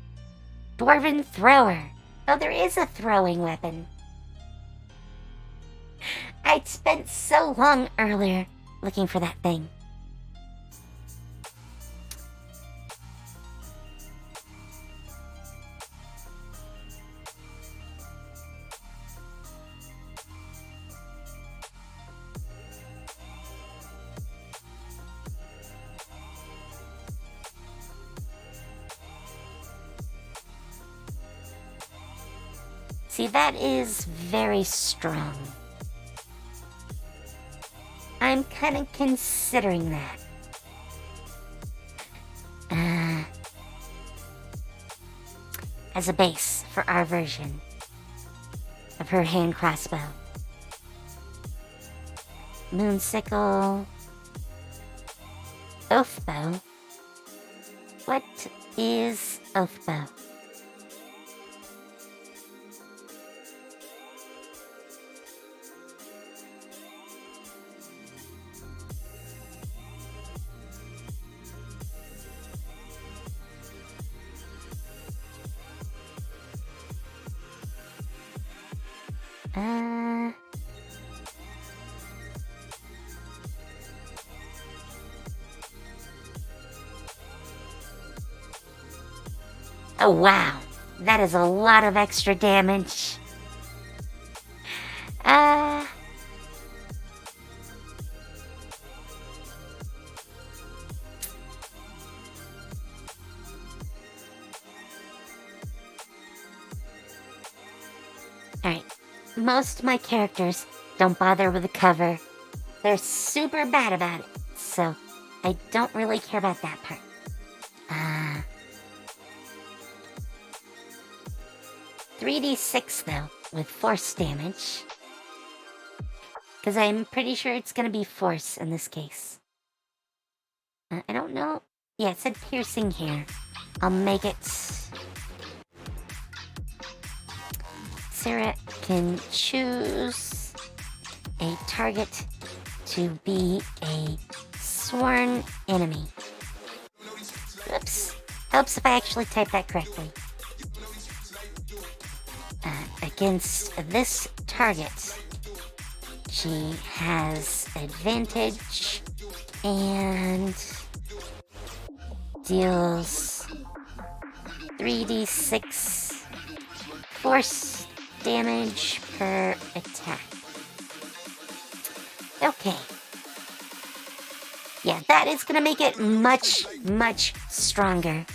Dwarven thrower. Oh, there is a throwing weapon. I'd spent so long earlier looking for that thing. See, that is very strong. I'm kind of considering that. As a base for our version of her hand crossbow. Moonsickle. Oathbow. What is Oathbow? Oh wow, that is a lot of extra damage. Alright, most of my characters don't bother with the cover. They're super bad about it, so I don't really care about that part. 3d6 though, with force damage. Because I'm pretty sure it's going to be force in this case. I don't know. Yeah, it said piercing here. I'll make it... Sarah can choose a target to be a sworn enemy. Oops. Helps if I actually type that correctly. against this target, she has advantage and deals 3d6 force damage per attack. Okay. Yeah, that is gonna make it much, much stronger.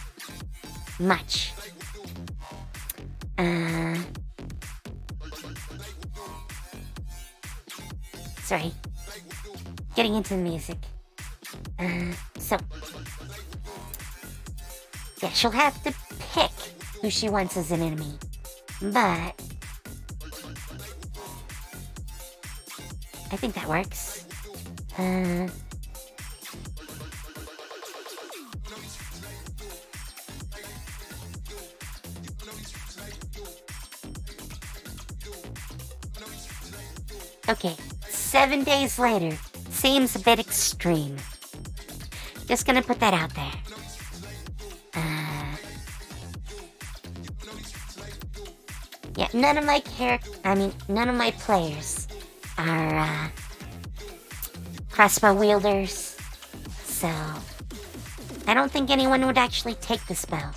Much. Sorry. Getting into the music. So. Yeah, she'll have to pick who she wants as an enemy. But I think that works. Okay, 7 days later. Seems a bit extreme. Just gonna put that out there. Yeah, none of my players are, crossbow wielders, so I don't think anyone would actually take the spell.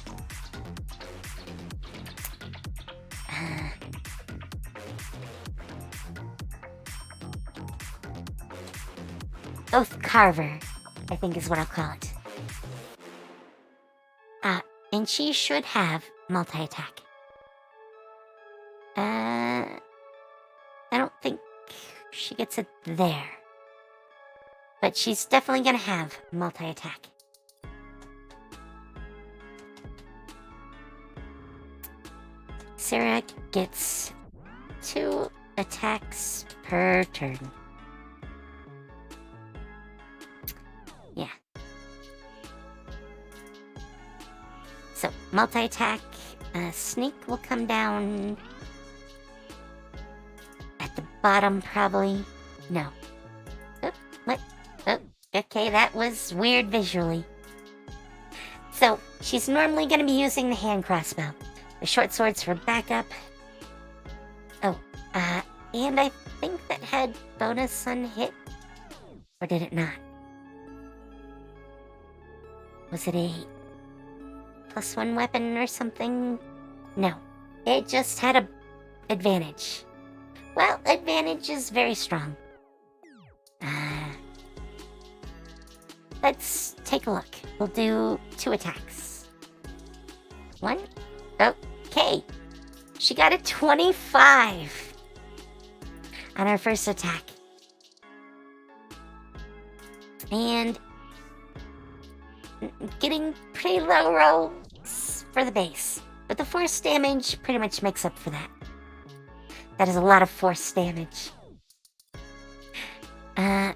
Oath Carver, I think is what I'll call it. And she should have multi-attack. I don't think she gets it there. But she's definitely gonna have multi-attack. Sarah gets 2 attacks per turn. Yeah. So, multi-attack, sneak will come down at the bottom, probably. No. Oop, what? Oh, okay, that was weird visually. So, she's normally going to be using the hand crossbow. The short swords for backup. Oh, and I think that had bonus on hit. Or did it not? Was it a +1 weapon or something? No. It just had a advantage. Well, advantage is very strong. Let's take a look. We'll do 2 attacks. 1. Okay. She got a 25 on her first attack. And getting pretty low rolls for the base. But the force damage pretty much makes up for that. That is a lot of force damage. I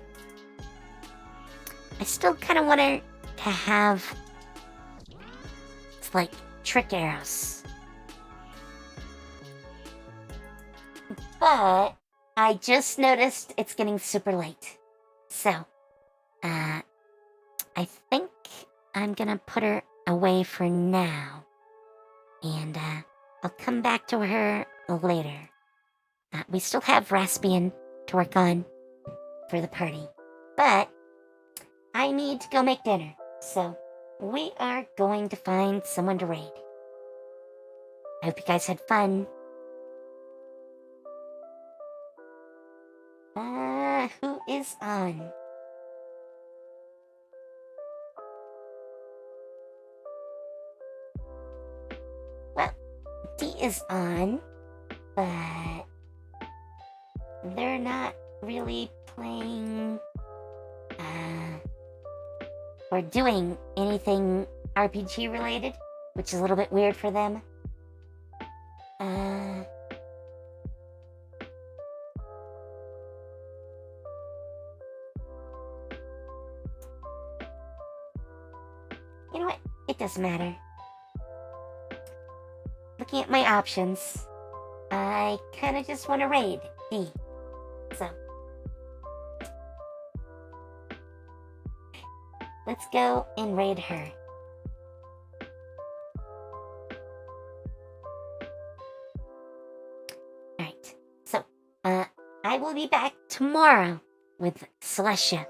still kind of want her to have, it's like trick arrows. But I just noticed it's getting super late. So, I think I'm gonna put her away for now. And, I'll come back to her later. We still have Raspian to work on for the party. But I need to go make dinner. So we are going to find someone to raid. I hope you guys had fun. Who is on? Well, D is on, but they're not really playing or doing anything RPG related, which is a little bit weird for them. You know what? It doesn't matter. Looking at my options, I kind of just want to raid D. So, let's go and raid her. will be back tomorrow with Celestia.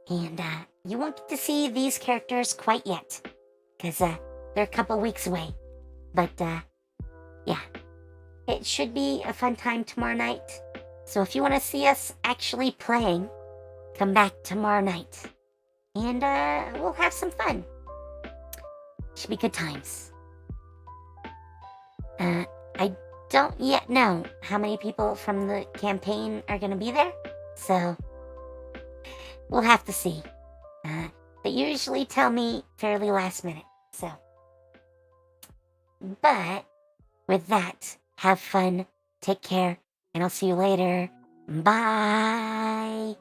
And you won't get to see these characters quite yet, because they're a couple weeks away. But yeah, it should be a fun time tomorrow night. So if you want to see us actually playing, come back tomorrow night. And we'll have some fun. Should be good times. I don't yet know how many people from the campaign are going to be there. So we'll have to see. They usually tell me fairly last minute. So, but with that, have fun, take care, and I'll see you later. Bye.